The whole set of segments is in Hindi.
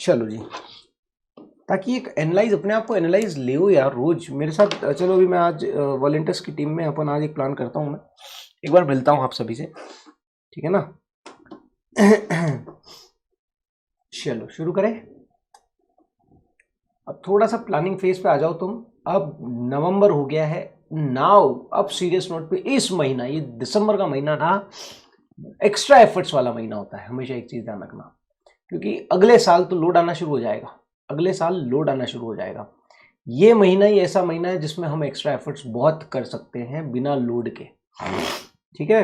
चलो जी, ताकि एक एनालाइज अपने आप को एनालाइज ले यार रोज मेरे साथ। चलो अभी मैं आज वॉलंटियर्स की टीम में अपन आज एक प्लान करता हूँ, मैं एक बार मिलता हूँ आप सभी से, ठीक है ना। चलो शुरू करें। अब थोड़ा सा प्लानिंग फेज पे आ जाओ तुम। अब नवंबर हो गया है नाउ। अब सीरियस नोट पे इस महीना, ये दिसंबर का महीना ना एक्स्ट्रा एफर्ट्स वाला महीना होता है। हमेशा एक चीज ध्यान रखना, क्योंकि अगले साल तो लोड आना शुरू हो जाएगा। अगले साल लोड आना शुरू हो जाएगा। ये महीना ही ऐसा महीना है जिसमें हम एक्स्ट्रा एफर्ट्स बहुत कर सकते हैं बिना लोड के, ठीक है।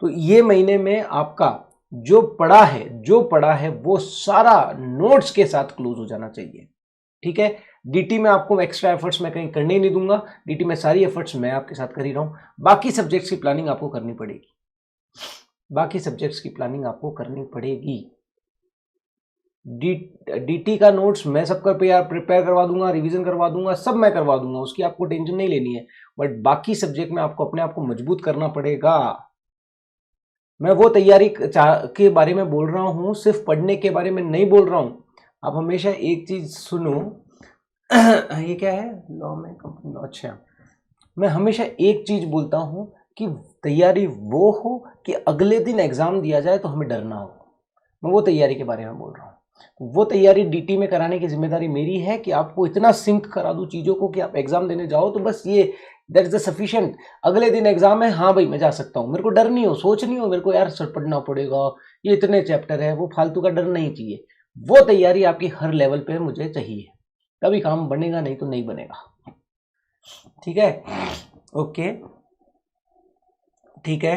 तो ये महीने में आपका जो पड़ा है वो सारा नोट्स के साथ क्लोज हो जाना चाहिए, ठीक है। डीटी में आपको एक्स्ट्रा एफर्ट्स मैं कहीं करने ही नहीं दूंगा। डीटी में सारी एफर्ट्स मैं आपके साथ कर ही रहा हूं। बाकी सब्जेक्ट्स की प्लानिंग आपको करनी पड़ेगी। बाकी सब्जेक्ट्स की प्लानिंग आपको करनी पड़ेगी। डीटी का नोट्स मैं सबका प्रिपेयर करवा दूंगा, रिवीजन करवा दूंगा, सब मैं करवा दूंगा, उसकी आपको टेंशन नहीं लेनी है। बट बाकी सब्जेक्ट में आपको अपने आप को मजबूत करना पड़ेगा। मैं वो तैयारी के बारे में बोल रहा हूं, सिर्फ पढ़ने के बारे में नहीं बोल रहा हूं। आप हमेशा एक चीज सुनो। ये क्या है, लॉ में कंपनी लॉ। अच्छा, मैं हमेशा एक चीज बोलता हूं कि तैयारी वो हो कि अगले दिन एग्जाम दिया जाए तो हमें डरना हो। मैं वो तैयारी के बारे में बोल रहा हूँ। वो तैयारी डीटी में कराने की जिम्मेदारी मेरी है कि आपको इतना सिंक करा दूं चीजों को कि आप एग्जाम देने जाओ तो बस ये दैट इज द सफिशिएंट। अगले दिन एग्जाम है, हाँ भाई मैं जा सकता हूँ, मेरे को डर नहीं हो, सोच नहीं हो मेरे को यार सर पढ़ना पड़ेगा, ये इतने चैप्टर है, वो फालतू का डर नहीं चाहिए। वो तैयारी आपकी हर लेवल पे मुझे चाहिए, तभी काम बनेगा, नहीं तो नहीं बनेगा, ठीक है। ओके ठीक है।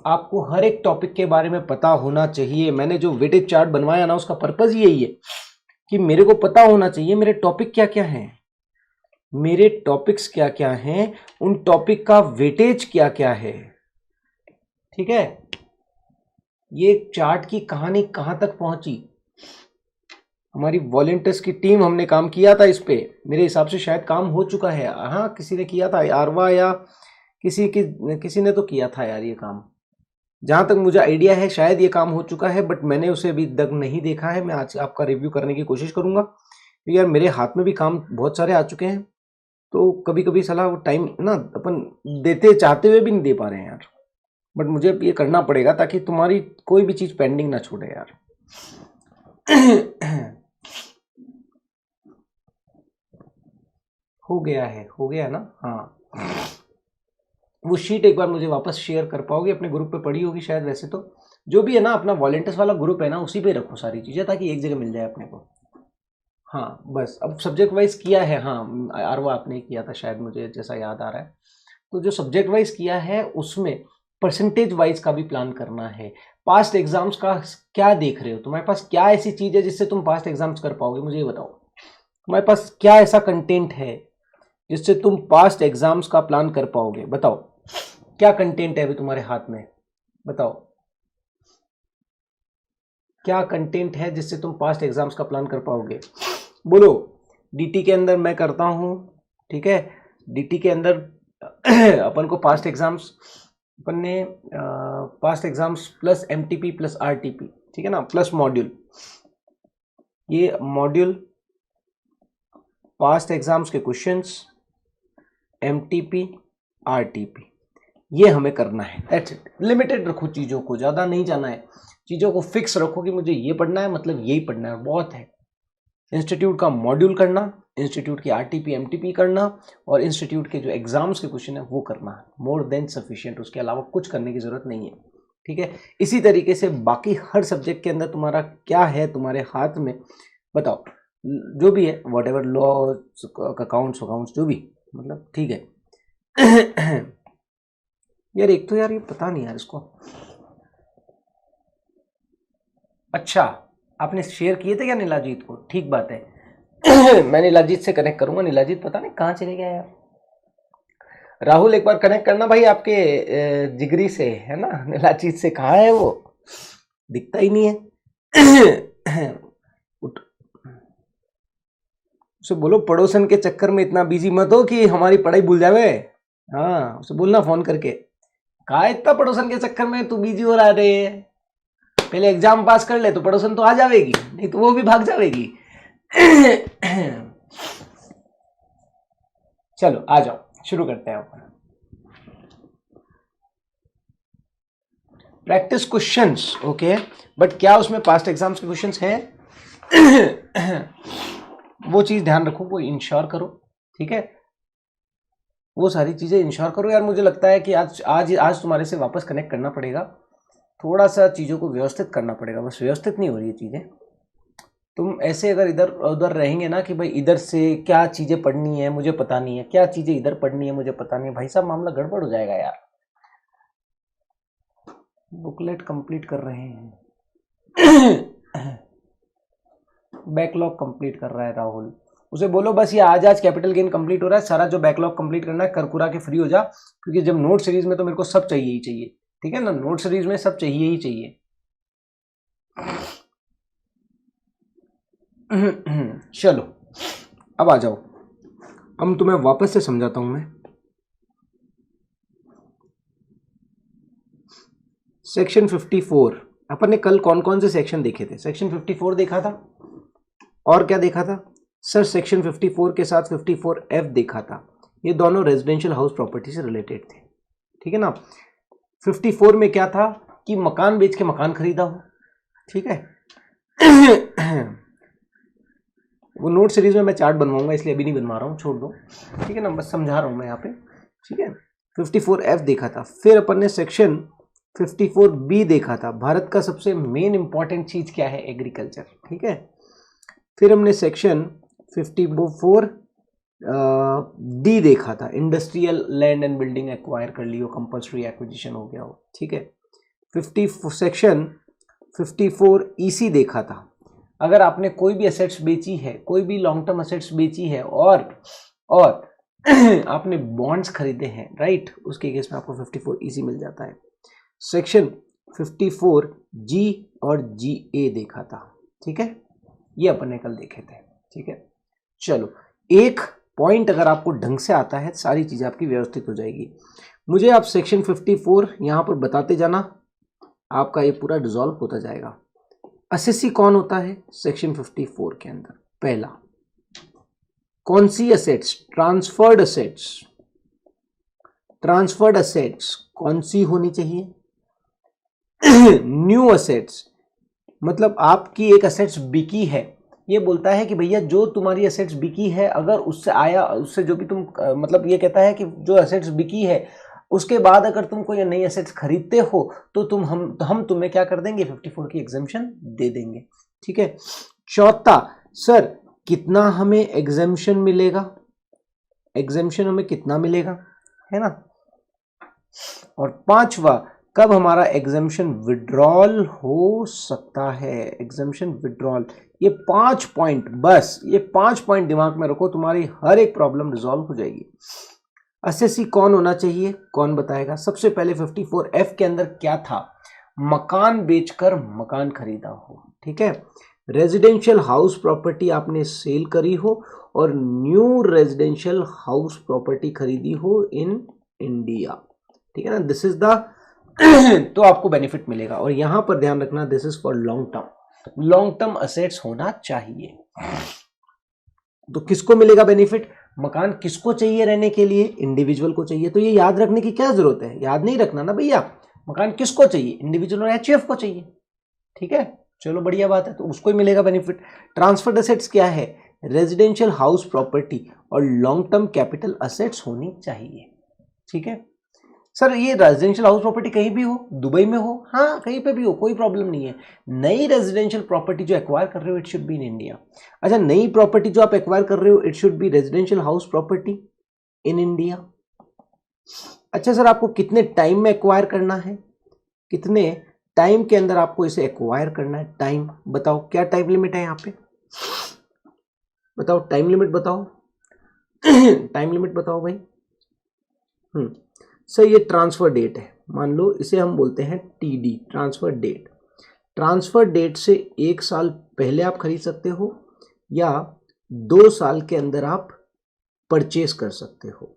आपको हर एक टॉपिक के बारे में पता होना चाहिए। मैंने जो वेटेज चार्ट बनवाया ना, उसका पर्पज यही है कि मेरे को पता होना चाहिए मेरे टॉपिक क्या क्या हैं, मेरे टॉपिक्स क्या क्या हैं, उन टॉपिक का वेटेज क्या क्या है, ठीक है। ये चार्ट की कहानी कहां तक पहुंची, हमारी वॉलंटियर्स की टीम हमने काम किया था इस पे। मेरे हिसाब से शायद काम हो चुका है। हाँ किसी ने किया था, आरवा या किसी ने तो किया था यार ये काम। जहां तक मुझे आइडिया है शायद ये काम हो चुका है, बट मैंने उसे अभी तक नहीं देखा है। मैं आज आपका रिव्यू करने की कोशिश करूंगा, क्योंकि यार मेरे हाथ में भी काम बहुत सारे आ चुके हैं। तो कभी कभी सलाह वो टाइम ना अपन देते चाहते हुए भी नहीं दे पा रहे हैं यार। बट मुझे ये करना पड़ेगा ताकि तुम्हारी कोई भी चीज पेंडिंग ना छोड़े यार। हो गया है, हो गया ना। हाँ, वो शीट एक बार मुझे वापस शेयर कर पाओगे? अपने ग्रुप पे पड़ी होगी शायद। वैसे तो जो भी है ना, अपना वॉलंटियर्स वाला ग्रुप है ना, उसी पे रखो सारी चीजें ताकि एक जगह मिल जाए अपने को। हाँ बस, अब सब्जेक्ट वाइज किया है। हाँ आरवा आपने किया था शायद, मुझे जैसा याद आ रहा है। तो जो सब्जेक्ट वाइज किया है उसमें परसेंटेज वाइज का भी प्लान करना है। पास्ट एग्जाम्स का क्या देख रहे हो? तुम्हारे पास क्या ऐसी चीज है जिससे तुम पास्ट एग्जाम्स कर पाओगे? मुझे ये बताओ, तुम्हारे पास क्या ऐसा कंटेंट है जिससे तुम पास्ट एग्जाम्स का प्लान कर पाओगे? बताओ क्या कंटेंट है अभी तुम्हारे हाथ में, बताओ क्या कंटेंट है जिससे तुम पास्ट एग्जाम्स का प्लान कर पाओगे? बोलो। डीटी के अंदर मैं करता हूं, ठीक है। डीटी के अंदर अपन को पास्ट एग्जाम्स, अपन ने past exams plus MTP plus RTP, ठीक है ना, प्लस मॉड्यूल। ये मॉड्यूल पास्ट एग्जाम्स के क्वेश्चंस, एमटीपी आरटीपी, ये हमें करना है। That's it. लिमिटेड रखो चीज़ों को, ज़्यादा नहीं जाना है। चीज़ों को फिक्स रखो कि मुझे ये पढ़ना है, मतलब यही पढ़ना है, बहुत है। इंस्टीट्यूट का मॉड्यूल करना, इंस्टीट्यूट की आरटीपी एमटीपी करना, और इंस्टीट्यूट के जो एग्जाम्स के क्वेश्चन है वो करना, मोर देन सफिशिएंट। उसके अलावा कुछ करने की जरूरत नहीं है, ठीक है। इसी तरीके से बाकी हर सब्जेक्ट के अंदर तुम्हारा क्या है तुम्हारे हाथ में, बताओ। जो भी है, वॉट एवर, लॉ, अकाउंट्स जो भी, मतलब ठीक है। यार एक तो यार ये पता नहीं यार इसको। अच्छा, आपने शेयर किए थे क्या नीलाजीत को? ठीक बात है। मैं नीलाजीत से कनेक्ट करूंगा। नीलाजीत पता नहीं कहाँ चले गया यार। राहुल एक बार कनेक्ट करना भाई, आपके जिगरी से है ना। नीलाजीत से कहाँ है वो, दिखता ही नहीं है। उसे बोलो पड़ोसन के चक्कर में इतना बिजी मत हो कि हमारी पढ़ाई भूल जावे। हाँ उसे बोलना फोन करके। का इतना पड़ोसन के चक्कर में तू बिजी हो रहा है? पहले एग्जाम पास कर ले तो पड़ोसन तो आ जाएगी, नहीं तो वो भी भाग जाएगी। चलो आ जाओ, शुरू करते हैं अपन। प्रैक्टिस क्वेश्चंस, ओके, बट क्या उसमें पास्ट एग्जाम्स के क्वेश्चंस हैं? वो चीज ध्यान रखो, वो इंश्योर करो, ठीक है, वो सारी चीजें इंश्योर करो यार। मुझे लगता है कि आज तुम्हारे से वापस कनेक्ट करना पड़ेगा, थोड़ा सा चीजों को व्यवस्थित करना पड़ेगा, बस व्यवस्थित नहीं हो रही है चीजें। तुम ऐसे अगर इधर उधर रहेंगे ना कि भाई इधर से क्या चीजें पढ़नी है मुझे पता नहीं है, क्या चीजें इधर पढ़नी है मुझे पता नहीं है, भाई साहब मामला गड़बड़ हो जाएगा यार। बुकलेट कंप्लीट कर रहे हैं, बैकलॉग कंप्लीट कर रहा है राहुल, उसे बोलो बस ये आज कैपिटल गेन कंप्लीट हो रहा है, सारा जो बैकलॉग कंप्लीट करना है करकुरा के फ्री हो जा, क्योंकि जब नोट सीरीज में तो मेरे को सब चाहिए ही चाहिए, ठीक है ना, नोट सीरीज में सब चाहिए ही चाहिए। चलो अब आ जाओ, अब तुम्हें वापस से समझाता हूं मैं। सेक्शन 54 अपन ने कल कौन कौन से सेक्शन देखे थे? सेक्शन 54 देखा था, और क्या देखा था सर? सेक्शन 54 के साथ 54F देखा था, ये दोनों रेजिडेंशियल हाउस प्रॉपर्टी से रिलेटेड थे, ठीक है ना। 54 में क्या था कि मकान बेच के मकान खरीदा हो, ठीक है। वो नोट सीरीज में मैं चार्ट बनवाऊंगा, इसलिए अभी नहीं बनवा रहा हूँ, छोड़ दो, ठीक है ना, बस समझा रहा हूँ मैं यहाँ पे, ठीक है। 54F देखा था, फिर अपन ने सेक्शन 54B देखा था, भारत का सबसे मेन इंपॉर्टेंट चीज क्या है? एग्रीकल्चर, ठीक है। फिर हमने सेक्शन 54D देखा था, industrial land and building acquire कर लियो, कंपल्सरी एक्विजिशन हो गया हो, ठीक है। सेक्शन 54EC देखा था, अगर आपने कोई भी एसेट्स बेची है, कोई भी लॉन्ग टर्म एसेट्स बेची है और आपने बॉन्ड्स खरीदे हैं, राइट, उसके केस में आपको 54EC मिल जाता है। सेक्शन 54G और GA देखा था, ठीक है, ये अपन ने कल देखे थे, ठीक है। चलो, एक पॉइंट अगर आपको ढंग से आता है सारी चीजें आपकी व्यवस्थित हो जाएगी। मुझे आप सेक्शन 54 यहां पर बताते जाना, आपका ये पूरा डिसॉल्व होता जाएगा। असेसी कौन होता है सेक्शन 54 के अंदर? पहला, कौन सी assets? Transferred assets. Transferred assets कौन सी होनी चाहिए? न्यू असेट्स, मतलब आपकी एक असेट्स बिकी है, ये बोलता है कि भैया जो तुम्हारी असेट्स बिकी है, अगर उससे आया, उससे जो भी तुम मतलब ये कहता है कि जो असेट्स बिकी है उसके बाद अगर तुम कोई नई एसेट्स खरीदते हो तो हम तुम्हें क्या कर देंगे? 54 की एग्जेम्पशन दे देंगे, ठीक है। चौथा, सर कितना हमें एग्जेम्पशन मिलेगा? एग्जेम्पशन हमें कितना मिलेगा, है ना। और पांचवा, कब हमारा एग्जेम्पशन विड्रॉल हो सकता है? एग्जेम्पशन विड्रॉल, ये 5 पॉइंट, बस ये 5 पॉइंट दिमाग में रखो, तुम्हारी हर एक प्रॉब्लम रिजॉल्व हो जाएगी। असेसी कौन होना चाहिए? कौन बताएगा? सबसे पहले 54F के अंदर क्या था? मकान बेचकर मकान खरीदा हो, ठीक है। रेजिडेंशियल हाउस प्रॉपर्टी आपने सेल करी हो और न्यू रेजिडेंशियल हाउस प्रॉपर्टी खरीदी हो इन इंडिया, ठीक है ना, दिस इज द तो आपको बेनिफिट मिलेगा। और यहां पर ध्यान रखना, this is for long term, long term assets होना चाहिए। तो किसको मिलेगा बेनिफिट? मकान किसको चाहिए रहने के लिए? इंडिविजुअल को चाहिए। तो ये याद रखने की क्या जरूरत है? याद नहीं रखना ना भैया, मकान किसको चाहिए? इंडिविजुअल और एचयूएफ को चाहिए, ठीक है। चलो बढ़िया बात है, तो उसको ही मिलेगा बेनिफिट। ट्रांसफर्ड असेट्स क्या है? रेजिडेंशियल हाउस प्रॉपर्टी और लॉन्ग टर्म कैपिटल असेट्स होनी चाहिए, ठीक है। सर ये रेजिडेंशियल हाउस प्रॉपर्टी कहीं भी हो, दुबई में हो, हाँ कहीं पे भी हो, कोई प्रॉब्लम नहीं है। नई रेजिडेंशियल प्रॉपर्टी जो एक्वायर कर रहे हो, it should be in India. अच्छा, नई प्रॉपर्टी जो आप एक्वायर कर रहे हो, it should be residential house property in India. अच्छा सर, आपको कितने टाइम में एक्वायर करना है? कितने टाइम के अंदर आपको इसे एक्वायर करना है? टाइम बताओ, क्या टाइम लिमिट है यहाँ पे? बताओ, टाइम लिमिट बताओ। टाइम लिमिट बताओ भाई। सर ये ट्रांसफर डेट है, मान लो इसे हम बोलते हैं TD, transfer date. Transfer date से 1 साल पहले आप खरीद सकते हो या 2 साल के अंदर आप परचेस कर सकते हो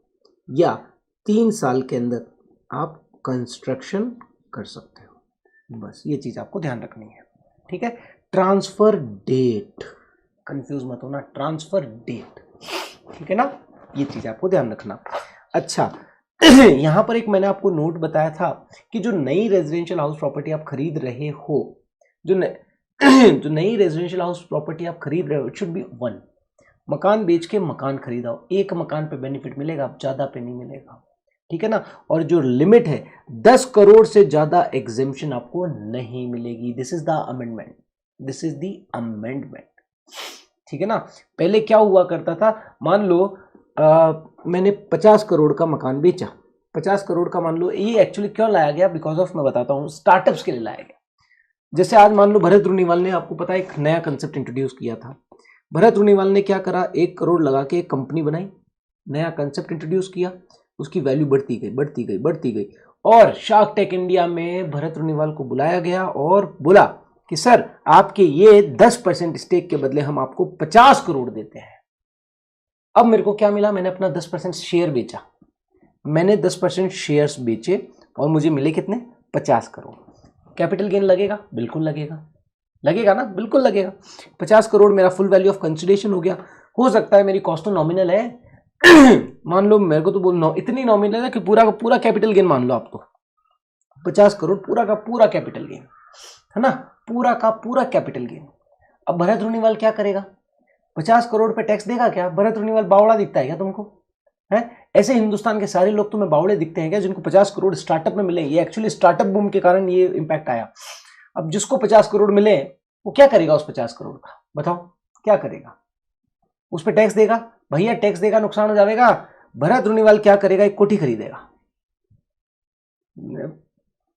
या 3 साल के अंदर आप कंस्ट्रक्शन कर सकते हो। बस ये चीज आपको ध्यान रखनी है, ठीक है। ट्रांसफर डेट, कंफ्यूज मत होना, ट्रांसफर डेट, ठीक है ना, ये चीज आपको ध्यान रखना। अच्छा यहां पर एक मैंने आपको नोट बताया था कि जो नई रेजिडेंशियल हाउस प्रॉपर्टी आप खरीद रहे हो, जो नई रेजिडेंशियल हाउस प्रॉपर्टी आप खरीद रहे हो, इट शुड बी वन। मकान बेच के मकान खरीदा हो, एक मकान पे बेनिफिट मिलेगा, ज्यादा पे नहीं मिलेगा, ठीक है ना। और जो लिमिट है 10 करोड़ से ज्यादा एग्जेम्पशन आपको नहीं मिलेगी। This is the amendment, this is the amendment, ठीक है ना। पहले क्या हुआ करता था, मान लो मैंने 50 करोड़ का मकान बेचा, 50 करोड़ का मान लो, ये एक्चुअली क्यों लाया गया, बिकॉज ऑफ, मैं बताता हूँ, स्टार्टअप्स के लिए लाया गया। जैसे आज मान लो भरत रूनीवाल ने, आपको पता है, एक नया कंसेप्ट इंट्रोड्यूस किया था। भरत रूनीवाल ने क्या करा, 1 करोड़ लगा के एक कंपनी बनाई, नया कंसेप्ट इंट्रोड्यूस किया, उसकी वैल्यू बढ़ती गई बढ़ती गई बढ़ती गई, और शार्क टेक इंडिया में भरत रूनीवाल को बुलाया गया और बोला कि सर आपके ये 10% स्टेक के बदले हम आपको 50 करोड़ देते हैं। अब मेरे को क्या मिला, मैंने अपना 10% शेयर बेचा, मैंने 10% शेयर्स बेचे और मुझे मिले कितने, 50 करोड़। कैपिटल गेन लगेगा, बिल्कुल लगेगा, लगेगा ना, बिल्कुल लगेगा। 50 करोड़ मेरा फुल वैल्यू ऑफ कंसिडरेशन हो गया। हो सकता है मेरी कॉस्ट तो नॉमिनल है मान लो मेरे को तो बोल इतनी नॉमिनल है कि पूरा का पूरा कैपिटल गेन मान लो आप, तो 50 करोड़ पूरा का पूरा कैपिटल गेन है ना, पूरा का पूरा कैपिटल गेन। अब भरत रूनीवाल क्या करेगा, 50 करोड़ पे टैक्स देगा क्या? भरत रूनीवाल बावड़ा दिखता है क्या तुमको? है ऐसे हिंदुस्तान के सारे लोग तुम्हें बावड़े दिखते हैं क्या जिनको 50 करोड़ स्टार्टअप में मिले? ये एक्चुअली स्टार्टअप बूम के कारण ये इंपैक्ट आया। अब जिसको 50 करोड़ मिले वो क्या करेगा उस 50 करोड़ का, बताओ क्या करेगा? उस पर टैक्स देगा, भैया टैक्स देगा, नुकसान हो जाएगा। भरत रूनीवाल क्या करेगा, एक कोठी खरीदेगा,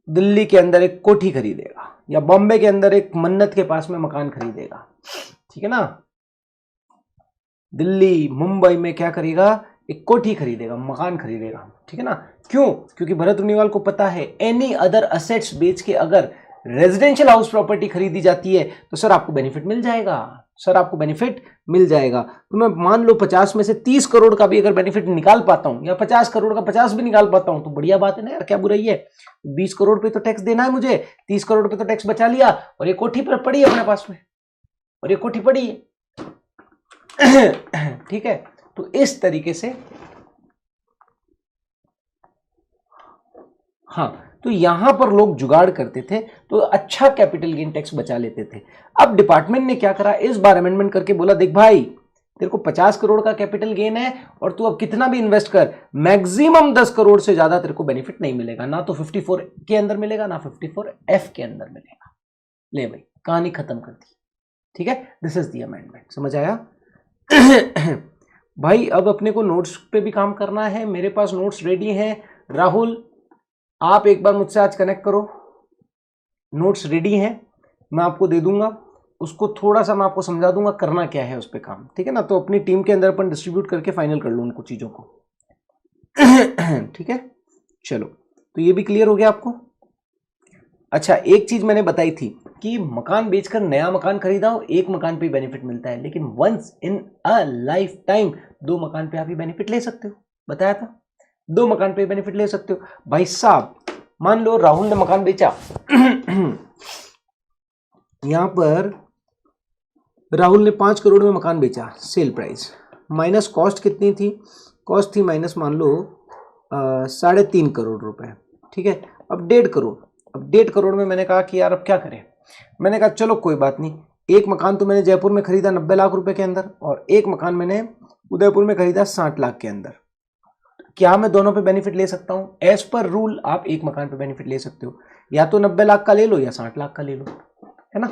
दिल्ली के अंदर एक कोठी खरीदेगा, या बॉम्बे के अंदर एक मन्नत के पास में मकान खरीदेगा, ठीक है ना। दिल्ली मुंबई में क्या करेगा, एक कोठी खरीदेगा, मकान खरीदेगा, ठीक है ना। क्यों? क्योंकि भरत रूनीवाल को पता है एनी अदर असेट्स बेच के अगर रेजिडेंशियल हाउस प्रॉपर्टी खरीदी जाती है तो सर आपको बेनिफिट मिल जाएगा, सर आपको बेनिफिट मिल जाएगा। तो मैं मान लो 50 में से 30 करोड़ का भी अगर बेनिफिट निकाल पाता हूं, या 50 करोड़ का 50 भी निकाल पाता हूं तो बढ़िया बात है ना यार, क्या बुराई है। 20 करोड़ पे तो टैक्स देना है मुझे, 30 करोड़ पे तो टैक्स बचा लिया, और ये कोठी पर पड़ी है अपने पास में, और ये कोठी पड़ी है ठीक है। तो इस तरीके से, हाँ, तो यहां पर लोग जुगाड़ करते थे तो अच्छा कैपिटल गेन टैक्स बचा लेते थे। अब डिपार्टमेंट ने क्या करा, इस बार अमेंडमेंट करके बोला देख भाई तेरे को 50 करोड़ का कैपिटल गेन है और तू अब कितना भी इन्वेस्ट कर, मैक्सिमम 10 करोड़ से ज्यादा तेरे को बेनिफिट नहीं मिलेगा, ना तो 54 के अंदर मिलेगा ना 54F के अंदर मिलेगा। ले भाई कहानी खत्म कर दी, ठीक है। दिस इज द अमेंडमेंट, समझ आया भाई। अब अपने को नोट्स पे भी काम करना है, मेरे पास नोट्स रेडी हैं। राहुल आप एक बार मुझसे आज कनेक्ट करो, नोट्स रेडी हैं, मैं आपको दे दूंगा, उसको थोड़ा सा मैं आपको समझा दूंगा करना क्या है उस पर काम, ठीक है ना। तो अपनी टीम के अंदर अपन डिस्ट्रीब्यूट करके फाइनल कर लो उनको चीज़ों को ठीक है, चलो तो ये भी क्लियर हो गया आपको। अच्छा एक चीज मैंने बताई थी कि मकान बेचकर नया मकान खरीदा हो, एक मकान पे बेनिफिट मिलता है, लेकिन once in a life time 2 मकान पे आप ये बेनिफिट ले सकते हो, बताया था 2 मकान पे बेनिफिट ले सकते हो। भाई साहब मान लो राहुल ने मकान बेचा यहां पर राहुल ने 5 करोड़ में मकान बेचा, सेल प्राइस माइनस कॉस्ट कितनी थी, कॉस्ट थी माइनस मान लो 3.5 करोड़ रुपए, ठीक है। अब 1.5 करोड़, अब 1.5 करोड़ में मैंने कहा कि यार अब क्या करें, मैंने कहा चलो कोई बात नहीं, एक मकान तो मैंने जयपुर में खरीदा 90 लाख रुपए के अंदर, और एक मकान मैंने उदयपुर में खरीदा 60 लाख के अंदर। क्या मैं दोनों पे बेनिफिट ले सकता हूं? एज पर रूल आप एक मकान पे बेनिफिट ले सकते हो, या तो 90 लाख का ले लो या 60 लाख का ले लो, है ना।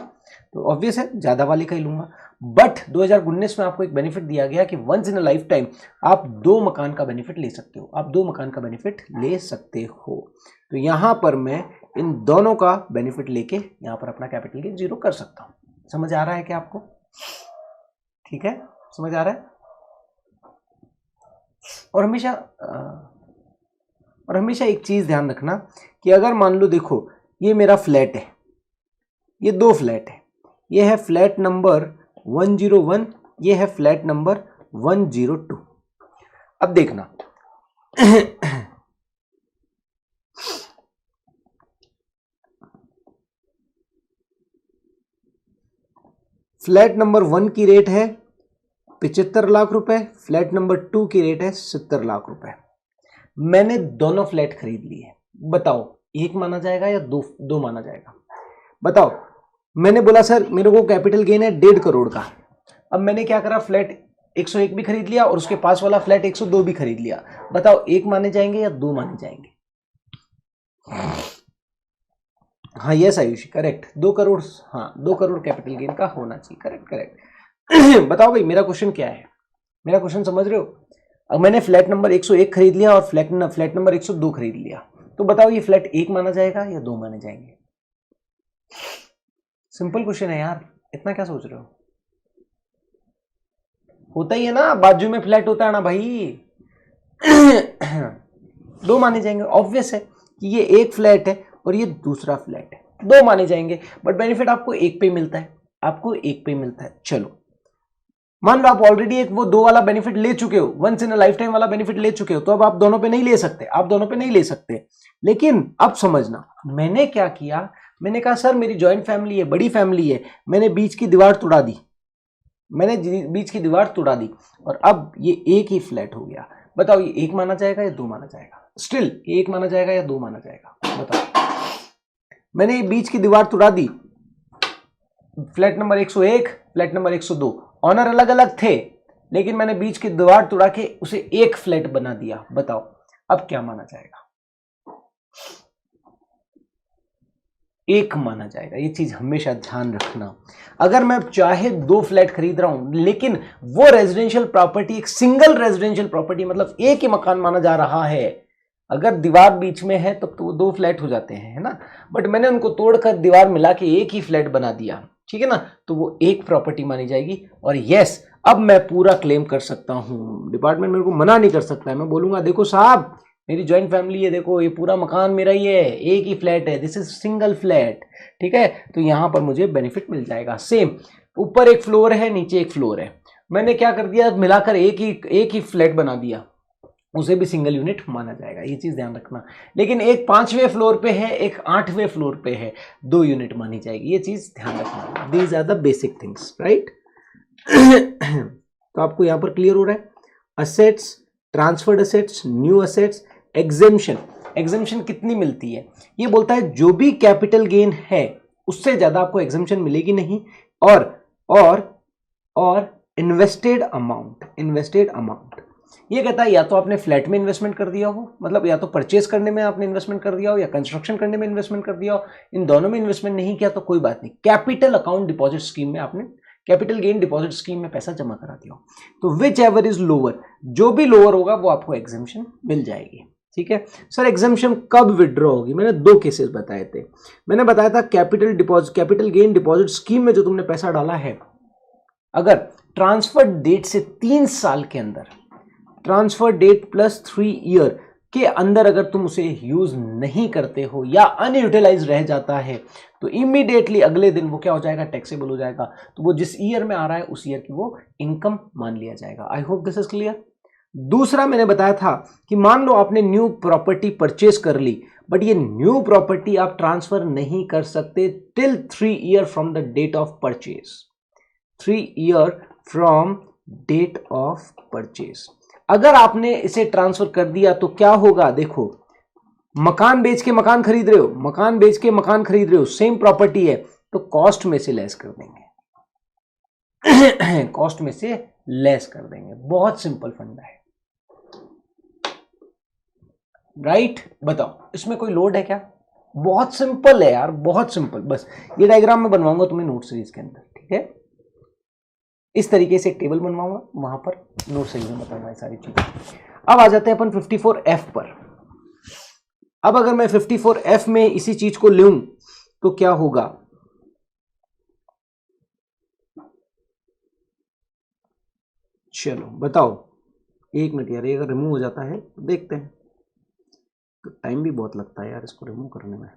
तो ऑब्वियस है ज्यादा वाले का ही लूंगा। बट 2019 में आपको एक बेनिफिट दिया गया कि once in a life time आप 2 मकान का बेनिफिट ले सकते हो, आप 2 मकान का बेनिफिट ले सकते हो। तो यहां पर मैं इन दोनों का बेनिफिट लेके यहां पर अपना कैपिटल गेन 0 कर सकता हूं। समझ आ रहा है क्या आपको? ठीक है, समझ आ रहा है। और हमेशा एक चीज ध्यान रखना कि अगर मान लो देखो ये मेरा फ्लैट है, ये 2 फ्लैट है, ये है फ्लैट नंबर 101, ये है फ्लैट नंबर 102। अब देखना फ्लैट नंबर 1 की रेट है 75 लाख रुपए, फ्लैट नंबर 2 की रेट है 70 लाख रुपए। मैंने दोनों फ्लैट खरीद लिए, बताओ एक माना जाएगा या दो दो माना जाएगा? बताओ। मैंने बोला सर मेरे को कैपिटल गेन है 1.5 करोड़ का। अब मैंने क्या करा, फ्लैट 101 भी खरीद लिया और उसके पास वाला फ्लैट 102 भी खरीद लिया। बताओ एक माने जाएंगे या दो माने जाएंगे? हाँ यस आयुषी, करेक्ट, 2 करोड़। हाँ 2 करोड़ कैपिटल गेन का होना चाहिए, करेक्ट करेक्ट। बताओ भाई मेरा क्वेश्चन क्या है, मेरा क्वेश्चन समझ रहे हो? अब मैंने फ्लैट नंबर 101 खरीद लिया और फ्लैट नंबर 102 खरीद लिया, तो बताओ ये फ्लैट एक माना जाएगा या दो माने जाएंगे? सिंपल क्वेश्चन है यार, इतना क्या सोच रहे हो? होता ही है ना, बाजू में फ्लैट होता है ना भाई। दो माने जाएंगे, ऑब्वियस है कि ये एक फ्लैट है और ये दूसरा फ्लैट है, दो माने जाएंगे। बट बेनिफिट आपको एक पे मिलता है, आपको एक पे मिलता है। चलो मान लो आप ऑलरेडी एक वो दो वाला बेनिफिट ले चुके हो, once in a life time वाला बेनिफिट ले चुके हो, तो अब आप दोनों पे नहीं ले सकते, आप दोनों पे नहीं ले सकते। लेकिन अब समझना मैंने क्या किया, मैंने कहा सर मेरी ज्वाइंट फैमिली है, बड़ी फैमिली है, मैंने बीच की दीवार तोड़ा दी, मैंने बीच की दीवार तोड़ा दी और अब ये एक ही फ्लैट हो गया। बताओ ये एक माना जाएगा या दो माना जाएगा? स्टिल एक माना जाएगा या दो माना जाएगा? बताओ। मैंने ये बीच की दीवार तोड़ा दी, flat number 101, flat number 102, owner अलग अलग थे, लेकिन मैंने बीच की दीवार तोड़ा के उसे एक फ्लैट बना दिया। बताओ अब क्या माना जाएगा? एक माना जाएगा। ये चीज हमेशा ध्यान रखना। अगर मैं चाहे दो फ्लैट खरीद रहा हूं लेकिन वो रेजिडेंशियल प्रॉपर्टी एक सिंगल रेजिडेंशियल प्रॉपर्टी मतलब एक ही मकान माना जा रहा है, अगर दीवार बीच में है तब तो वो दो फ्लैट हो जाते हैं, है ना। बट मैंने उनको तोड़कर दीवार मिला के एक ही फ्लैट बना दिया, ठीक है ना, तो वो एक प्रॉपर्टी मानी जाएगी। और यस अब मैं पूरा क्लेम कर सकता हूं, डिपार्टमेंट मेरे को मना नहीं कर सकता है। मैं बोलूंगा देखो साहब मेरी ज्वाइंट फैमिली है, देखो ये पूरा मकान मेरा ही है, एक ही फ्लैट है, दिस इज सिंगल फ्लैट, ठीक है, तो यहां पर मुझे बेनिफिट मिल जाएगा। सेम ऊपर एक फ्लोर है नीचे एक फ्लोर है, मैंने क्या कर दिया मिलाकर एक ही फ्लैट बना दिया, उसे भी सिंगल यूनिट माना जाएगा, ये चीज ध्यान रखना। लेकिन एक 5वें फ्लोर पे है एक 8वें फ्लोर पे है, 2 यूनिट मानी जाएगी, ये चीज ध्यान रखना। These are the basic things, right. तो आपको यहां पर क्लियर हो रहा है, assets, transferred assets, new assets, exemption. Exemption कितनी मिलती है? ये बोलता है जो भी कैपिटल गेन है उससे ज्यादा आपको एग्जेम्पशन मिलेगी नहीं। और और और इन्वेस्टेड अमाउंट ये कहता है या तो आपने फ्लैट में इन्वेस्टमेंट कर दिया हो, मतलब या तो परचेज करने में आपने इन्वेस्टमेंट कर दिया हो या कंस्ट्रक्शन करने में इन्वेस्टमेंट कर दिया हो, इन दोनों में इन्वेस्टमेंट नहीं किया तो कोई बात नहीं, कैपिटल अकाउंट डिपॉजिट स्कीम में आपने कैपिटल गेन डिपॉजिट स्कीम में पैसा जमा करा दिया हो, तो विच एवर इज लोअर, जो भी लोअर होगा वो आपको एग्जेम्पशन मिल जाएगी, ठीक है। सर एग्जेम्पशन कब विड्रॉ होगी? मैंने दो केसेस बताए थे। मैंने बताया था कैपिटल गेन डिपॉजिट स्कीम में जो तुमने पैसा डाला है, अगर ट्रांसफर डेट से 3 साल के अंदर, ट्रांसफर डेट प्लस 3 ईयर के अंदर अगर तुम उसे यूज नहीं करते हो या अनयूटिलाइज रह जाता है तो इमीडिएटली अगले दिन वो क्या हो जाएगा, टैक्सेबल हो जाएगा। तो वो जिस ईयर में आ रहा है उस ईयर की वो इनकम मान लिया जाएगा। आई होप दिस इज क्लियर। दूसरा मैंने बताया था कि मान लो आपने न्यू प्रॉपर्टी परचेज कर ली, बट ये न्यू प्रॉपर्टी आप ट्रांसफर नहीं कर सकते till 3 year from the date of purchase, 3 year from date of purchase. अगर आपने इसे ट्रांसफर कर दिया तो क्या होगा, देखो मकान बेच के मकान खरीद रहे हो, मकान बेच के मकान खरीद रहे हो, सेम प्रॉपर्टी है, तो कॉस्ट में से लेस कर देंगे। कॉस्ट में से लेस कर देंगे, बहुत सिंपल फंडा है, राइट। बताओ इसमें कोई लोड है क्या? बहुत सिंपल है यार, बहुत सिंपल। बस ये डायग्राम में बनवाऊंगा तुम्हें नोट सीरीज के अंदर, ठीक है। इस तरीके से एक टेबल बनवाऊंगा, वहां पर नोट सीरीज में बताऊंगा ये सारी चीजें। अब आ जाते हैं अपन 54F पर। अब अगर मैं 54F में इसी चीज को लूं तो क्या होगा, चलो बताओ। एक मिनट यार, ये अगर रिमूव हो जाता है तो देखते हैं, तो टाइम भी बहुत लगता है यार इसको रिमूव करने में।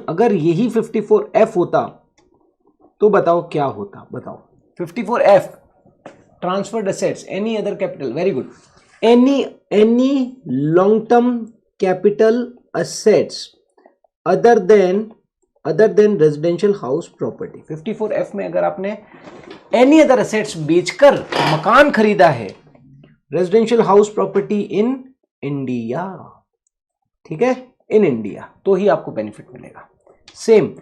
अगर यही 54F होता तो बताओ क्या होता, बताओ। 54F transferred assets, any other capital, very good, any long term capital assets other than residential house property. 54F में अगर आपने एनी अदर असेट्स बेचकर मकान खरीदा है, residential house property in India, ठीक है, इन इंडिया, तो ही आपको बेनिफिट मिलेगा। सेम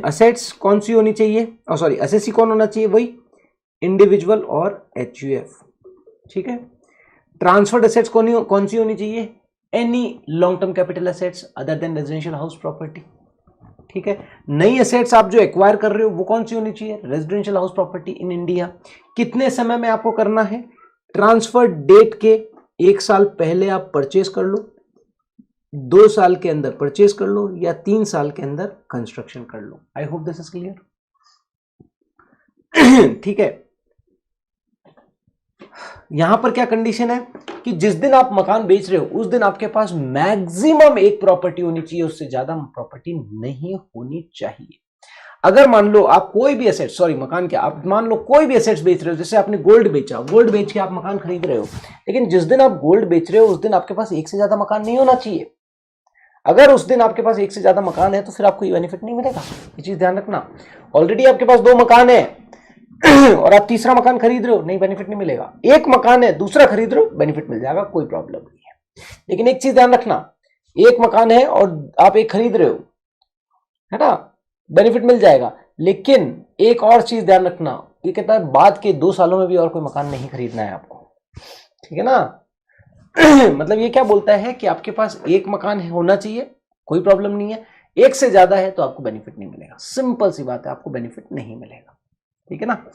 असेट्स कौन सी होनी चाहिए, सॉरी असेसी कौन होना चाहिए, वही इंडिविजुअल और HUF, ठीक है। ट्रांसफर्ड एसेट्स कौन सी होनी चाहिए, any long term capital assets other than residential house property, ठीक है। नई एसेट्स आप जो एक्वायर कर रहे हो वो कौन सी होनी चाहिए, residential house property in India. कितने समय में आपको करना है, ट्रांसफर डेट के 1 साल पहले आप परचेज कर लो, 2 साल के अंदर परचेज कर लो, या 3 साल के अंदर कंस्ट्रक्शन कर लो। I hope this is clear, ठीक है। यहां पर क्या कंडीशन है कि जिस दिन आप मकान बेच रहे हो उस दिन आपके पास मैक्सिमम एक प्रॉपर्टी होनी चाहिए, उससे ज्यादा प्रॉपर्टी नहीं होनी चाहिए। अगर मान लो आप कोई भी एसेट, सॉरी मकान क्या, आप मान लो कोई भी एसेट्स बेच रहे हो, जैसे आपने गोल्ड बेचा, गोल्ड बेच के आप मकान खरीद रहे हो, लेकिन जिस दिन आप गोल्ड बेच रहे हो उस दिन आपके पास एक से ज्यादा मकान नहीं होना चाहिए। अगर उस दिन आपके पास एक से ज्यादा मकान है तो फिर आपको ये बेनिफिट नहीं मिलेगा, ये चीज ध्यान रखना। ऑलरेडी आपके पास 2 मकान है और आप तीसरा मकान खरीद रहे हो, नहीं बेनिफिट नहीं मिलेगा। एक मकान है, दूसरा खरीद रहे हो, बेनिफिट मिल जाएगा, कोई प्रॉब्लम नहीं है। लेकिन एक चीज ध्यान रखना, एक मकान है और आप एक खरीद रहे हो, है ना, बेनिफिट मिल जाएगा। लेकिन एक और चीज ध्यान रखना, ये कहता है बाद के 2 सालों में भी और कोई मकान नहीं खरीदना है आपको, ठीक है ना। मतलब ये क्या बोलता है कि आपके पास एक मकान होना चाहिए, कोई प्रॉब्लम नहीं है, एक से ज्यादा है तो आपको बेनिफिट नहीं मिलेगा। सिंपल सी बात है, आपको बेनिफिट नहीं मिलेगा, ठीक है ना।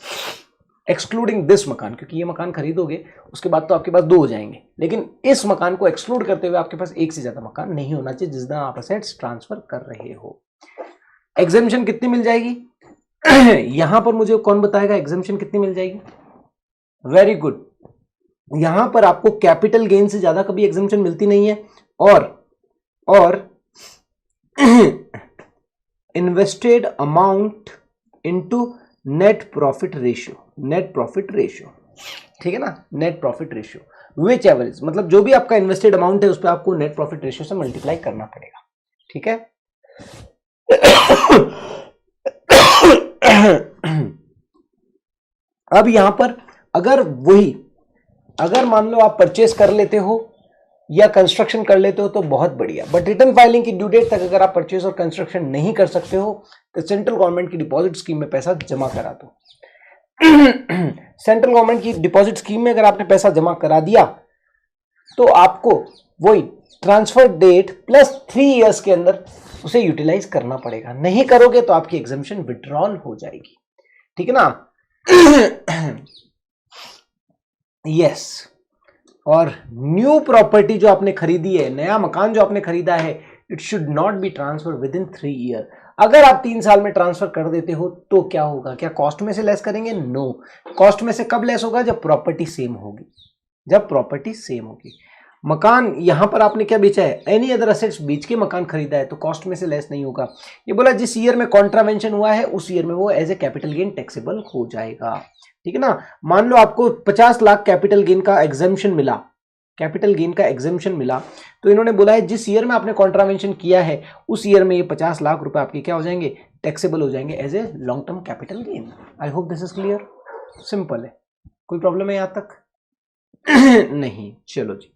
एक्सक्लूडिंग दिस मकान, क्योंकि ये मकान खरीदोगे उसके बाद तो आपके पास 2 हो जाएंगे, लेकिन इस मकान को एक्सक्लूड करते हुए आपके पास एक से ज्यादा मकान नहीं होना चाहिए जिस दिन आप असेट्स ट्रांसफर कर रहे हो। एग्जेम्पशन कितनी मिल जाएगी, यहां पर मुझे कौन बताएगा एग्जेम्पशन कितनी मिल जाएगी। वेरी गुड, यहां पर आपको कैपिटल गेन से ज्यादा कभी एग्जेम्पशन मिलती नहीं है, और invested amount into net profit ratio, ठीक है ना, net profit ratio which average, मतलब जो भी आपका इन्वेस्टेड अमाउंट है उस पर आपको नेट प्रॉफिट रेशियो से मल्टीप्लाई करना पड़ेगा, ठीक है। अब यहां पर अगर मान लो आप परचेस कर लेते हो या कंस्ट्रक्शन कर लेते हो तो बहुत बढ़िया, बट रिटर्न फाइलिंग की ड्यू डेट तक अगर आप परचेस और कंस्ट्रक्शन नहीं कर सकते हो तो सेंट्रल गवर्नमेंट की डिपॉजिट स्कीम में पैसा जमा करा दो। सेंट्रल गवर्नमेंट की डिपॉजिट स्कीम में अगर आपने पैसा जमा करा दिया तो आपको वही ट्रांसफर डेट प्लस 3 इयर्स के अंदर उसे यूटिलाइज करना पड़ेगा। नहीं करोगे तो आपकी एग्जम्पशन विड्रॉल हो जाएगी, ठीक है ना। यस, और न्यू प्रॉपर्टी जो आपने खरीदी है, नया मकान जो आपने खरीदा है, it should not be transfer with in 3 year. अगर आप 3 साल में ट्रांसफर कर देते हो तो क्या होगा, क्या कॉस्ट में से लेस करेंगे? नो, कॉस्ट में से कब लेस होगा, जब प्रॉपर्टी सेम होगी, मकान यहां पर आपने क्या बेचा है, एनी अदर असेट्स बेच के मकान खरीदा है तो कॉस्ट में से लेस नहीं होगा। ये बोला जिस ईयर में कॉन्ट्रावेंशन हुआ है उस ईयर में वो as a capital gain taxable हो जाएगा, ठीक है ना। मान लो आपको 50 लाख कैपिटल गेन का एग्जेम्पशन मिला, तो इन्होंने बोला है जिस ईयर में आपने कॉन्ट्रावेंशन किया है उस ईयर में ये 50 लाख रुपए आपके क्या हो जाएंगे, टैक्सेबल हो जाएंगे as a long term capital gain. I hope this is clear, simple है, कोई प्रॉब्लम है यहां तक? नहीं, चलो जी,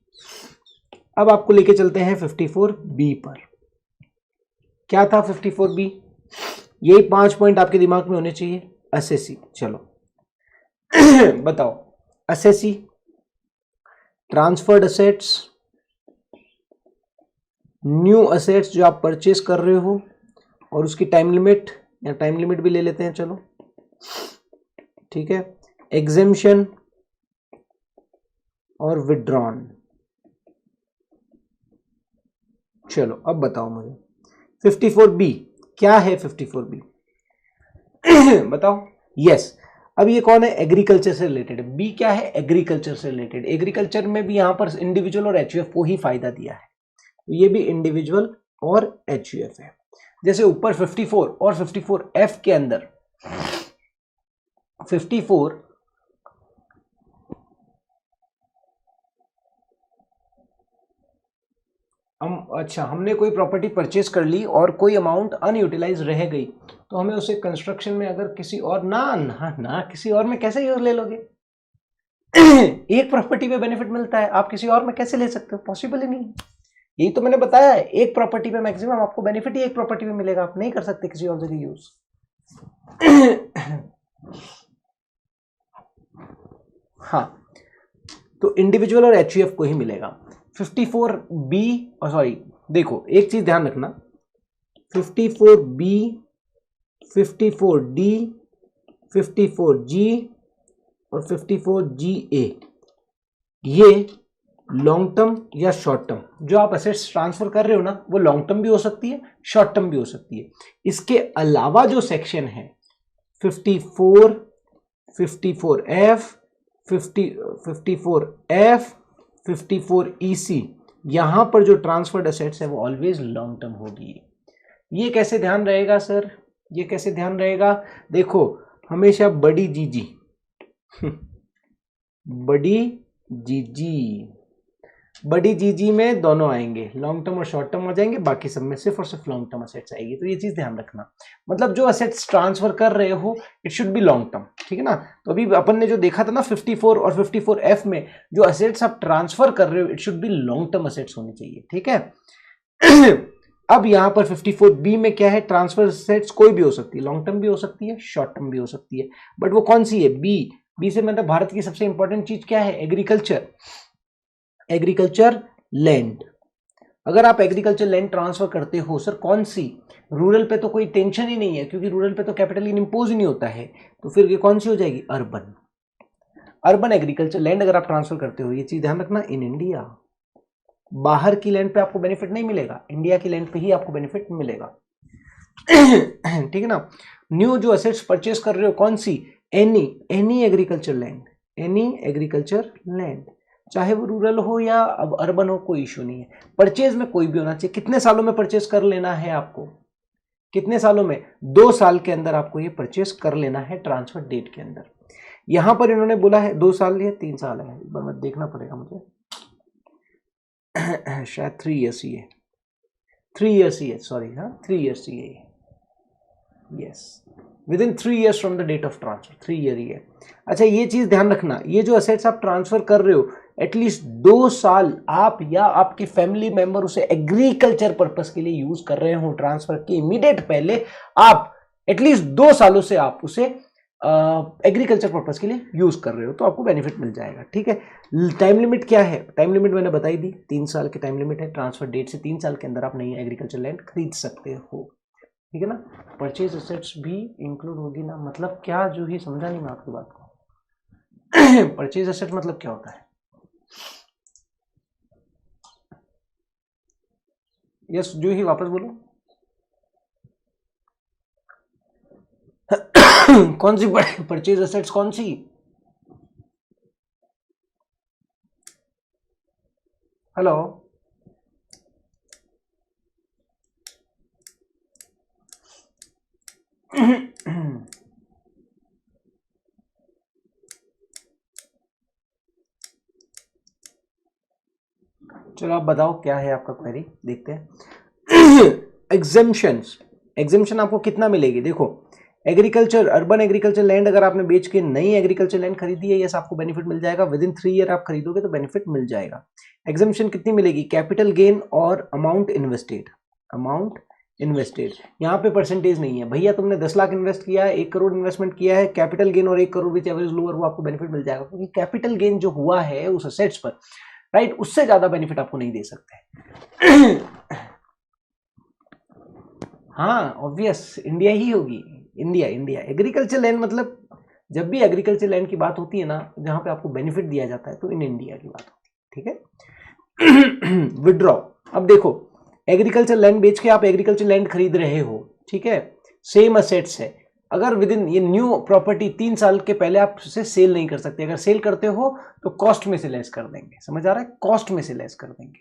अब आपको लेके चलते हैं 54B पर। क्या था 54B? यही 5 पॉइंट आपके दिमाग में होने चाहिए। असेसी, चलो बताओ, assessee transferred assets, new assets जो आप परचेस कर रहे हो और उसकी टाइम लिमिट, या टाइम लिमिट भी ले लेते हैं, चलो ठीक है, एग्जेम्पशन और विड्रॉन। चलो अब बताओ मुझे 54B क्या है। 54B बताओ। यस, अब ये कौन है, एग्रीकल्चर से रिलेटेड। बी क्या है, एग्रीकल्चर से रिलेटेड। एग्रीकल्चर में भी यहां पर इंडिविजुअल और HUF को ही फायदा दिया है, तो ये भी इंडिविजुअल और HUF है। जैसे ऊपर 54 और 54F के अंदर 54 अच्छा, हमने कोई प्रॉपर्टी परचेज कर ली और कोई अमाउंट अनयूटिलाइज रह गई, तो हमें उसे कंस्ट्रक्शन में अगर किसी और ना किसी और में कैसे यूज ले लोगे? एक प्रॉपर्टी पे बेनिफिट मिलता है, आप किसी और में कैसे ले सकते हो? पॉसिबल ही नहीं है। यही तो मैंने बताया है, एक प्रॉपर्टी पे मैक्सिमम आपको बेनिफिट ही एक प्रॉपर्टी पे मिलेगा, आप नहीं कर सकते किसी और जगह यूज। हाँ, तो इंडिविजुअल और HUF को ही मिलेगा। 54B सॉरी, देखो एक चीज ध्यान रखना, 54B, 54D, 54G और 54GA, ये लॉन्ग टर्म या शॉर्ट टर्म, जो आप असेट्स ट्रांसफर कर रहे हो ना, वो लॉन्ग टर्म भी हो सकती है, शॉर्ट टर्म भी हो सकती है। इसके अलावा जो सेक्शन है 54, 54F, 54F, 54EC, यहां पर जो ट्रांसफर्ड असेट्स है वो ऑलवेज लॉन्ग टर्म होगी। ये कैसे ध्यान रहेगा सर? ये कैसे ध्यान रहेगा? देखो, हमेशा बड़ी जीजी बड़ी जीजी में दोनों आएंगे, लॉन्ग टर्म और शॉर्ट टर्म आ जाएंगे, बाकी सब में सिर्फ और सिर्फ लॉन्ग टर्म असेट्स आएगी। तो ये चीज ध्यान रखना, मतलब जो असेट्स ट्रांसफर कर रहे हो it should be long term, ठीक है ना। तो अभी अपन ने जो देखा था ना 54 और 54F में, जो असेट्स आप ट्रांसफर कर रहे हो it should be long term assets होनी चाहिए, ठीक है। अब यहां पर 54B में क्या है, ट्रांसफर असेट्स कोई भी हो सकती है, लॉन्ग टर्म भी हो सकती है, शॉर्ट टर्म भी हो सकती है, बट वो कौन सी है? बी से मतलब भारत की सबसे इंपॉर्टेंट चीज क्या है? Agriculture land. अगर आप एग्रीकल्चर लैंड ट्रांसफर करते हो सर, कौन सी? रूरल पे तो कोई टेंशन ही नहीं है, क्योंकि रूरल पे तो कैपिटल गेन इंपोज ही नहीं होता है, तो फिर ये कौन सी हो जाएगी? अर्बन एग्रीकल्चर लैंड अगर आप ट्रांसफर करते हो, ये चीज ध्यान रखना, इन इंडिया। बाहर की लैंड पे आपको बेनिफिट नहीं मिलेगा, इंडिया की लैंड पे ही आपको बेनिफिट मिलेगा। ठीक है ना। न्यू जो असेट्स परचेस कर रहे हो, कौन सी? एनी एग्रीकल्चर लैंड, चाहे वो रूरल हो या अब अर्बन हो, कोई इश्यू नहीं है। परचेज में कोई भी होना चाहिए। कितने सालों में परचेज कर लेना है आपको? कितने सालों में? 2 साल के अंदर आपको ये परचेज कर लेना है, ट्रांसफर डेट के अंदर। यहां पर इन्होंने बोला है 2 साल या 3 साल है, एक बार देखना पड़ेगा मुझे। शायद 3 ईयर्स ही है, 3 ईयर्स ही है, सॉरी, हाँ 3 ईयर्स ही है, yes, within 3 years from the date of transfer, 3 year ही है। अच्छा, ये चीज ध्यान रखना, ये जो असेट्स आप ट्रांसफर कर रहे हो, एटलीस्ट 2 साल आप या आपके फैमिली मेंबर उसे एग्रीकल्चर पर्पस के लिए यूज कर रहे हो, ट्रांसफर के इमीडिएट पहले आप एटलीस्ट 2 सालों से आप उसे एग्रीकल्चर पर्पस के लिए यूज कर रहे हो, तो आपको बेनिफिट मिल जाएगा, ठीक है। टाइम लिमिट क्या है? टाइम लिमिट मैंने बताई दी, 3 साल की टाइम लिमिट है। ट्रांसफर डेट से 3 साल के अंदर आप नई एग्रीकल्चर लैंड खरीद सकते हो, ठीक है ना। परचेज असेट्स भी इंक्लूड होगी ना, मतलब क्या? जो ही समझा नहीं मैं आपकी बात को। परचेज असेट मतलब क्या होता है? यस, जो ही वापस बोलो। कौन सी परचेज असेट्स? कौन सी? हेलो, चलो आप बताओ क्या है आपका क्वेरी, देखते हैं। एग्जेम्पशन आपको कितना मिलेगी? देखो, एग्रीकल्चर, अर्बन एग्रीकल्चर लैंड अगर आपने बेच के नई एग्रीकल्चर लैंड खरीदी है, यस, आपको बेनिफिट मिल जाएगा। विदिन 3 ईयर आप खरीदोगे तो बेनिफिट मिल जाएगा। एग्जेम्पशन कितनी मिलेगी? कैपिटल गेन और अमाउंट इन्वेस्टेड। यहाँ पे परसेंटेज नहीं है भैया, तुमने 10 लाख इन्वेस्ट किया है, 1 करोड़ इन्वेस्टमेंट किया है, कैपिटल गेन और 1 करोड़ विच एवरेज लोअर, वो आपको बेनिफिट मिल जाएगा, क्योंकि कैपिटल गेन जो हुआ है उस असेट्स पर, राइट, उससे ज्यादा बेनिफिट आपको नहीं दे सकते। हाँ, ऑब्वियस इंडिया ही होगी, इंडिया। एग्रीकल्चर लैंड मतलब, जब भी एग्रीकल्चर लैंड की बात होती है ना, जहां पे आपको बेनिफिट दिया जाता है, तो इन इंडिया की बात होती है, ठीक है। विड्रॉ, अब देखो, एग्रीकल्चर लैंड बेच के आप एग्रीकल्चर लैंड खरीद रहे हो, ठीक है, सेम असेट्स है। अगर विदिन ये न्यू प्रॉपर्टी 3 साल के पहले आप उसे सेल नहीं कर सकते, अगर सेल करते हो तो कॉस्ट में से लेस कर देंगे, समझ आ रहा है? कॉस्ट में से लेस कर देंगे,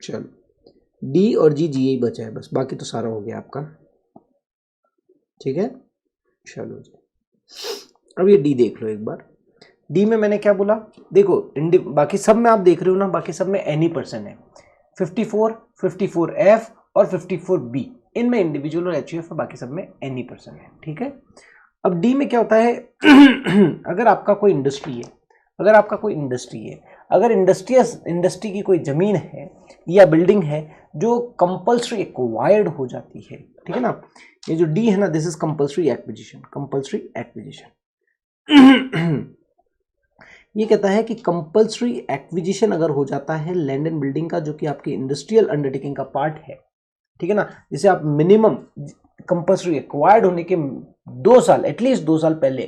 चलो डी और जी जी ही बचा है बस, बाकी तो सारा हो गया आपका। ठीक है, चलो जी अब ये डी देख लो एक बार। डी में मैंने क्या बोला, देखो बाकी सब में आप देख रहे हो ना, बाकी सब में एनी पर्सन है। 54, 54F और 54B इनमें इंडिविजुअल और एचयूएफ है, बाकी सब में एनी पर्सन है। ठीक है, अब डी में क्या होता है अगर आपका कोई इंडस्ट्री है, अगर इंडस्ट्री की कोई जमीन है या बिल्डिंग है जो कंपल्सरी एक्वायर्ड हो जाती है, ठीक है ना, ये जो डी है ना, दिस इज कंपल्सरी एक्विजिशन। ये कहता है कि कंपल्सरी एक्विजिशन अगर हो जाता है लैंड एंड बिल्डिंग का, जो कि आपकी इंडस्ट्रियल अंडरटेकिंग का पार्ट है, ठीक है ना, जिसे आप मिनिमम कंपल्सरी एक्वायर्ड होने के 2 साल, एटलीस्ट 2 साल पहले,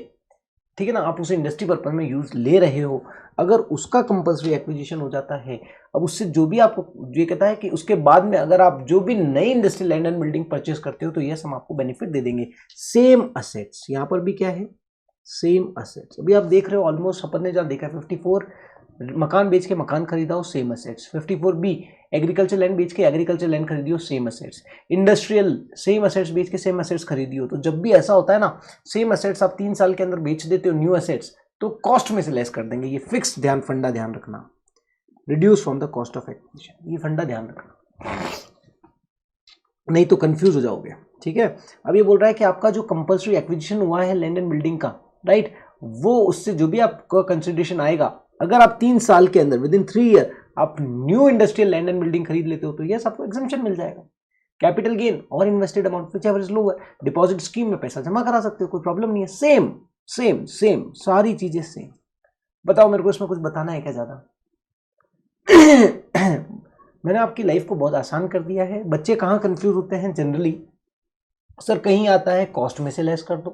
ठीक है ना, आप उसे इंडस्ट्री पर्पज में यूज ले रहे हो, अगर उसका कंपल्सरी एक्विजिशन हो जाता है, अब उससे जो भी आपको, ये कहता है कि उसके बाद में अगर आप जो भी नई industrial land and building purchase करते हो तो यस हम आपको बेनिफिट दे देंगे। सेम असेट्स, यहां पर भी क्या है, सेम असेट्स। अभी आप देख रहे हो ऑलमोस्ट अपन ने जहाँ देखा 54 मकान बेच के मकान खरीदा हो, same assets. 54B agriculture land बेच के एग्रीकल्चर लैंड खरीदी हो, same assets. Industrial same assets बेच के सेम असेट्स खरीदी हो। तो जब भी ऐसा होता है ना, सेम असेट्स आप 3 साल के अंदर बेच देते हो न्यू असेट्स, तो कॉस्ट में से लेस कर देंगे। ये फिक्स फंडा ध्यान रखना, reduce from the cost of acquisition, ये फंडा ध्यान रखना, नहीं तो कंफ्यूज हो जाओगे। ठीक है, अब ये बोल रहा है कि आपका जो कंपल्सरी एक्विजिशन हुआ है लैंड एंड बिल्डिंग का, राइट, वो उससे जो भी आपका कंसिडरेशन आएगा, अगर आप 3 साल के अंदर विद इन 3 ईयर आप new industrial land and building खरीद लेते हो तो यस आपको एग्जम्पशन मिल जाएगा। कैपिटल गेन और invested amount which ever is lower, deposit scheme में पैसा जमा करा सकते हो, कोई प्रॉब्लम नहीं है। सेम सेम सेम सारी चीजें सेम। बताओ मेरे को इसमें कुछ बताना है क्या ज्यादा? मैंने आपकी लाइफ को बहुत आसान कर दिया है। बच्चे कहाँ कंफ्यूज होते हैं जनरली, सर कहीं आता है कॉस्ट में से लेस कर दो,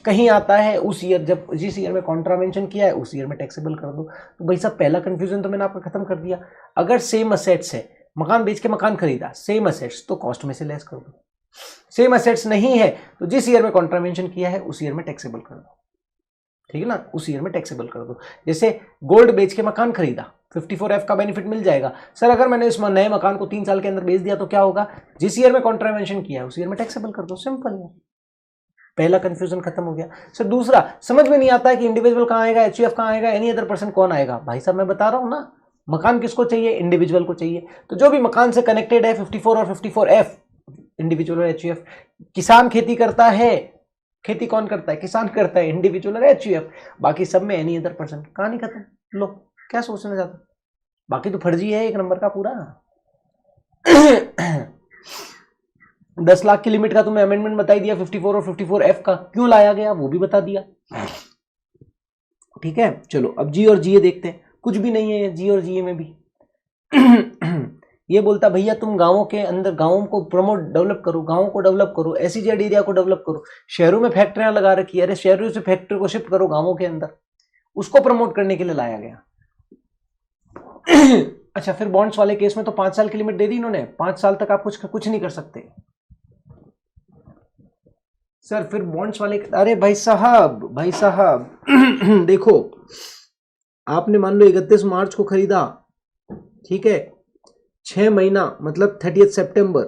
कहीं आता है उस ईयर जब जिस ईयर में कॉन्ट्रावेंशन किया है उस ईयर में टैक्सेबल कर दो। तो भाई साहब पहला कंफ्यूजन तो मैंने आपका खत्म कर दिया। अगर सेम असेट्स है, मकान बेच के मकान खरीदा, सेम असेट्स, तो कॉस्ट में से लेस कर दो। सेम असेट्स नहीं है तो जिस ईयर में कॉन्ट्रावेंशन किया है उस ईयर में टैक्सेबल कर दो, ठीक है ना, उस ईयर में टैक्सेबल कर दो। जैसे गोल्ड बेच के मकान खरीदा, 54F का बेनिफिट मिल जाएगा। सर अगर मैंने इस नए मकान को 3 साल के अंदर बेच दिया तो क्या होगा? जिस ईयर में कॉन्ट्रावेंशन किया है उस ईयर में टैक्सेबल कर दो, सिंपल है। पहला कंफ्यूजन खत्म हो गया। सर दूसरा, समझ में नहीं आता है कि इंडिविजुअल कहाँ आएगा, एचयूएफ कहाँ आएगा, एनी अदर पर्सन कौन आएगा। भाई साहब मैं बता रहा हूँ ना, मकान किसको चाहिए? इंडिविजुअल को चाहिए। तो जो भी मकान से कनेक्टेड है 54 और 54F, इंडिविजुअल और एचयूएफ। किसान खेती करता है, खेती कौन करता है? किसान करता है, इंडिविजुअल और एचयूएफ। बाकी सब में एनी अदर पर्सन। कहानी खत्म। लो क्या सोचना चाहता, बाकी तो फर्जी है एक नंबर का पूरा। 10 लाख की लिमिट का तुम्हें अमेंडमेंट बता दिया, 54 और 54F का क्यों लाया गया वो भी बता दिया। ठीक है, चलो अब जी और जीए देखते हैं। कुछ भी नहीं है जी और जीए में भी। ये बोलता भैया तुम गांवों के अंदर गांवों को प्रमोट डेवलप करो, गांवों को डेवलप करो, एसईजेड एरिया को डेवलप करो। शहरों में फैक्ट्रियां लगा रखी है, अरे शहरों से फैक्ट्री को शिफ्ट करो गांवों के अंदर, उसको प्रमोट करने के लिए लाया गया। अच्छा, फिर बॉन्ड्स वाले केस में तो 5 साल की लिमिट दे दी इन्होंने, 5 साल तक आप कुछ नहीं कर सकते। सर फिर बॉन्ड्स वाले, अरे भाई साहब देखो, आपने मान लो 31 मार्च को खरीदा, ठीक है, 6 महीना मतलब 30 सितंबर,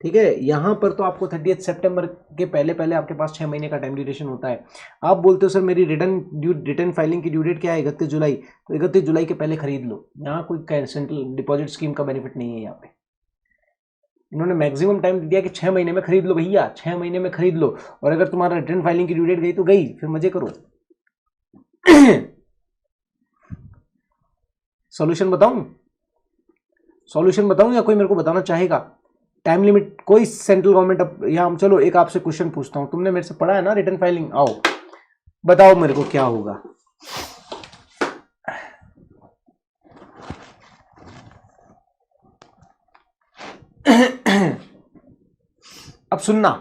ठीक है। यहां पर तो आपको 30 सितंबर के पहले पहले आपके पास 6 महीने का टाइम ड्यूरेशन होता है। आप बोलते हो सर मेरी रिटर्न फाइलिंग की ड्यू डेट क्या है? 31 जुलाई। तो 31 जुलाई के पहले खरीद लो। यहाँ कोई सेंट्रल डिपॉजिट स्कीम का बेनिफिट नहीं है। यहाँ पे इन्होंने मैक्सिमम टाइम दिया कि 6 महीने में खरीद लो भैया, 6 महीने में खरीद लो। और अगर तुम्हारा रिटर्न फाइलिंग की ड्यू डेट गई तो गई, फिर मजे करो। सॉल्यूशन बताऊं या कोई मेरे को बताना चाहेगा? टाइम लिमिट कोई सेंट्रल गवर्नमेंट, अब यहां चलो एक आपसे क्वेश्चन पूछता हूं, तुमने मेरे से पढ़ा है ना रिटर्न फाइलिंग, आओ बताओ मेरे को क्या होगा। अब सुनना,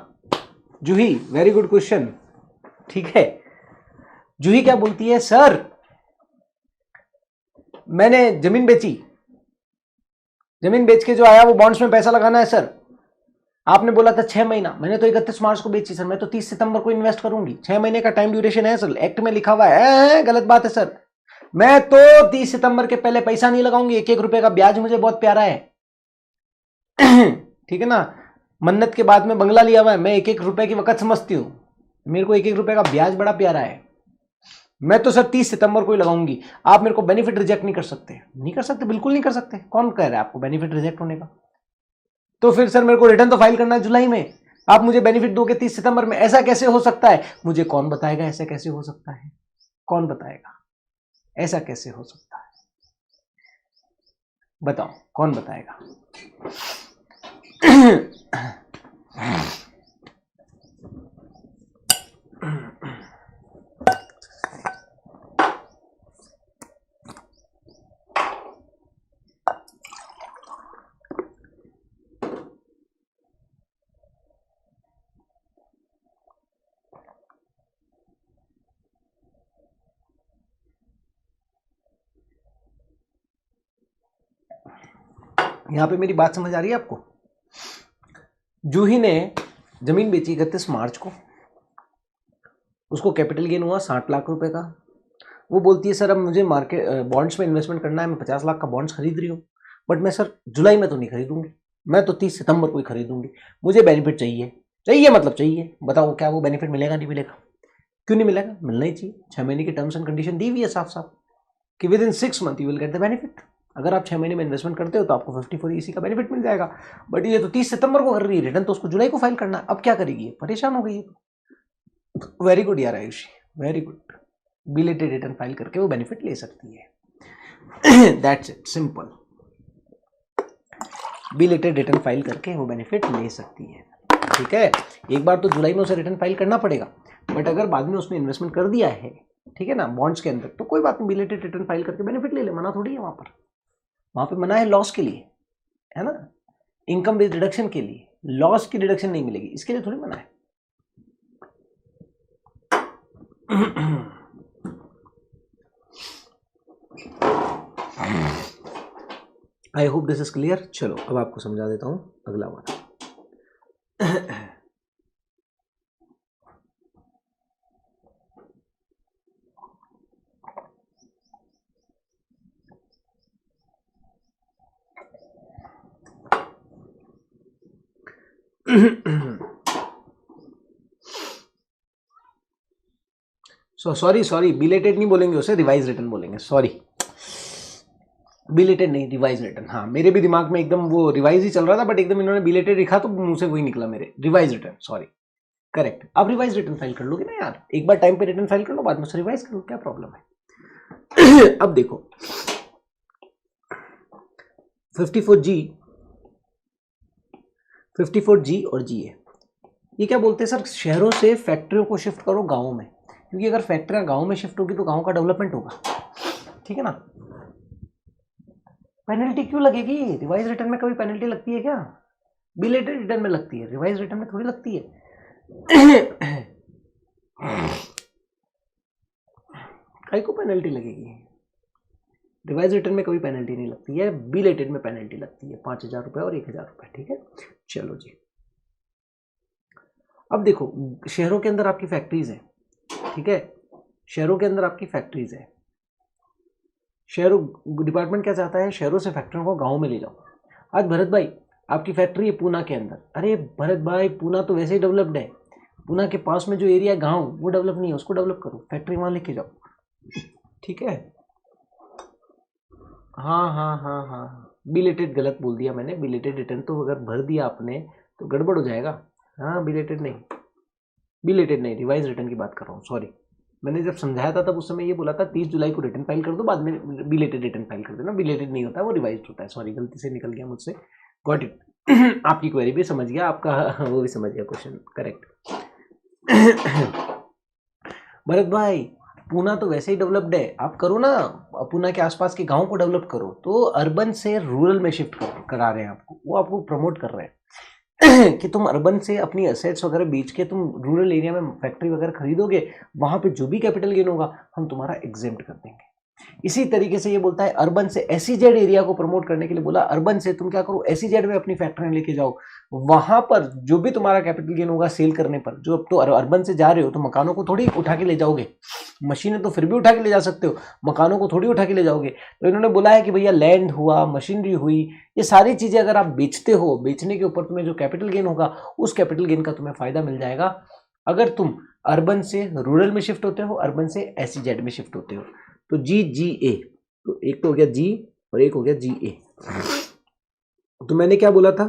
जूही वेरी गुड क्वेश्चन, ठीक है। जूही क्या बोलती है? सर मैंने जमीन बेची, जमीन बेच के जो आया वो बॉन्ड्स में पैसा लगाना है सर। आपने बोला था 6 महीना, मैंने तो 31 मार्च को बेची सर, मैं तो 30 सितंबर को इन्वेस्ट करूंगी। 6 महीने का टाइम ड्यूरेशन है सर, एक्ट में लिखा हुआ है। गलत बात है सर, मैं तो 30 सितंबर के पहले पैसा नहीं लगाऊंगी। एक एक रुपए का ब्याज मुझे बहुत प्यारा है। ठीक है ना, मन्नत के बाद में बंगला लिया हुआ है, मैं एक एक रुपए की वक़्त समझती हूं, मेरे को एक एक रुपए का ब्याज बड़ा प्यारा है। मैं तो सर 30 सितंबर को ही लगाऊंगी। आप मेरे को बेनिफिट रिजेक्ट नहीं कर सकते, नहीं कर सकते, बिल्कुल नहीं कर सकते। कौन कह रहा है आपको बेनिफिट रिजेक्ट होने का? तो फिर सर मेरे को रिटर्न तो फाइल करना है जुलाई में, आप मुझे बेनिफिट दोगे 30 सितंबर में, ऐसा कैसे हो सकता है? मुझे कौन बताएगा ऐसा कैसे हो सकता है? कौन बताएगा ऐसा कैसे हो सकता है? बताओ कौन बताएगा? यहां पे मेरी बात समझ आ रही है आपको? जूही ने जमीन बेची 31 मार्च को, उसको कैपिटल गेन हुआ 60 लाख रुपए का। वो बोलती है सर अब मुझे मार्केट बॉन्ड्स में इन्वेस्टमेंट करना है, मैं 50 लाख का बॉन्ड्स खरीद रही हूँ, बट मैं सर जुलाई में तो नहीं खरीदूंगी, मैं तो 30 सितंबर को ही खरीदूंगी। मुझे बेनिफिट चाहिए, चाहिए मतलब चाहिए। बताओ क्या वो बेनिफिट मिलेगा? नहीं मिलेगा। क्यों नहीं मिलेगा? मिलना ही चाहिए। 6 महीने की टर्म्स एंड कंडीशन दी हुई है साफ साफ कि with in 6 month you will get the benefit. अगर आप 6 महीने में इन्वेस्टमेंट करते हो तो आपको 54 ईसी का बेनिफिट मिल जाएगा। बट ये तो 30 सितंबर को कर रही है, रिटर्न तो उसको जुलाई को फाइल करना है। अब क्या करेगी? परेशान हो गई है। वेरी गुड यार Ayushi, very good. Belated return file करके वो बेनिफिट ले सकती है। That's it, simple. Belated return file करके वो बेनिफिट ले सकती है। ठीक है, एक बार तो जुलाई में उसे रिटर्न फाइल करना पड़ेगा, बट अगर बाद में उसने इन्वेस्टमेंट कर दिया है, ठीक है ना, बॉन्ड्स के अंदर, तो कोई बात नहीं, बिलेटेड रिटर्न फाइल करके बेनिफिट ले ले। मना थोड़ी है वहां पे मना है लॉस के लिए, है ना, इनकम बेस्ड डिडक्शन के लिए। लॉस की डिडक्शन नहीं मिलेगी, इसके लिए थोड़ी मना है। आई होप दिस इज क्लियर। चलो अब आपको समझा देता हूं अगला वाला। सॉरी बिलेटेड नहीं बोलेंगे उसे, रिवाइज रिटर्न बोलेंगे। सॉरी, बिलेटेड नहीं, रिवाइज रिटर्न। हाँ, मेरे भी दिमाग में एकदम वो रिवाइज ही चल रहा था, बट एकदम इन्होंने बिलेटेड लिखा तो मुंह से वही निकला मेरे, रिवाइज रिटर्न। Sorry, correct. अब रिवाइज रिटर्न फाइल कर लोगे ना यार, एक बार टाइम पे रिटर्न फाइल कर लो, बाद में उसे रिवाइज कर लो, क्या प्रॉब्लम है? अब देखो 54G और GA, ये क्या बोलते हैं सर? शहरों से फैक्ट्रियों को शिफ्ट करो गाँव में, क्योंकि अगर फैक्ट्रियां गाँव में शिफ्ट होगी तो गाँव का डेवलपमेंट होगा। ठीक है ना? पेनल्टी क्यों लगेगी? रिवाइज रिटर्न में कभी पेनल्टी लगती है क्या? बिलेटेड रिटर्न में लगती है, रिवाइज रिटर्न में थोड़ी लगती है। कई को पेनल्टी लगेगी? रिवाइज रिटर्न में कभी पेनल्टी नहीं लगती है, बिलेटेड में पेनल्टी लगती है, 5,000 रुपये और 1,000 रुपये। ठीक है, चलो जी। अब देखो, शहरों के अंदर आपकी फैक्ट्रीज है, ठीक है, शहरों के अंदर आपकी फैक्ट्रीज है। शहरों डिपार्टमेंट क्या चाहता है? शहरों से फैक्ट्रियों को गाँव में ले जाओ। आज भरत भाई आपकी फैक्ट्री है पूना के अंदर, अरे भरत भाई पूना तो वैसे ही डेवलप्ड है, पूना के पास में जो एरिया है गाँव, वो डेवलप नहीं है, उसको डेवलप करो, फैक्ट्री वहाँ लेके जाओ। ठीक है, हाँ, बिलेटेड गलत बोल दिया मैंने, बिलेटेड रिटर्न तो अगर भर दिया आपने तो गड़बड़ हो जाएगा। हाँ, बिलेटेड नहीं, रिवाइज रिटर्न की बात कर रहा हूँ। सॉरी, मैंने जब समझाया था तब उस समय ये बोला था 30 जुलाई को रिटर्न फाइल कर दो, बाद में बिलेटेड रिटर्न फाइल कर देना। बिलेटेड नहीं होता, वो रिवाइज होता है। सॉरी, गलती से निकल गया मुझसे। Got it. आपकी क्वेरी भी समझ गया, आपका वो भी समझ गया क्वेश्चन, करेक्ट। भरत भाई पूना तो वैसे ही डेवलप्ड है, आप करो ना, पूना के आसपास के गांव को डेवलप करो। तो अर्बन से रूरल में शिफ्ट करा रहे हैं आपको, वो आपको प्रमोट कर रहे हैं कि तुम अर्बन से अपनी एसेट्स वगैरह बेच के तुम रूरल एरिया में फैक्ट्री वगैरह खरीदोगे, वहां पे जो भी कैपिटल गेन होगा हम तुम्हारा एग्जेम्प्ट कर देंगे। इसी तरीके से ये बोलता है अर्बन से एसईजेड एरिया को प्रमोट करने के लिए बोला, अर्बन से तुम क्या करो, एसईजेड में अपनी फैक्ट्री लेके जाओ, वहां पर जो भी तुम्हारा कैपिटल गेन होगा सेल करने पर, जो अब तो अर्बन से जा रहे हो तो मकानों को थोड़ी उठा के ले जाओगे, मशीनें तो फिर भी उठा के ले जा सकते हो, मकानों को थोड़ी उठा के ले जाओगे। तो इन्होंने बोला है कि भैया लैंड हुआ, मशीनरी हुई, ये सारी चीजें अगर आप बेचते हो, बेचने के ऊपर तुम्हें जो कैपिटल गेन होगा उस कैपिटल गेन का तुम्हें फायदा मिल जाएगा अगर तुम अर्बन से रूरल में शिफ्ट होते हो, अर्बन से एसईजेड में शिफ्ट होते हो। तो GGA, तो एक तो हो गया जी और एक हो गया GA। तो मैंने क्या बोला था,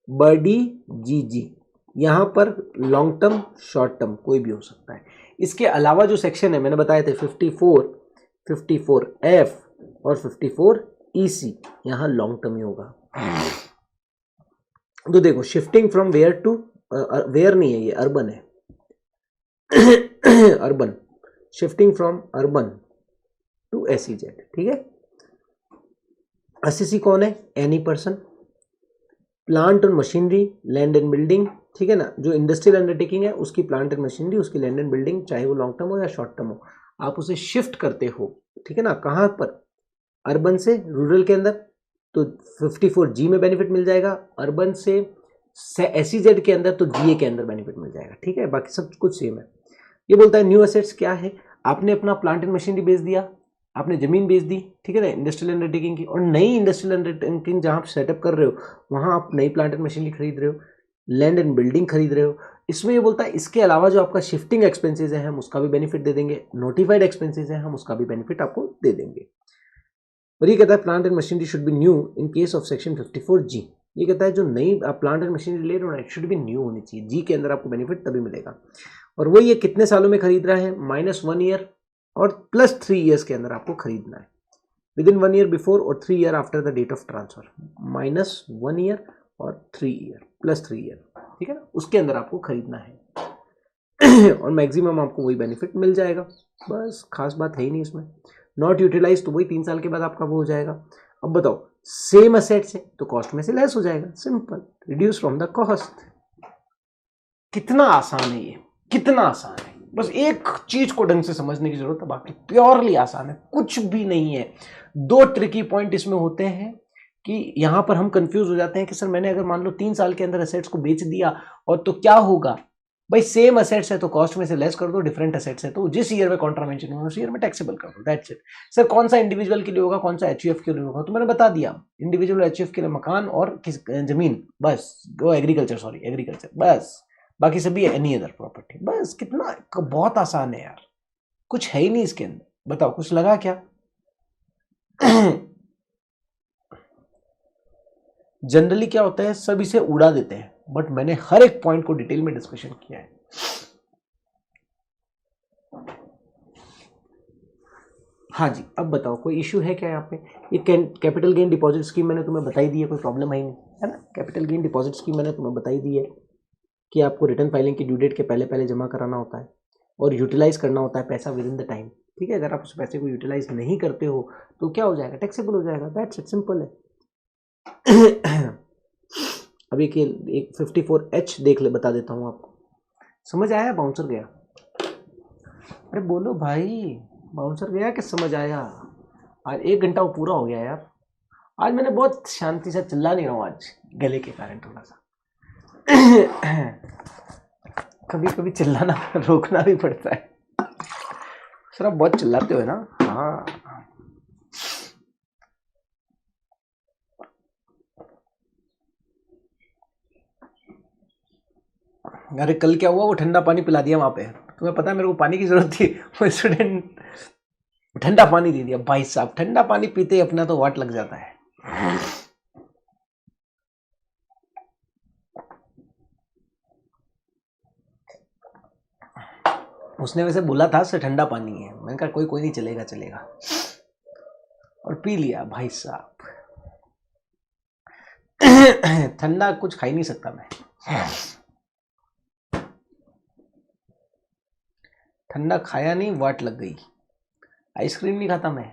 बडी GG, यहां पर लॉन्ग टर्म शॉर्ट टर्म कोई भी हो सकता है। इसके अलावा जो सेक्शन है मैंने बताए थे 54, 54F और 54EC, यहां लॉन्ग टर्म ही होगा। तो देखो shifting from where to, where नहीं है ये, अर्बन है urban, shifting from urban to SEZ, ठीक है। एसईसी कौन है, एनी पर्सन, प्लांट और मशीनरी, लैंड एंड बिल्डिंग, ठीक है ना, जो इंडस्ट्रियल अंडरटेकिंग है उसकी प्लांट एंड मशीनरी, उसकी लैंड एंड बिल्डिंग, चाहे वो लॉन्ग टर्म हो या शॉर्ट टर्म हो, आप उसे शिफ्ट करते हो, ठीक है ना, कहां पर, अर्बन से रूरल के अंदर, तो 54G में बेनिफिट मिल जाएगा, अर्बन से एसईजेड के अंदर तो GA के अंदर बेनिफिट मिल जाएगा, ठीक है, बाकी सब कुछ सेम है। ये बोलता है न्यू एसेट्स क्या है, आपने अपना प्लांट एंड मशीनरी बेच दिया, आपने जमीन बेच दी, ठीक है ना, इंडस्ट्रियल अंडरटेकिंग की, और नई इंडस्ट्रियल अंडरटेकिंग जहां आप सेटअप कर रहे हो वहां आप नई प्लांट एंड मशीनरी खरीद रहे हो, लैंड एंड बिल्डिंग खरीद रहे हो। इसमें ये बोलता है इसके अलावा जो आपका शिफ्टिंग एक्सपेंसेस है हम उसका भी बेनिफिट दे देंगे, नोटिफाइड एक्सपेंसेस है हम उसका भी बेनिफिट आपको दे देंगे। और ये कहता है plant and machinery should be new in case of section 54G। ये कहता है जो नई आप प्लांट एंड मशीनरी ले रहे हो ना, इट शुड बी न्यू होनी चाहिए, जी के अंदर आपको बेनिफिट तभी मिलेगा। और वो ये कितने सालों में खरीद रहा है, -1 ईयर और +3 ईयर्स के अंदर आपको खरीदना है, विद इन 1 ईयर बिफोर और 3 year after the date of transfer, -1 year और 3 ईयर +3 ईयर, ठीक है ना, उसके अंदर आपको खरीदना है और मैक्सिमम आपको वही बेनिफिट मिल जाएगा, बस खास बात है ही नहीं इसमें। नॉट यूटिलाइज तो वही 3 साल के बाद आपका वो हो जाएगा। अब बताओ सेम असेट्स है तो कॉस्ट में से लेस हो जाएगा, simple, reduce from the cost. कितना आसान है ये, कितना आसान है, बस एक चीज को ढंग से समझने की जरूरत है, बाकी प्योरली आसान है, कुछ भी नहीं है। 2 ट्रिकी पॉइंट इसमें होते हैं कि यहां पर हम कंफ्यूज हो जाते हैं कि सर मैंने अगर मान लो 3 साल के अंदर एसेट्स को बेच दिया और तो क्या होगा, भाई सेम एसेट्स है तो कॉस्ट में से लेस कर दो, डिफरेंट एसेट्स है तो जिस ईयर में कॉन्ट्रावेंशन होगा उस ईयर में टैक्सेबल कर दो, दैट्स इट। सर कौन सा इंडिविजुअल के लिए होगा, कौन सा एचयूएफ के लिए होगा, तो मैंने बता दिया, इंडिविजुअल एचयूएफ के लिए मकान और जमीन, बस वो एग्रीकल्चर बस, बाकी सभी एनी अदर प्रॉपर्टी, बस। कितना बहुत आसान है यार, कुछ है ही नहीं इसके अंदर, बताओ कुछ लगा क्या जनरली क्या होता है सब इसे उड़ा देते हैं, बट मैंने हर एक पॉइंट को डिटेल में डिस्कशन किया है। हाँ जी, अब बताओ कोई इश्यू है क्या यहाँ पे, ये कैपिटल गेन डिपॉजिट स्कीम मैंने तुम्हें बताई दी है, कोई प्रॉब्लम है ही नहीं, है ना। कैपिटल गेन डिपॉजिट स्कीम मैंने तुम्हें बताई दी है कि आपको रिटर्न फाइलिंग की ड्यू डेट के पहले पहले जमा कराना होता है और यूटिलाइज करना होता है पैसा विद इन द टाइम, ठीक है। अगर आप उस पैसे को यूटिलाइज नहीं करते हो तो क्या हो जाएगा, टैक्सेबल हो जाएगा, दैट्स इट, सिंपल है अब एक 54H देख ले, बता देता हूँ आपको, समझ आया, बाउंसर गया, अरे बोलो भाई, बाउंसर गया कि समझ आया। आज 1 घंटा वो पूरा हो गया यार, आज मैंने बहुत शांति से चिल्ला नहीं रहा हूँ आज गले के कारण थोड़ा सा कभी कभी चिल्लाना रोकना भी पड़ता है, सर आप बहुत चिल्लाते हो ना। हाँ अरे कल क्या हुआ, वो ठंडा पानी पिला दिया वहां पे, तुम्हें पता है मेरे को पानी की जरूरत थी, वो स्टूडेंट ठंडा पानी दे दिया, भाई साहब ठंडा पानी पीते ही अपना तो वाट लग जाता है। उसने वैसे बोला था से ठंडा पानी है, मैंने कहा कोई कोई नहीं, चलेगा चलेगा, और पी लिया भाई साहब ठंडा कुछ खा ही नहीं सकता मैं, ठंडा खाया नहीं, वाट लग गई। आइसक्रीम नहीं खाता मैं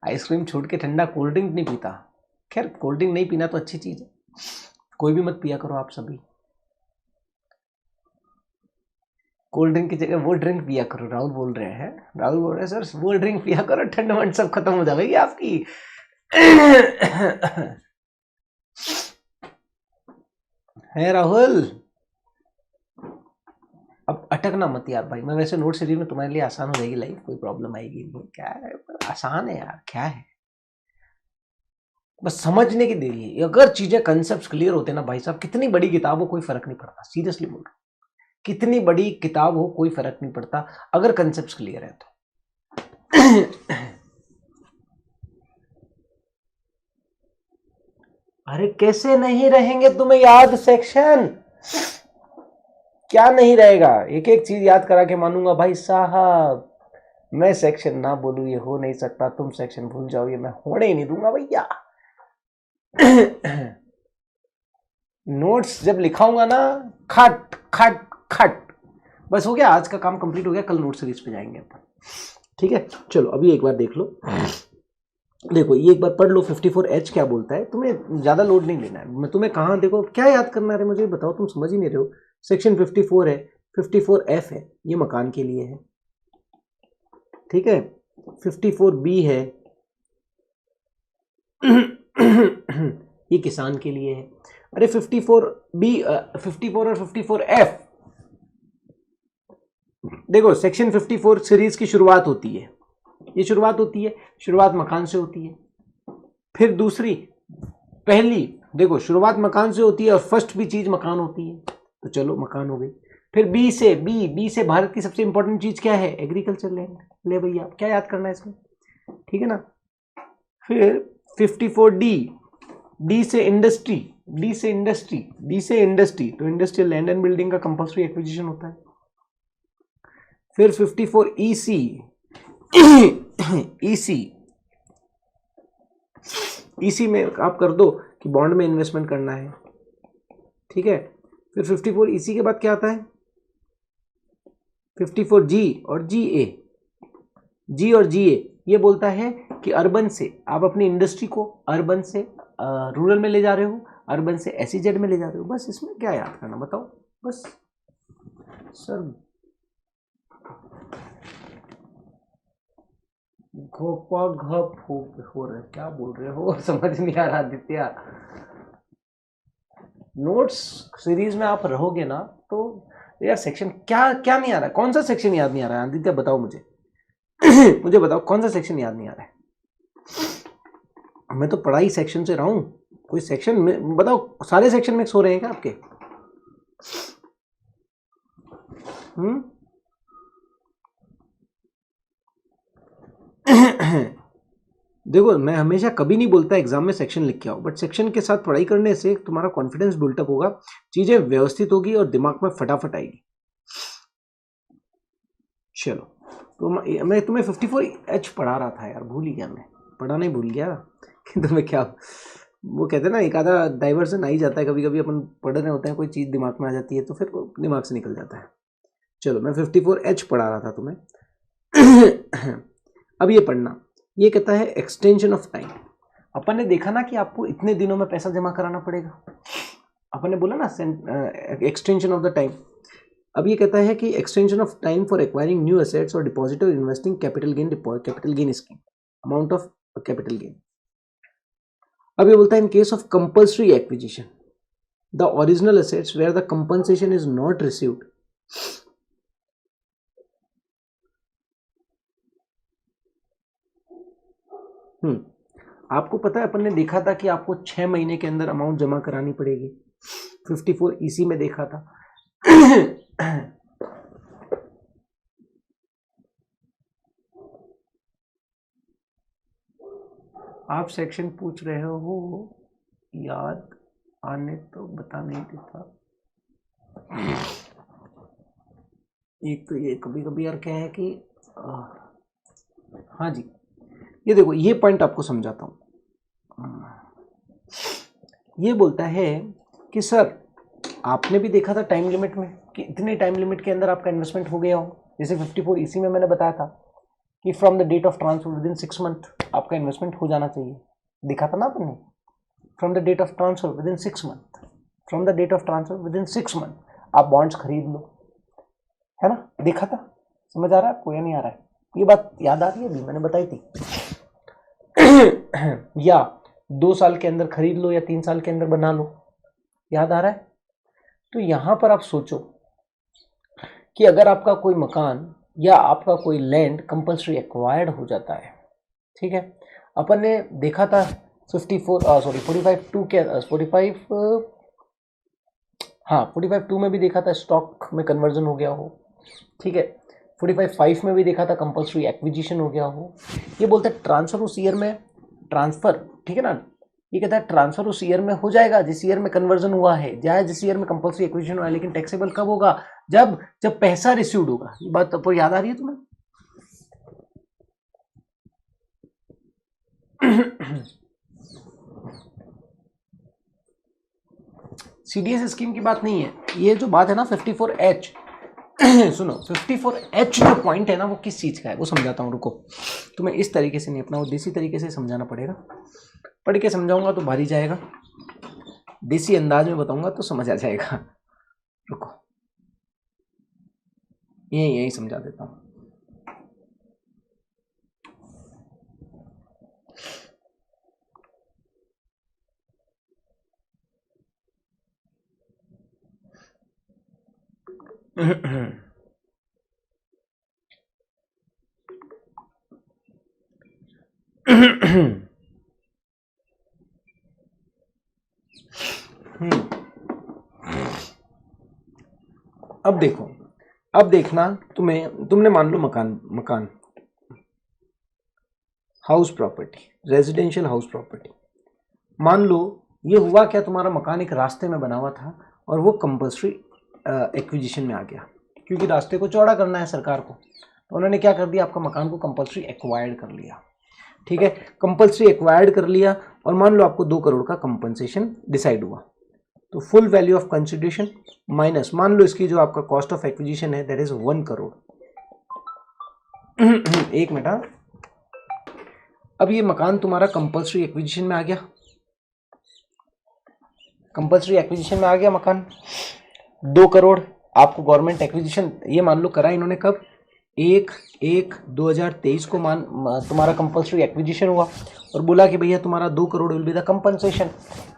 आइसक्रीम छोड़ के ठंडा कोल्ड ड्रिंक नहीं पीता, खैर कोल्ड ड्रिंक नहीं पीना तो अच्छी चीज है, कोई भी मत पिया करो आप सभी। कोल्ड ड्रिंक की जगह वो ड्रिंक पिया करो, राहुल बोल रहे हैं। राहुल बोल रहे हैं सर वो ड्रिंक पिया करो, ठंड मंड सब खत्म हो जाएगी आपकी। है राहुल, अब अटकना मत यार भाई। मैं वैसे नोट सीरीज में तुम्हारे लिए आसान हो जाएगी लाइफ, कोई प्रॉब्लम आएगी नहीं। क्या है, आसान है यार, क्या है, बस समझने की देरी है। अगर चीजें कंसेप्ट क्लियर होते ना भाई साहब, कितनी बड़ी किताब हो कोई फर्क नहीं पड़ता, सीरियसली बोल रहा हूं। कितनी बड़ी किताब हो कोई फर्क नहीं पड़ता अगर कंसेप्ट क्लियर है तो। अरे कैसे नहीं रहेंगे तुम्हें याद सेक्शन, क्या नहीं रहेगा, एक एक चीज याद करा के मानूंगा भाई साहब। मैं सेक्शन ना बोलूं ये हो नहीं सकता, तुम सेक्शन भूल जाओ ये मैं होने ही नहीं दूंगा भैया। नोट्स जब लिखाऊंगा ना, खट खट खट, बस हो गया, आज का काम कंप्लीट हो गया, कल नोट सीरीज पे जाएंगे अपन। ठीक है, चलो अभी एक बार देख लो, देखो ये एक बार पढ़ लो 54H क्या बोलता है। तुम्हें ज्यादा लोड नहीं लेना है, मैं तुम्हें कहाँ, देखो क्या याद करना है मुझे बताओ, तुम समझ ही नहीं रहे हो। सेक्शन 54 है, 54F है, ये मकान के लिए है, ठीक है। 54B है, ये किसान के लिए है। अरे 54B, 54 और 54F, देखो सेक्शन 54 सीरीज की शुरुआत होती है, ये शुरुआत होती है, शुरुआत मकान से होती है। फिर दूसरी, पहली देखो शुरुआत मकान से होती है और फर्स्ट भी चीज मकान होती है, तो चलो मकान हो गई। फिर बी से भारत की सबसे इंपॉर्टेंट चीज क्या है, एग्रीकल्चर लैंड। ले भैया क्या याद करना है इसमें, ठीक है ना। फिर 54D, डी से इंडस्ट्री, तो इंडस्ट्रियल लैंड एंड बिल्डिंग का कंपल्सरी एक्विजिशन होता है। फिर 54EC, EC में आप कर दो कि बॉन्ड में इन्वेस्टमेंट करना है, ठीक है। फिर 54EC के बाद क्या आता है, 54G और GA, ये बोलता है कि अर्बन से आप अपनी इंडस्ट्री को अर्बन से रूरल में ले जा रहे हो, अर्बन से SEZ में ले जा रहे हो। बस इसमें क्या याद करना बताओ, बस सर घोपा घप हो रहा है, क्या बोल रहे हो, समझ नहीं आ रहा आदित्य। नोट्स सीरीज में आप रहोगे ना तो यार सेक्शन क्या क्या नहीं आ रहा है, कौन सा सेक्शन याद नहीं आ रहा है आदित्य बताओ मुझे। मुझे बताओ कौन सा सेक्शन याद नहीं आ रहा है। मैं तो पढ़ाई सेक्शन से रहा हूं, कोई सेक्शन में बताओ, सारे सेक्शन मिक्स हो रहे हैं क्या आपके। देखो मैं हमेशा कभी नहीं बोलता एग्जाम में सेक्शन लिख के आओ, बट सेक्शन के साथ पढ़ाई करने से तुम्हारा कॉन्फिडेंस बिल्टअप होगा, चीजें व्यवस्थित होगी और दिमाग में फटाफट आएगी। चलो तो मैं तुम्हें 54H पढ़ा रहा था यार, भूल ही गया मैं, पढ़ा नहीं भूल गया कि तुम्हें क्या, वो कहते हैं ना एक आधा डाइवर्सन आ ही जाता है, कभी कभी अपन पढ़ रहे होते हैं कोई चीज़ दिमाग में आ जाती है तो फिर दिमाग से निकल जाता है। चलो मैं 54H पढ़ा रहा था तुम्हें। अब ये पढ़ना, ये कहता है एक्सटेंशन ऑफ टाइम। अपन ने देखा ना कि आपको इतने दिनों में पैसा जमा कराना पड़ेगा, अपन ने बोला ना एक्सटेंशन ऑफ द टाइम। अब ये कहता है कि extension of time for acquiring new assets और डिपॉजिट और investing capital gain scheme, amount of capital gain. अब ये बोलता है in case of compulsory acquisition the original assets where the compensation is not received, आपको पता है अपन ने देखा था कि आपको 6 महीने के अंदर अमाउंट जमा करानी पड़ेगी, 54EC में देखा था। आप सेक्शन पूछ रहे हो, याद आने तो बता नहीं देता। एक तो ये कभी कभी यार क्या है कि हाँ जी, ये देखो ये पॉइंट आपको समझाता हूँ। ये बोलता है कि सर आपने भी देखा था टाइम लिमिट में कि इतने टाइम लिमिट के अंदर आपका इन्वेस्टमेंट हो गया हो, जैसे 54EC में मैंने बताया था कि from the date of transfer within 6 month आपका इन्वेस्टमेंट हो जाना चाहिए, दिखा था ना आपने, from the date of transfer within 6 month, from the date of transfer within 6 month आप बॉन्ड्स खरीद लो। है ना, देखा था। समझ आ रहा है आपको या नहीं आ रहा है? ये बात याद आ रही है, अभी मैंने बताई थी। या 2 साल के अंदर खरीद लो या 3 साल के अंदर बना लो, याद आ रहा है? तो यहां पर आप सोचो कि अगर आपका कोई मकान या आपका कोई लैंड कंपल्सरी एक्वायर्ड हो जाता है, ठीक है, अपन ने देखा था 45 2 में भी देखा था स्टॉक में कन्वर्जन हो गया हो, ठीक है, 45 में भी देखा था कंपल्सरी एक्विजिशन हो गया हो। ये बोलते हैं ट्रांसफर उस ईयर में, ट्रांसफर, ठीक है ना, ये कहता है ट्रांसफर उस ईयर में हो जाएगा जिस ईयर में कन्वर्जन हुआ है, चाहे जिस ईयर में कंपल्सरी एक्विजिशन हुआ है, लेकिन टैक्सेबल कब होगा? जब जब पैसा रिसीव्ड होगा। ये बात आपको याद आ रही है तुम्हें? सीडीएस स्कीम की बात नहीं है, ये जो बात है ना 54H, सुनो 54H जो पॉइंट है ना वो किस चीज का है वो समझाता हूँ, रुको। तुम्हें इस तरीके से नहीं, अपना वो देसी तरीके से समझाना पड़ेगा, पढ़ के समझाऊंगा तो भारी जाएगा, देसी अंदाज में बताऊंगा तो समझ आ जाएगा। रुको, यही यही समझा देता हूँ। अब देखो, अब देखना, तुमने मान लो मकान house property, residential house property, मान लो ये हुआ क्या, तुम्हारा मकान एक रास्ते में बना हुआ था और वो कंपल्सरी एक्विजिशन में आ गया, क्योंकि रास्ते को चौड़ा करना है सरकार को, तो उन्होंने क्या कर दिया, आपका मकान को कंपल्सरी एक्वायर्ड कर लिया, ठीक है, कंपल्सरी एक्वायर्ड कर लिया, और मान लो आपको 2 करोड़ का कंपनसेशन डिसाइड हुआ, तो full value of consideration minus, मान लो इसकी जो आपका कॉस्ट ऑफ एक्विजिशन है दैट इज 1 करोड़। एक मिनट, अब ये मकान तुम्हारा कंपल्सरी एक्विजिशन में आ गया, कंपल्सरी एक्विजिशन में आ गया मकान, 2 करोड़ आपको गवर्नमेंट एक्विजिशन, ये मान लो करा इन्होंने कब, 1/1/2023 को तुम्हारा कंपल्सरी एक्विजिशन हुआ, और बोला कि भैया तुम्हारा 2 crore will be the compensation,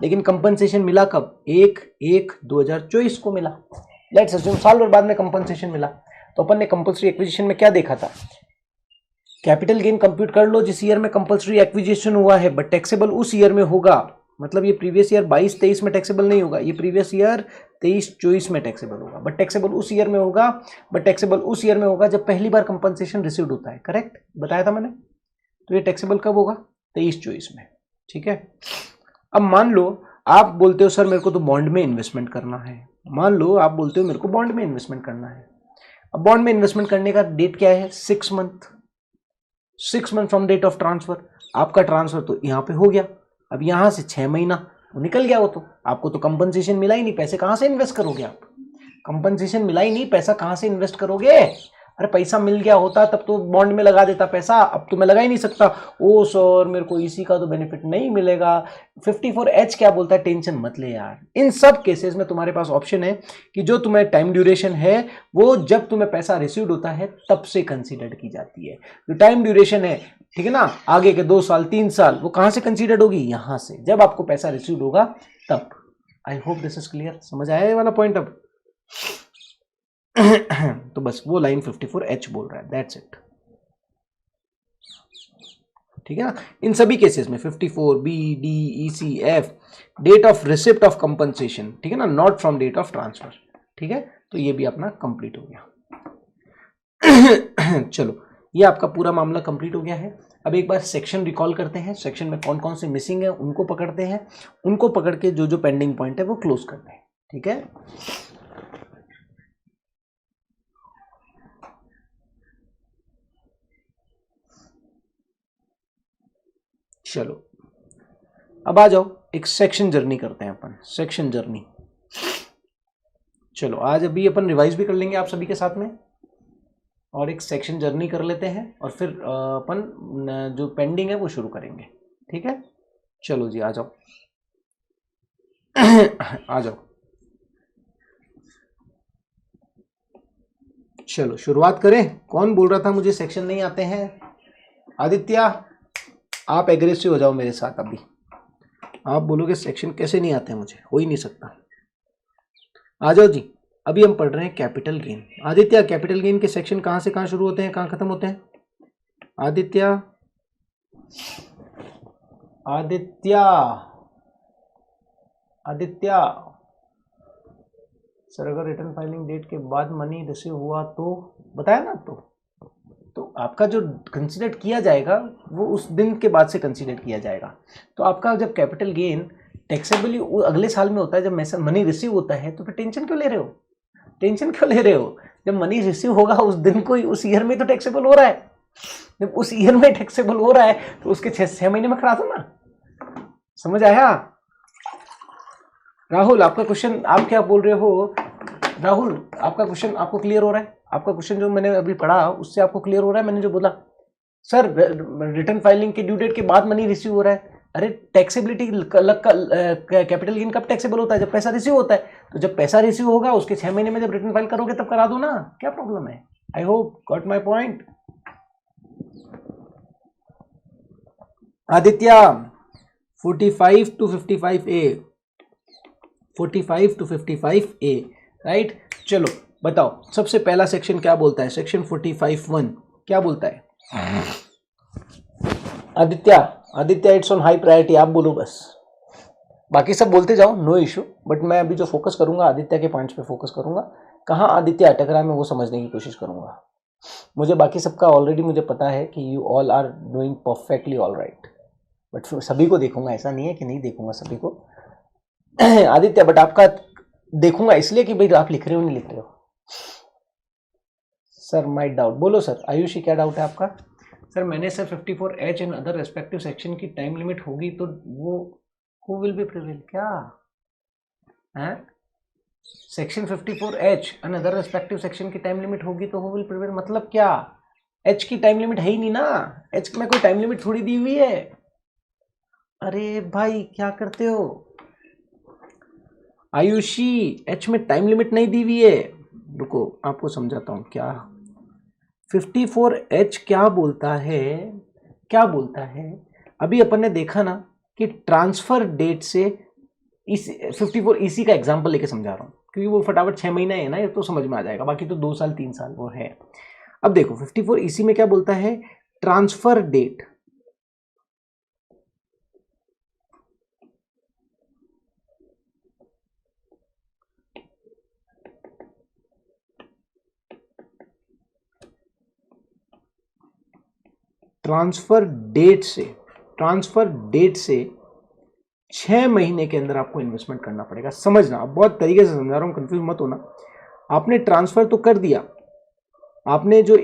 लेकिन कंपनसेशन मिला कब, 1/1/2024 को मिला, लेट्स अज्यूम साल भर बाद में कंपनसेशन मिला। तो अपन ने कंपल्सरी एक्विजिशन में क्या देखा था, कैपिटल गेन कंप्यूट कर लो जिस ईयर में कंपल्सरी एक्विजिशन हुआ है, बट टैक्सेबल उस ईयर में होगा, मतलब ये प्रीवियस ईयर 22-23 में टैक्सेबल नहीं होगा, ये प्रीवियस ईयर 23-24 में टैक्सेबल होगा, बट टैक्सेबल उस ईयर में होगा, जब पहली बार कंपनसेशन रिसीव्ड होता है, करेक्ट बताया था मैंने। तो ये टैक्सेबल कब होगा, 23-24 में, ठीक है। अब मान लो आप बोलते हो सर मेरे को तो बॉन्ड में इन्वेस्टमेंट करना है, मान लो आप बोलते हो मेरे को बॉन्ड में इन्वेस्टमेंट करना है, अब बॉन्ड में इन्वेस्टमेंट करने का डेट क्या है, 6 month from date of transfer, आपका ट्रांसफर तो यहाँ पे हो गया, अब यहां से 6 महीना तो निकल गया, वो तो आपको तो कंपनसेशन मिला ही नहीं, पैसे कहां से इन्वेस्ट करोगे आप, कंपनसेशन मिला ही नहीं, पैसा कहां से इन्वेस्ट करोगे, अरे पैसा मिल गया होता तब तो बॉन्ड में लगा देता पैसा, अब तो मैं लगा ही नहीं सकता, ओ सर मेरे को इसी का तो बेनिफिट नहीं मिलेगा। 54H क्या बोलता है, टेंशन मत ले यार, इन सब केसेस में तुम्हारे पास ऑप्शन है कि जो तुम्हें टाइम ड्यूरेशन है वो जब तुम्हें पैसा रिसीव्ड होता है तब से कंसीडर की जाती है, जो टाइम ड्यूरेशन है, ठीक है ना, आगे के 2 साल 3 साल, वो कहां से कंसीडर्ड होगी, यहां से, जब आपको पैसा रिसीव्ड होगा तब। आई होप दिस इज क्लियर, समझ आया ये वाला पॉइंट अब। तो बस वो लाइन 54H बोल रहा है, दैट्स इट, ठीक है ना। इन सभी केसेस में 54B, D, E, C, F, date of receipt of compensation, ठीक है ना, not from date of transfer, ठीक है, तो ये भी अपना कंप्लीट हो गया। चलो ये आपका पूरा मामला कंप्लीट हो गया है। अब एक बार सेक्शन रिकॉल करते हैं, सेक्शन में कौन कौन से मिसिंग है उनको पकड़ते हैं, उनको पकड़ के जो जो पेंडिंग पॉइंट है वो क्लोज करते हैं, ठीक है। चलो अब आ जाओ, एक सेक्शन जर्नी करते हैं अपन, सेक्शन जर्नी। चलो आज अभी अपन रिवाइज भी कर लेंगे आप सभी के साथ में, और एक सेक्शन जर्नी कर लेते हैं, और फिर अपन जो पेंडिंग है वो शुरू करेंगे, ठीक है। चलो जी आ जाओ। आ जाओ, चलो शुरुआत करें। कौन बोल रहा था मुझे सेक्शन नहीं आते हैं? आदित्य, आप एग्रेसिव हो जाओ मेरे साथ। अभी आप बोलोगे सेक्शन कैसे नहीं आते हैं मुझे, हो ही नहीं सकता। आ जाओ जी। अभी हम पढ़ रहे हैं capital gain. Aditya, capital gain के सेक्शन कहाँ से कहाँ शुरू होते हैं, कहाँ खत्म होते हैं? आदित्य, आदित्य, आदित्य सर, अगर रिटर्न फाइलिंग डेट के बाद मनी रिसीव हुआ तो बताया ना। तो आपका जो कंसीडर किया जाएगा वो उस दिन के बाद से कंसीडर किया जाएगा। तो आपका जब कैपिटल गेन टैक्सेबल अगले साल में होता है, जब मनी रिसीव होता है, तो फिर टेंशन क्यों ले रहे हो? टेंशन क्यों ले रहे हो? जब मनी रिसीव होगा उस दिन को ही, उस ईयर में तो टैक्सेबल हो रहा है। जब उस ईयर में टैक्सेबल हो रहा है तो उसके 6 महीने में करा दो ना। समझ आया? राहुल, आपका क्वेश्चन आप क्या बोल रहे हो? राहुल, आपका क्वेश्चन आपको क्लियर हो रहा है? आपका क्वेश्चन जो मैंने अभी पढ़ा उससे आपको क्लियर हो रहा है? मैंने जो बोला, सर रिटर्न फाइलिंग के ड्यू डेट के बाद मनी रिसीव हो रहा है। अरे टैक्सेबिलिटी कैपिटल गेन कब टैक्सेबल होता है? जब पैसा रिसीव होता है। तो जब पैसा रिसीव होगा उसके 6 महीने में जब रिटर्न फाइल करोगे तब करा दो ना, क्या प्रॉब्लम है? I hope got my point. Aditya, 45 to 55A, 45 to 55A, right. चलो बताओ, सबसे पहला सेक्शन क्या बोलता है? सेक्शन 45(1) क्या बोलता है? Aditya, Aditya it's on high priority, आप बोलो बस, बाकी सब बोलते जाओ, नो इशू। बट मैं अभी जो फोकस करूंगा आदित्य के पॉइंट्स पे फोकस करूंगा। कहाँ आदित्य अटक रहा है मैं वो समझने की कोशिश करूंगा। मुझे बाकी सबका ऑलरेडी मुझे पता है कि you all are doing perfectly all right, but सभी को देखूंगा, ऐसा नहीं है कि नहीं देखूंगा सभी को। आदित्य, बट आपका देखूंगा इसलिए कि भाई आप लिख रहे हो नहीं लिख रहे हो। सर माई डाउट, बोलो सर। आयुषी, क्या डाउट है आपका? सर मैंने sir 54H and other respective section की टाइम लिमिट होगी तो वो हु विल बी प्रिवेल, क्या है? Section 54H and other respective section की टाइम लिमिट होगी तो हु विल प्रिवेल मतलब क्या? H की टाइम लिमिट है ही नहीं ना। H में कोई टाइम लिमिट थोड़ी दी हुई है। अरे भाई क्या करते हो आयुषी? H में टाइम लिमिट नहीं दी हुई है। रुको आपको समझाता हूं क्या 54H क्या बोलता है। क्या बोलता है, अभी अपन ने देखा ना कि ट्रांसफर डेट से इस 54 इसी का एग्जांपल लेके समझा रहा हूं क्योंकि वो फटाफट 6 महीना है ना, ये तो समझ में आ जाएगा। बाकी तो 2 साल 3 साल वो है। अब देखो 54 इसी में क्या बोलता है, ट्रांसफर डेट। ट्रांसफर डेट से 6 महीने के अंदर आपको इन्वेस्टमेंट करना पड़ेगा। समझना, अब बहुत तरीके से समझा रहा हूं, कंफ्यूज मत होना। आपने ट्रांसफर तो कर दिया, आपने जो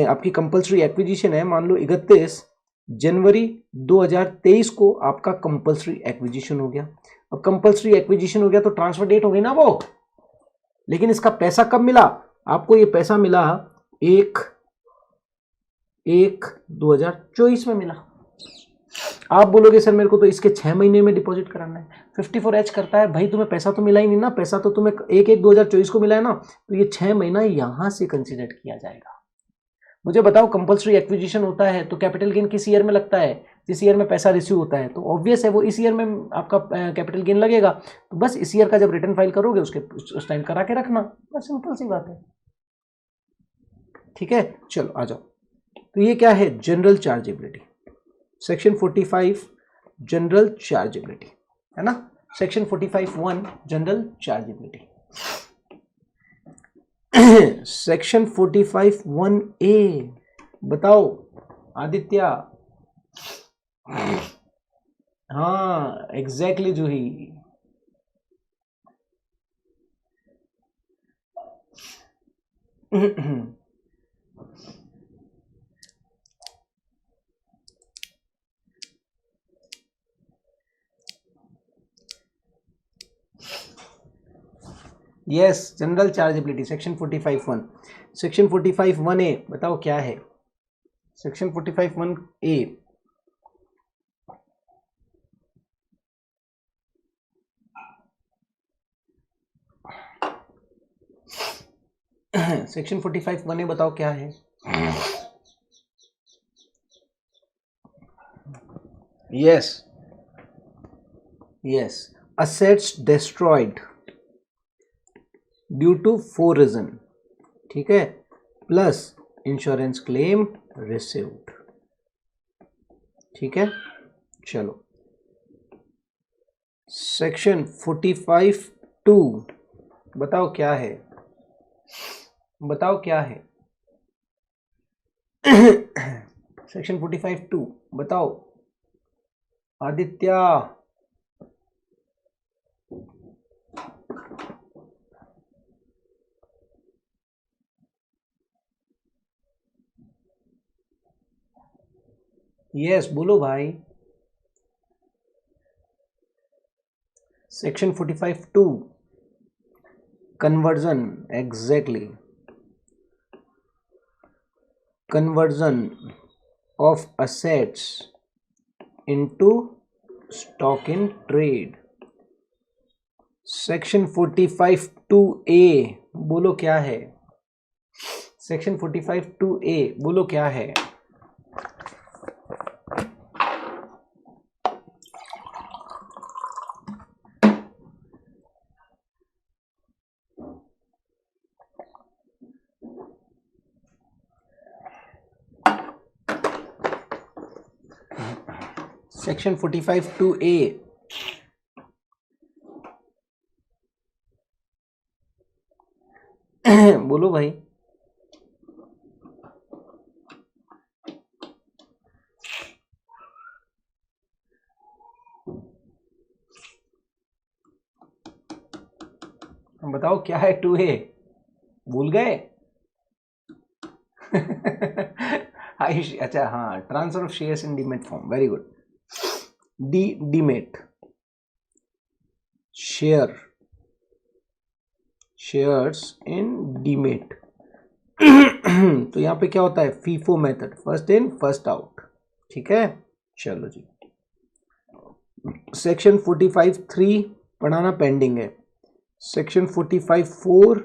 आपकी कंपल्सरी एक्विजिशन है, मान लो 31 जनवरी 2023 को आपका कंपल्सरी एक्विजिशन हो गया। अब कंपल्सरी एक्विजिशन हो गया तो ट्रांसफर डेट हो गई ना वो। लेकिन इसका पैसा कब मिला आपको? ये पैसा मिला 1/1/2024 में मिला। आप बोलोगे सर मेरे को तो इसके 6 महीने में डिपॉजिट कराना है। 54H करता है भाई, तुम्हें पैसा तो मिला ही नहीं ना, पैसा तो तुम्हें 1/1/2024 को मिला है ना, तो ये 6 महीना यहां से कंसिडर किया जाएगा। मुझे बताओ, कंपल्सरी एक्विजिशन होता है तो कैपिटल गेन किस ईयर में लगता है? जिस ईयर में पैसा रिसीव होता है, तो ऑब्वियस है वो इस ईयर में आपका कैपिटल गेन लगेगा। तो बस इस ईयर का जब रिटर्न फाइल करोगे उसके उस टाइम करा के रखना, बस सिंपल सी बात है। ठीक है, चलो आ जाओ। तो ये क्या है? General chargeability, section 45 general chargeability है ना। Section 45(1) general chargeability. Section 45(1)A बताओ आदित्य। हाँ exactly Juhi. Yes, general chargeability section 45(1). Section 45(1)A बताओ क्या है? सेक्शन 45(1)A सेक्शन 45 1A बताओ क्या है? Yes yes, assets destroyed due to 4 reason, ठीक है, प्लस इंश्योरेंस क्लेम रिसीव्ड, ठीक है। चलो सेक्शन 45 2 बताओ क्या है? बताओ क्या है? सेक्शन 45 2 बताओ आदित्य। यस बोलो भाई। Section 45 2 conversion, exactly, conversion of assets into stock in trade। Section 45 2A बोलो क्या है? सेक्शन 45 2A बोलो क्या है? सेक्शन 45 2A बोलो भाई। बताओ क्या है 2A? भूल गए? अच्छा हाँ, transfer of shares in demat form, very good. Demat shares in demat. तो यहाँ पे क्या होता है? FIFO method, first in first out, ठीक है। चलो जी, सेक्शन 45 3 पढ़ाना पेंडिंग है। सेक्शन 45 4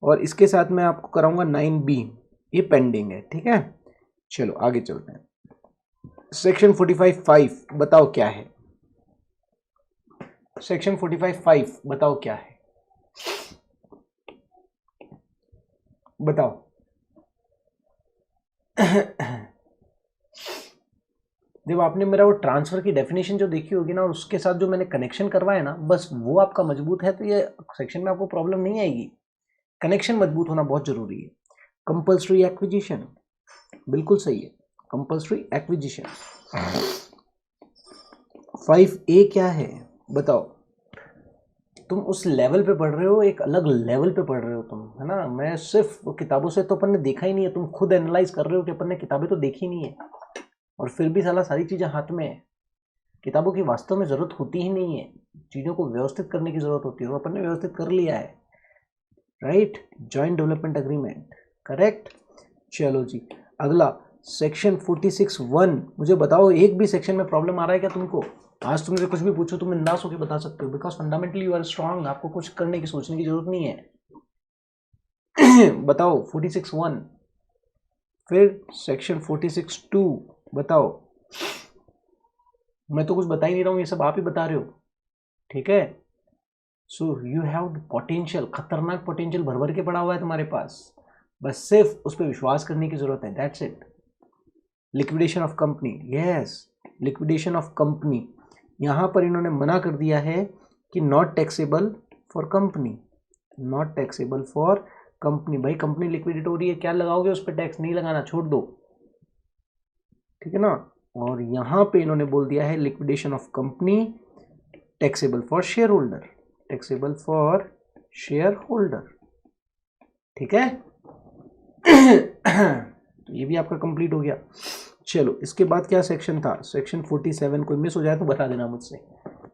और इसके साथ मैं आपको कराऊंगा 9B, ये पेंडिंग है, ठीक है। चलो आगे चलते हैं। सेक्शन 45 5 बताओ क्या है? सेक्शन 45 5 बताओ क्या है? बताओ। जब आपने मेरा वो ट्रांसफर की डेफिनेशन जो देखी होगी ना, और उसके साथ जो मैंने कनेक्शन करवाया ना, बस वो आपका मजबूत है, तो ये सेक्शन में आपको प्रॉब्लम नहीं आएगी। कनेक्शन मजबूत होना बहुत जरूरी है। कंपल्सरी एक्विजिशन, बिल्कुल सही है, कंपल्सरी एक्विजिशन। 5A क्या है बताओ? तुम उस लेवल पे पढ़ रहे हो, एक अलग लेवल पे पढ़ रहे हो तुम, है ना। मैं सिर्फ किताबों से तो अपन ने देखा ही नहीं है, तुम खुद एनालाइज कर रहे हो कि अपन ने किताबें तो देखी नहीं है, और फिर भी साला सारी चीज़ें हाथ में है। किताबों की वास्तव में ज़रूरत होती ही नहीं है, चीज़ों को व्यवस्थित करने की ज़रूरत होती है, और अपन ने व्यवस्थित कर लिया है, right. Joint development agreement, correct. चलो जी, अगला सेक्शन 46 1 मुझे बताओ, एक भी सेक्शन में प्रॉब्लम आ रहा है क्या तुमको? आज तुमसे कुछ भी पूछो तुम बिंदास होकर बता सकते हो, because fundamentally you are strong, आपको कुछ करने की सोचने की जरूरत नहीं है। बताओ 46 1। फिर सेक्शन 46 2 बताओ। मैं तो कुछ बता ही नहीं रहा हूँ, ये सब आप ही बता रहे हो, ठीक है। सो यू हैव पोटेंशियल, खतरनाक पोटेंशियल भर भर के पड़ा हुआ है तुम्हारे पास, बस सिर्फ उस पर विश्वास करने की जरूरत है, that's it. Liquidation of company, yes, liquidation of company. यहाँ पर इन्होंने मना कर दिया है कि not taxable for company, not taxable for company. भाई कंपनी लिक्विडेट हो रही है, क्या लगाओगे उस पर टैक्स? नहीं लगाना, छोड़ दो, ठीक है ना। और यहाँ पे इन्होंने बोल दिया है liquidation of company taxable for share holder, taxable for share holder, ठीक है। तो ये भी आपका कंप्लीट हो गया। चलो इसके बाद क्या सेक्शन था? सेक्शन 47, कोई मिस हो जाए तो बता देना मुझसे।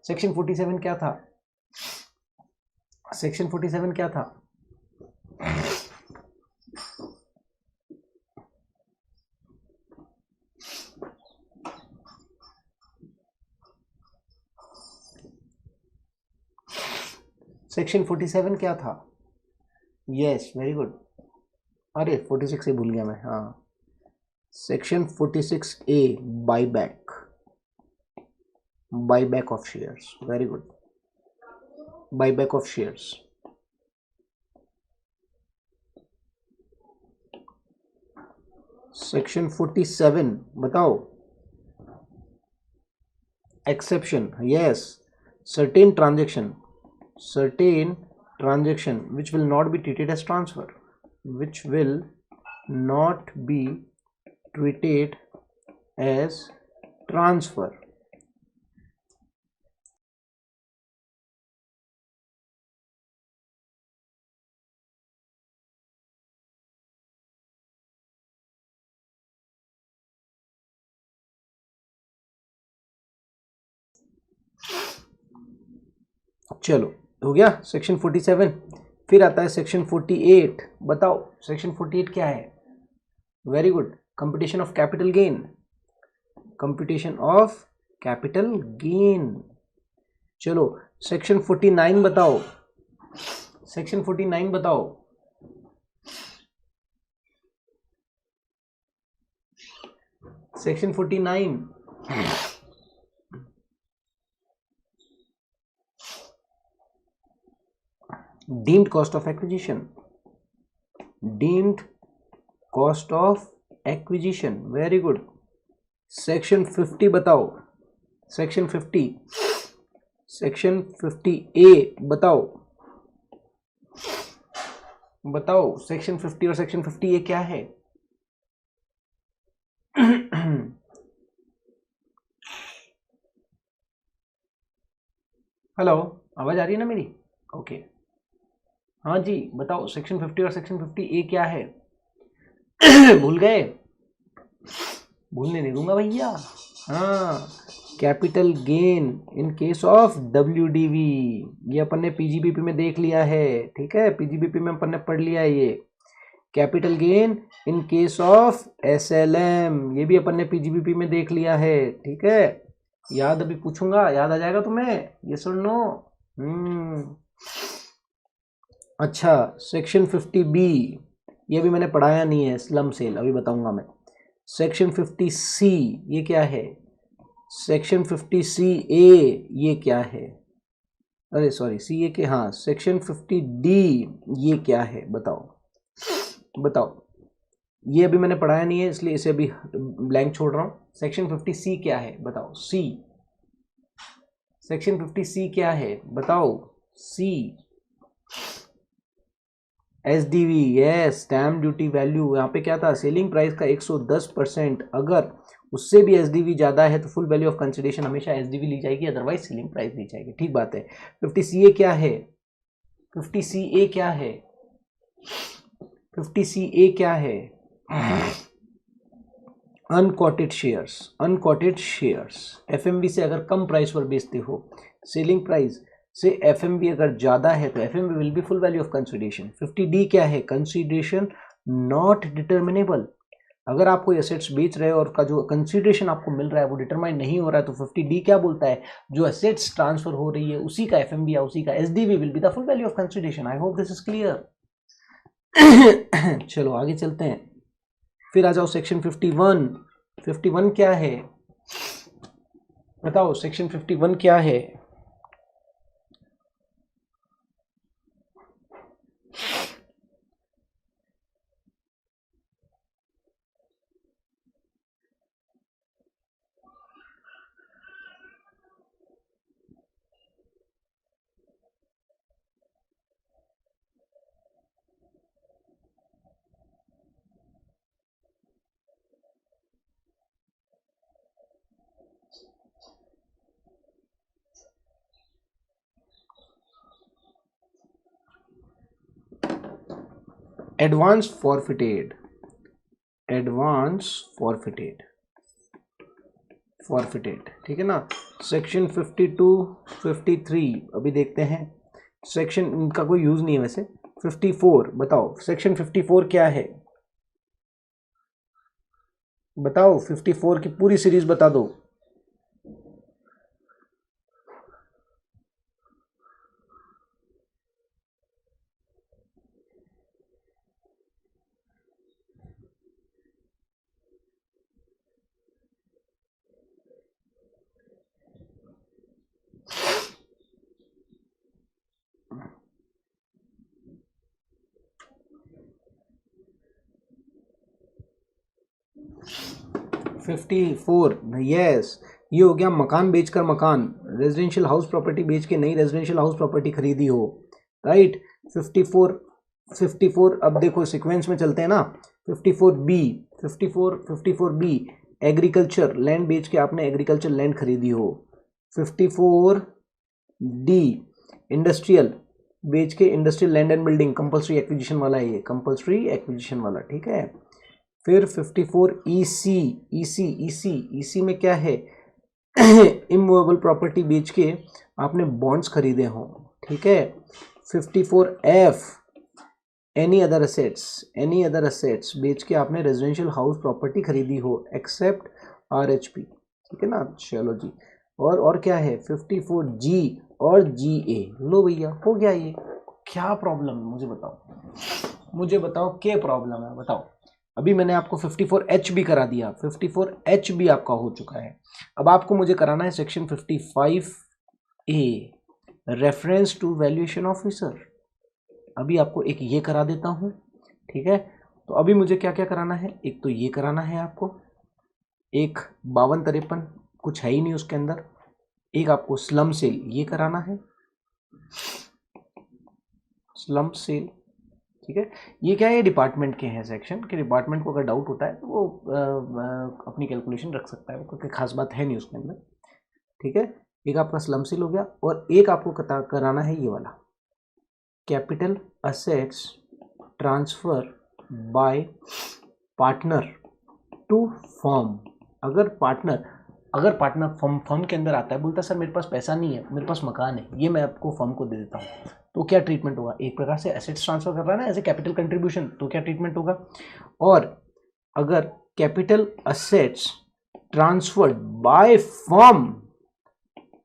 सेक्शन 47 क्या था? सेक्शन 47 क्या था? सेक्शन 47 क्या था? Yes, very good. अरे 46 से भूल गया मैं, हाँ section 46A, buyback, buyback of shares, very good, buyback of shares. Section 47 बताओ, exception, yes, certain transaction which will not be treated as transfer, which will not be treated as transfer। चलो हो गया सेक्शन 47। फिर आता है सेक्शन 48, बताओ सेक्शन 48 क्या है? Very good, computation of capital gain, computation of capital gain. चलो सेक्शन 49 बताओ, सेक्शन 49 बताओ। Section 49 deemed cost of acquisition, deemed cost of acquisition, very good. Section 50 बताओ, सेक्शन 50, सेक्शन 50A बताओ, बताओ सेक्शन 50 और सेक्शन 50A क्या है? हेलो, आवाज आ रही है ना मेरी? ओके, हाँ जी बताओ सेक्शन 50 और सेक्शन 50A क्या है? भूल गए? भूलने नहीं दूंगा भैया। हाँ, capital gain in case of WDV, ये अपन ने PGBP में देख लिया है, ठीक है, PGBP में अपन ने पढ़ लिया है ये। Capital gain in case of SLM, ये भी अपन ने PGBP में देख लिया है, ठीक है। याद अभी पूछूंगा, याद आ जाएगा तुम्हें, ये सुन लो। अच्छा, सेक्शन 50B, ये भी मैंने पढ़ाया नहीं है, स्लम सेल अभी बताऊंगा मैं। सेक्शन 50C ये क्या है? सेक्शन 50CA ये क्या है? अरे सॉरी, CA के, हाँ सेक्शन 50D ये क्या है? बताओ बताओ, ये अभी मैंने पढ़ाया नहीं है इसलिए इसे अभी ब्लैंक छोड़ रहा हूँ। सेक्शन 50C क्या है बताओ? सी, सेक्शन 50C क्या है बताओ? सी, SDV, yes, stamp duty value. यहाँ पे क्या था? सेलिंग प्राइस का 110%, अगर उससे भी SDV ज़्यादा है तो फुल वैल्यू ऑफ कंसिडरेशन हमेशा SDV ली जाएगी, अदरवाइज सेलिंग प्राइस ली जाएगी, ठीक बात है। 50CA क्या है? 50CA क्या है? 50CA क्या है? Unquoted shares, unquoted shares, FMV से अगर कम प्राइस पर बेचते हो, सेलिंग प्राइस से FMV अगर ज़्यादा है तो FMV will be full value of consideration. 50D क्या है? कंसिडरेशन नॉट डिटर्मिनेबल, अगर आप कोई एसेट्स बेच रहे हो और का जो कंसिडरेशन आपको मिल रहा है वो डिटरमाइन नहीं हो रहा है तो 50D क्या बोलता है? जो एसेट्स ट्रांसफर हो रही है उसी का FMV या उसी का SDV will be the full value of consideration. I hope this is clear. चलो आगे चलते हैं, फिर आ जाओ सेक्शन 51। 51 क्या है बताओ? सेक्शन 51 क्या है? Advance forfeited, advance forfeited, forfeited, ठीक है ना। सेक्शन 52, 53 अभी देखते हैं, सेक्शन इनका कोई यूज नहीं है वैसे। 54 बताओ, सेक्शन 54 क्या है? बताओ 54 की पूरी सीरीज बता दो। 54, यस, ये हो गया मकान बेचकर मकान, रेजिडेंशियल हाउस प्रॉपर्टी बेच के नई रेजिडेंशियल हाउस प्रॉपर्टी खरीदी हो, राइट। 54 अब देखो सीक्वेंस में चलते हैं ना। 54 बी एग्रीकल्चर लैंड बेच के आपने एग्रीकल्चर लैंड खरीदी हो। 54 डी इंडस्ट्रियल बेच के industrial land and building, compulsory acquisition वाला है ये, कंपल्सरी एक्विजिशन वाला, ठीक है। फिर 54 ईसी में क्या है, इमूवेबल प्रॉपर्टी बेच के आपने बॉन्ड्स खरीदे हो, ठीक है। 54 एफ एनी अदर असेट्स बेच के आपने रेजिडेंशियल हाउस प्रॉपर्टी खरीदी हो एक्सेप्ट आरएचपी, ठीक है ना। चलो जी, और क्या है 54 जी और जीए। लो भैया हो गया ये। क्या प्रॉब्लम है मुझे बताओ क्या प्रॉब्लम है, बताओ। अभी मैंने आपको 54H भी करा दिया, 54H भी आपका हो चुका है। अब आपको मुझे कराना है section 55A reference to valuation officer. अभी आपको एक ये करा देता हूं, ठीक है। तो अभी मुझे क्या क्या कराना है, एक तो ये कराना है आपको, एक 52-53 कुछ है ही नहीं उसके अंदर, एक आपको स्लम सेल ये कराना है, स्लम सेल, ठीक है। ये क्या है, डिपार्टमेंट के हैं सेक्शन के, डिपार्टमेंट को अगर डाउट होता है तो वो अपनी कैलकुलेशन रख सकता है, कोई खास बात है नहीं उसके अंदर, ठीक है। एक आपका स्लम सेल हो गया, और एक आपको कराना है ये वाला capital assets transfer by partner to firm. अगर पार्टनर फर्म के अंदर आता है, बोलता है सर मेरे पास पैसा नहीं है, मेरे पास मकान है, ये मैं आपको फर्म को दे देता हूँ, तो क्या ट्रीटमेंट होगा, एक प्रकार से एसेट्स ट्रांसफर कर रहा है ना, एज ए कैपिटल कंट्रीब्यूशन, तो क्या ट्रीटमेंट होगा। और अगर capital assets transferred by firm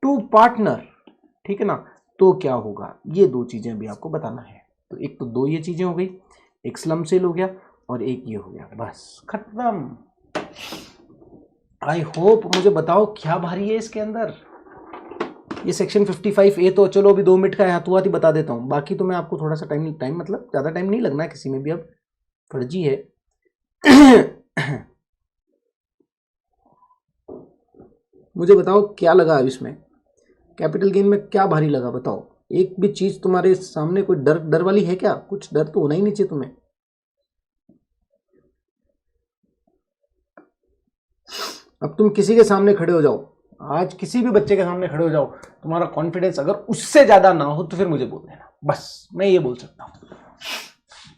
to partner, ठीक है ना, तो क्या होगा, ये दो चीजें भी आपको बताना है। तो एक तो दो ये चीजें हो गई, एक स्लम सेल हो गया और एक ये हो गया, बस खत्म। आई होप, मुझे बताओ क्या भारी है इसके अंदर। ये सेक्शन 55A तो चलो अभी 2 मिनट का हाथों हाथ ही बता देता हूँ, बाकी तो मैं आपको थोड़ा सा टाइम मतलब ज़्यादा टाइम नहीं लगना है किसी में भी, अब फर्जी है। मुझे बताओ क्या लगा अब इसमें, कैपिटल गेन में क्या भारी लगा, बताओ। एक भी चीज तुम्हारे सामने कोई डर वाली है क्या, कुछ डर तो होना ही नहीं चाहिए तुम्हें। अब तुम किसी के सामने खड़े हो जाओ, आज किसी भी बच्चे के सामने खड़े हो जाओ, तुम्हारा कॉन्फिडेंस अगर उससे ज्यादा ना हो तो फिर मुझे बोल देना, बस मैं ये बोल सकता हूं।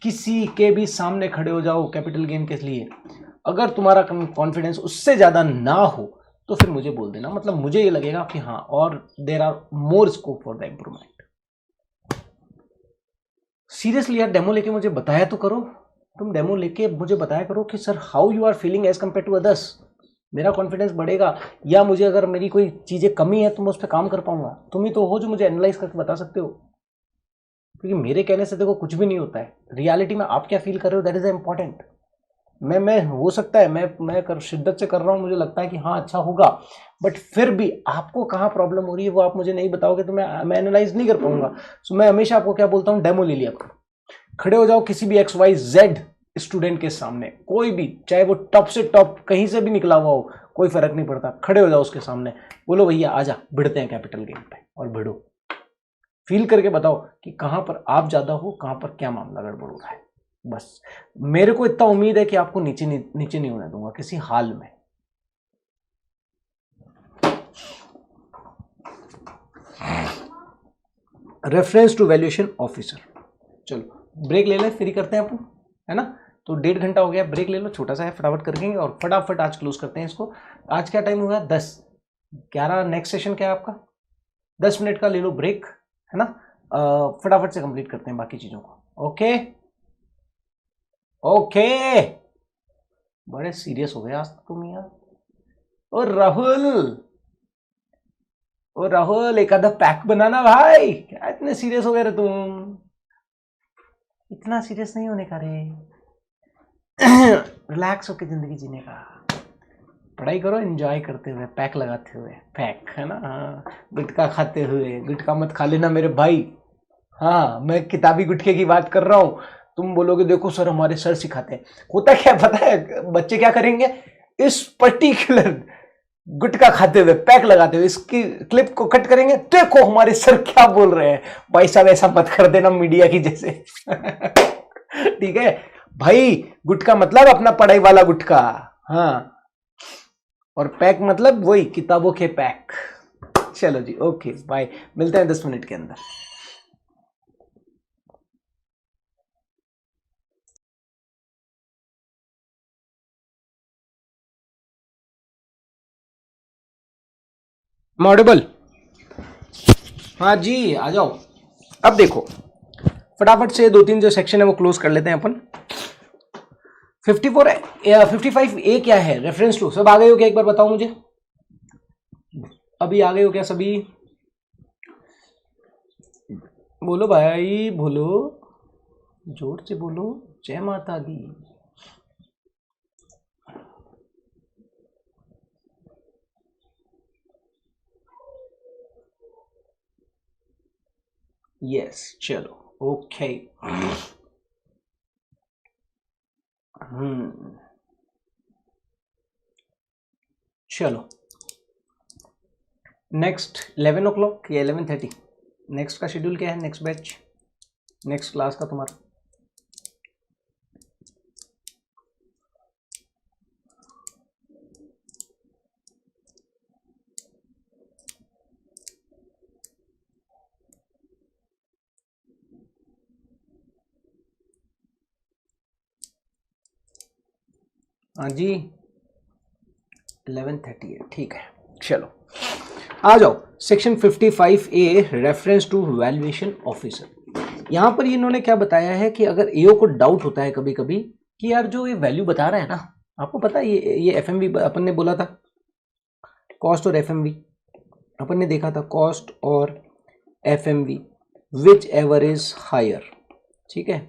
किसी के भी सामने खड़े हो जाओ कैपिटल गेन के लिए, अगर तुम्हारा कॉन्फिडेंस उससे ज्यादा ना हो तो फिर मुझे बोल देना, मतलब मुझे ये लगेगा कि हाँ, और there are more scope for the improvement. Seriously यार, डेमो लेके मुझे बताया तो करो, तुम डेमो लेके मुझे बताया करो कि sir how you are feeling as compare to others. मेरा कॉन्फिडेंस बढ़ेगा, या मुझे अगर मेरी कोई चीजें कमी है तो मैं उस पर काम कर पाऊंगा। तुम ही तो हो जो मुझे एनालाइज करके बता सकते हो, क्योंकि मेरे कहने से देखो कुछ भी नहीं होता है, रियलिटी में आप क्या फील कर रहे हो दैट इज इंपॉर्टेंट। मैं हो सकता है मैं कर शिद्दत से कर रहा हूँ, मुझे लगता है कि हाँ अच्छा होगा, बट फिर भी आपको कहाँ प्रॉब्लम हो रही है वो आप मुझे नहीं बताओगे तो मैं एनालाइज नहीं कर पाऊंगा। सो मैं हमेशा आपको क्या बोलता हूँ, डेमो ले लिया करो, खड़े हो जाओ किसी भी XYZ स्टूडेंट के सामने, कोई भी, चाहे वो टॉप से टॉप कहीं से भी निकला हुआ हो, कोई फर्क नहीं पड़ता, खड़े हो जाओ उसके सामने, बोलो भैया आजा भिड़ते हैं कैपिटल गेन पे, और भिड़ो, फील करके बताओ कि कहां पर आप ज्यादा हो, कहां पर क्या मामला गड़बड़ हो रहा है। बस मेरे को इतना उम्मीद है कि आपको नीचे नहीं होने दूंगा किसी हाल में। Reference to valuation officer. चलो ब्रेक ले लें, फिर करते हैं अपन, है ना। तो 1.5 घंटा हो गया, ब्रेक ले लो, छोटा सा है, फटाफट करेंगे और फटाफट आज क्लोज करते हैं इसको। आज क्या टाइम हुआ, 10:11। नेक्स्ट सेशन क्या है आपका, 10 मिनट का ले लो ब्रेक, है ना। फटाफट से कंप्लीट करते हैं बाकी चीजों को। ओके ओके, बड़े सीरियस हो गए आज तुम यार। ओ राहुल एक आधा पैक बनाना भाई, क्या इतने सीरियस हो गए रे तुम, इतना सीरियस नहीं होने का रे। रिलैक्स होकर जिंदगी जीने का, पढ़ाई करो एंजॉय करते हुए, पैक लगाते हुए, पैक है ना, गुटखा खाते हुए। गुटखा मत खा लेना मेरे भाई, हाँ मैं किताबी गुटखे की बात कर रहा हूँ। तुम बोलोगे देखो सर हमारे सर सिखाते हैं, होता क्या पता है, बच्चे क्या करेंगे, इस पर्टिकुलर गुटखा खाते हुए, पैक लगाते हुए इसकी क्लिप को कट करेंगे, देखो हमारे सर क्या बोल रहे हैं। भाई साहब ऐसा मत कर देना मीडिया की जैसे। ठीक है भाई, गुटखा मतलब अपना पढ़ाई वाला गुटखा, हाँ, और पैक मतलब वही किताबों के पैक। चलो जी, ओके बाय, मिलते हैं 10 मिनट के अंदर। मॉडेबल, हाँ जी आ जाओ। अब देखो फटाफट से 2-3 जो सेक्शन है वो क्लोज कर लेते हैं अपन। 55A क्या है, रेफरेंस टू। सब आ गए हो क्या, एक बार बताओ मुझे, अभी आ गए हो क्या सभी? बोलो भाई बोलो, जोर से बोलो, जय माता दी। यस चलो ओके। चलो नेक्स्ट 11 o'clock या 11:30, नेक्स्ट का शेड्यूल क्या है, नेक्स्ट बैच, नेक्स्ट क्लास का तुम्हारा? हाँ जी 11:30 है, ठीक है। चलो आ जाओ, section 55A reference to valuation officer. यहां पर इन्होंने क्या बताया है कि अगर एओ को डाउट होता है कभी कभी कि यार जो ये वैल्यू बता रहा है ना, आपको पता है ये एफएमवी अपन ने बोला था, कॉस्ट और एफएमवी अपन ने देखा था, कॉस्ट और FMV whichever is higher, ठीक है।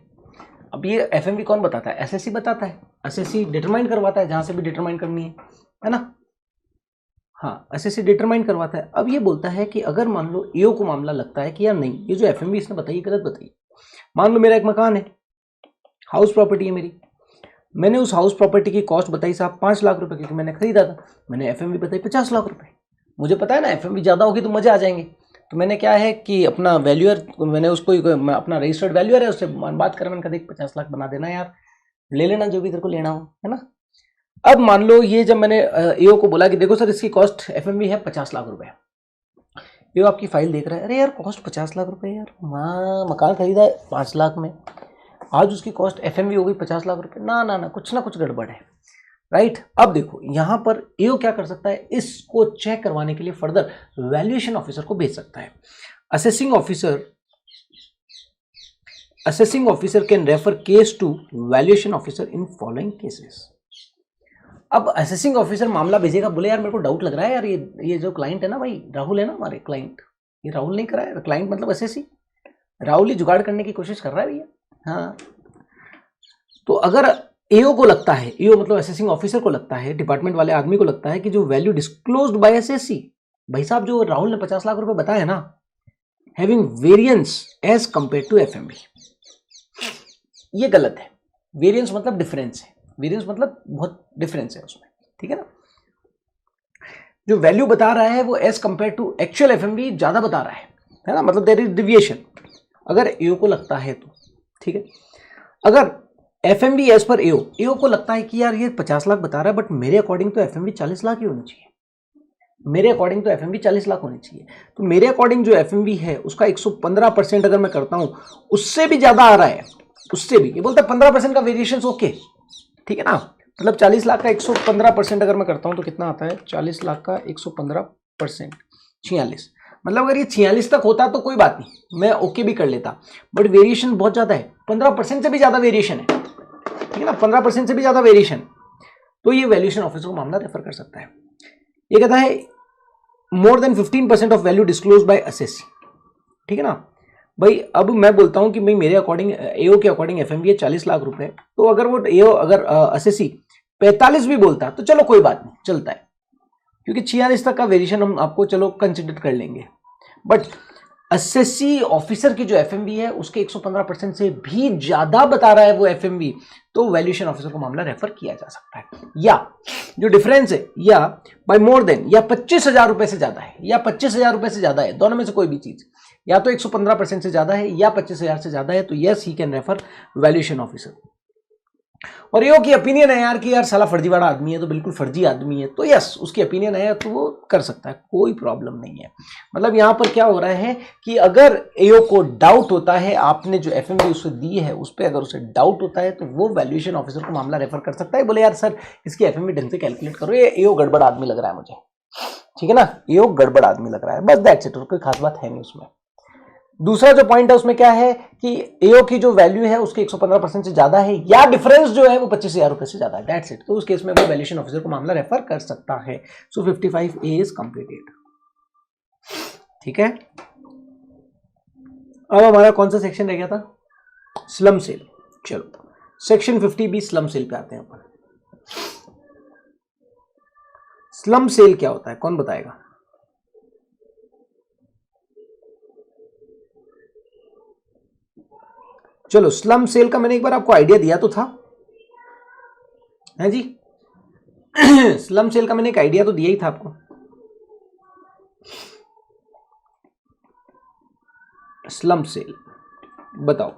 अब ये एफएमवी कौन बताता है, एसएससी बताता है, एसएससी डिटरमाइन करवाता है जहां से भी डिटरमाइन करनी है ना, हाँ एसएससी डिटरमाइन करवाता है। अब ये बोलता है कि अगर मान लो एओ को मामला लगता है कि यार नहीं ये जो एफएमवी इसने बताई गलत बताई, मान लो मेरा एक मकान है, हाउस प्रॉपर्टी है मेरी, मैंने उस हाउस प्रॉपर्टी की कॉस्ट बताई साहब 5 लाख रुपए, क्योंकि मैंने खरीदा था, मैंने एफएमवी बताई 50 लाख रुपए, मुझे पता है ना एफएमवी ज़्यादा होगी तो मजे आ जाएंगे, तो मैंने क्या है कि अपना वैल्यूअर, मैंने उसको अपना रजिस्टर्ड वैल्यूअर है उससे बात कर, मैंने कहा देख 50 लाख बना देना यार, ले लेना जो भी तेरे को लेना हो, है ना। अब मान लो ये जब मैंने एओ को बोला कि देखो सर इसकी कॉस्ट एफएमवी है 50 लाख रुपए, एओ आपकी फाइल देख रहा है, अरे यार कॉस्ट 50 लाख रुपए यार, मकान खरीदा है 5 लाख में, आज उसकी कॉस्ट एफएमवी हो गई 50 लाख रुपए, ना कुछ गड़बड़ है, राइट। अब देखो यहां पर एओ क्या कर सकता है, इसको चेक करवाने के लिए फर्दर वैल्यूएशन ऑफिसर को भेज सकता है। Assessing officer can refer case to valuation officer in following cases. अब असेसिंग ऑफिसर मामला भेजेगा, बोले यार मेरे को डाउट लग रहा है यार, ये जो क्लाइंट है ना भाई, राहुल है ना हमारे क्लाइंट, ये राहुल नहीं करा है, क्लाइंट मतलब असेसी, राहुल ही जुगाड़ करने की कोशिश कर रहा है भैया, हाँ। तो अगर एओ को लगता है, एओ मतलब असेसिंग ऑफिसर को लगता है, डिपार्टमेंट वाले आदमी को लगता है कि जो वैल्यू डिस्क्लोज्ड बाय एसएससी, भाई साहब जो राहुल ने 50 लाख रुपए बताया ना, having variance as compare to FMV, ये गलत है। वेरिएंस मतलब डिफरेंस है, वेरिएंस मतलब बहुत डिफरेंस है उसमें, ठीक है ना। जो वैल्यू बता रहा है वो as compare to actual FMV ज्यादा बता रहा है ना, मतलब देयर इज डिविएशन, अगर एओ को लगता है तो, ठीक है। अगर एफएमवी एज पर एओ को लगता है कि यार ये 50 लाख बता रहा है बट मेरे अकॉर्डिंग तो एफएमवी 40 लाख ही होनी चाहिए, मेरे अकॉर्डिंग तो एफएमवी 40 लाख होनी चाहिए, तो मेरे अकॉर्डिंग जो एफएमवी है उसका 115% अगर मैं करता हूं, उससे भी ज्यादा आ रहा है, उससे भी, ये बोलता है 15% का वेरिएशन ओके, ठीक है ना, मतलब 40 लाख का 115% अगर मैं करता हूं तो कितना आता है, 40 लाख का 115%, 46, मतलब अगर ये 46 तक होता तो कोई बात नहीं, मैं ओके भी कर लेता, बट वेरिएशन बहुत ज्यादा है, 15% से भी ज्यादा वेरिएशन है, ठीक है ना, 15% से भी ज्यादा वेरिएशन, तो ये वैल्यूएशन ऑफिसर को मामला रेफर कर सकता है। ये कहता है more than 15% of value disclose bye SSC, ठीक है ना भाई। अब मैं बोलता हूं कि भाई मेरे अकॉर्डिंग, एओ के अकॉर्डिंग एफएमवी 40 लाख रुपए, तो अगर वो एओ अगर एसएससी 45 भी बोलता तो चलो कोई बात नहीं, चलता है, क्योंकि 46 तक का वेरिएशन हम आपको चलो कंसिडर कर लेंगे, बट एसएससी ऑफिसर की जो एफएमवी है उसके 115% से भी ज्यादा बता रहा है वो एफएमवी, तो वैल्यूएशन ऑफिसर को मामला रेफर किया जा सकता है। या जो डिफरेंस है, या बाय मोर देन, या 25,000 रुपए से ज्यादा है, या 25,000 रुपए से ज्यादा है, दोनों में से कोई भी चीज, या तो 115% से ज्यादा है या 25,000 से ज्यादा है, तो yes he can refer valuation officer. और यो की ओपिनियन है यार कि यार साला फर्जीवाड़ा आदमी है, तो बिल्कुल फर्जी आदमी है, तो यस उसकी ओपिनियन है तो वो कर सकता है, कोई प्रॉब्लम नहीं है। मतलब यहां पर क्या हो रहा है कि अगर एओ को डाउट होता है, आपने जो एफएमवी उसे दी है उस पर अगर उसे डाउट होता है, तो वो वैल्यूएशन ऑफिसर को मामला रेफर कर सकता है। बोले यार सर इसकी एफएमवी ढंग से कैलकुलेट करो, ये एओ गड़बड़ आदमी लग रहा है मुझे, ठीक है ना, एओ गड़बड़ आदमी लग रहा है, बस दैट्स इट, कोई खास बात है नहीं उसमें। दूसरा जो पॉइंट है उसमें क्या है कि एओ की जो वैल्यू है उसके 115% से ज्यादा है, या डिफरेंस जो है वो 25,000 रुपए से ज्यादा है, दैट्स इट। तो उस केस में वो वैल्यूएशन ऑफिसर को मामला रेफर कर सकता है। सो 55A इज कंप्लीटेड, ठीक है। अब हमारा कौन सा सेक्शन रह गया था? Slump sale. चलो सेक्शन 50B स्लम सेल पे आते हैं अपन। स्लम सेल क्या होता है, कौन बताएगा? चलो स्लम सेल का मैंने एक बार आपको आइडिया दिया तो था, है जी। स्लम सेल का मैंने एक आइडिया तो दिया ही था आपको। स्लम सेल बताओ,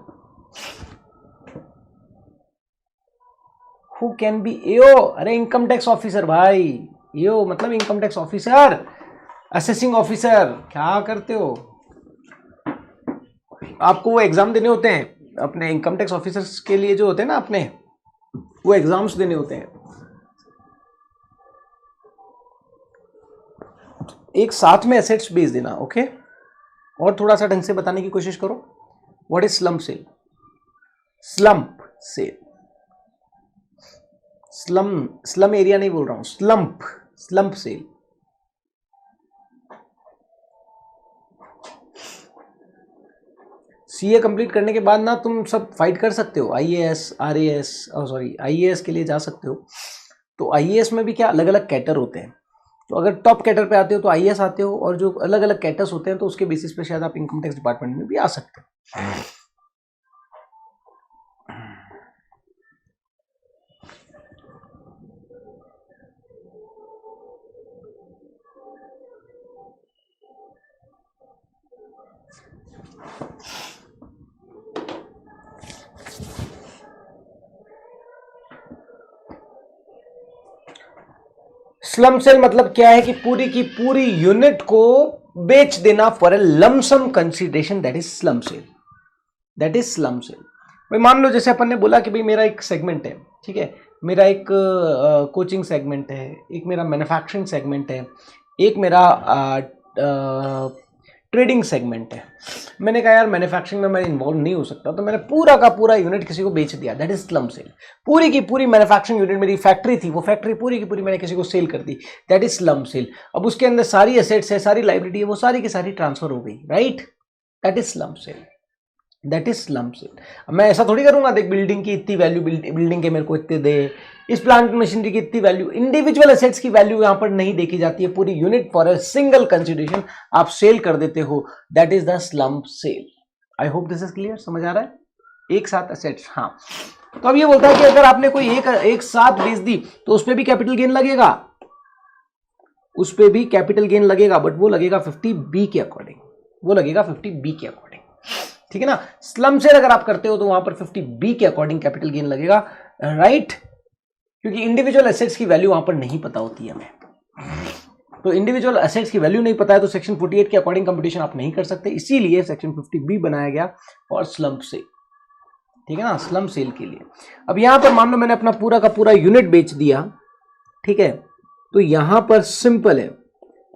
हु कैन बी एओ? अरे इनकम टैक्स ऑफिसर भाई, एओ मतलब income tax officer, assessing officer. क्या करते हो? आपको वो एग्जाम देने होते हैं अपने इनकम टैक्स ऑफिसर्स के लिए, जो होते हैं ना अपने, वो एग्जाम्स देने होते हैं। एक साथ में एसेट्स बेच देना, ओके। और थोड़ा सा ढंग से बताने की कोशिश करो, what is slum sale? Slump sale, slum area नहीं बोल रहा हूं, स्लम्प सेल। सीए कंप्लीट करने के बाद ना तुम सब फाइट कर सकते हो, आईएएस, आरएएस, सॉरी आईएएस के लिए जा सकते हो। तो आईएएस में भी क्या अलग अलग कैटर होते हैं, तो अगर टॉप कैटर पे आते हो तो आईएएस आते हो, और जो अलग अलग कैटर्स होते हैं तो उसके बेसिस पे शायद आप इनकम टैक्स डिपार्टमेंट में भी आ सकते हो। स्लम सेल मतलब क्या है कि पूरी की पूरी यूनिट को बेच देना for a lump sum consideration, that is slum cell, that is slum cell. भाई मान लो जैसे अपन ने बोला कि भाई मेरा एक सेगमेंट है, ठीक है, मेरा एक कोचिंग सेगमेंट है, एक मेरा मैन्युफैक्चरिंग सेगमेंट है, एक मेरा ट्रेडिंग सेगमेंट है। मैंने कहा यार मैन्युफैक्चरिंग में मैं इन्वॉल्व नहीं हो सकता, तो मैंने पूरा का पूरा यूनिट किसी को बेच दिया, दैट इज स्लम सेल। पूरी की पूरी मैन्युफैक्चरिंग यूनिट मेरी फैक्ट्री थी, वो फैक्ट्री पूरी की पूरी मैंने किसी को सेल कर दी, दैट इज स्लम सेल। अब उसके अंदर सारी एसेट्स है, सारी लाइबिलिटी है, वो सारी की सारी ट्रांसफर हो गई, right, that is slum cell, that is slum cell. मैं ऐसा थोड़ी करूंगा, देख बिल्डिंग की इतनी वैल्यू, बिल्डिंग के मेरे को इतने दे, इस प्लांट मशीनरी की इतनी वैल्यू, इंडिविजुअल एसेट्स की वैल्यू यहां पर नहीं देखी जाती है, पूरी unit for a single consideration आप सेल कर देते हो, that is the slump sale. I hope this is clear, समझ आ रहा है? एक साथ एसेट्स, हाँ। तो अब ये बोलता है कि अगर आपने कोई एक साथ बेच दी तो उस पर भी कैपिटल गेन लगेगा, उस पर भी कैपिटल गेन लगेगा, बट वो लगेगा 50B के अकॉर्डिंग, वो लगेगा 50B के अकॉर्डिंग, ठीक है ना। स्लम सेल अगर आप करते हो तो वहां पर 50B के अकॉर्डिंग कैपिटल गेन लगेगा, राइट, क्योंकि इंडिविजुअल एसेट्स की वैल्यू वहां पर नहीं पता होती है हमें। तो इंडिविजुअल एसेट्स की वैल्यू नहीं पता है तो सेक्शन 48 के अकॉर्डिंग कंपटीशन आप नहीं कर सकते, इसीलिए सेक्शन 50B बनाया गया और स्लम सेल, ठीक है ना, स्लम सेल के लिए। अब यहां पर मान लो मैंने अपना पूरा का पूरा यूनिट बेच दिया, ठीक है, तो यहां पर सिंपल है,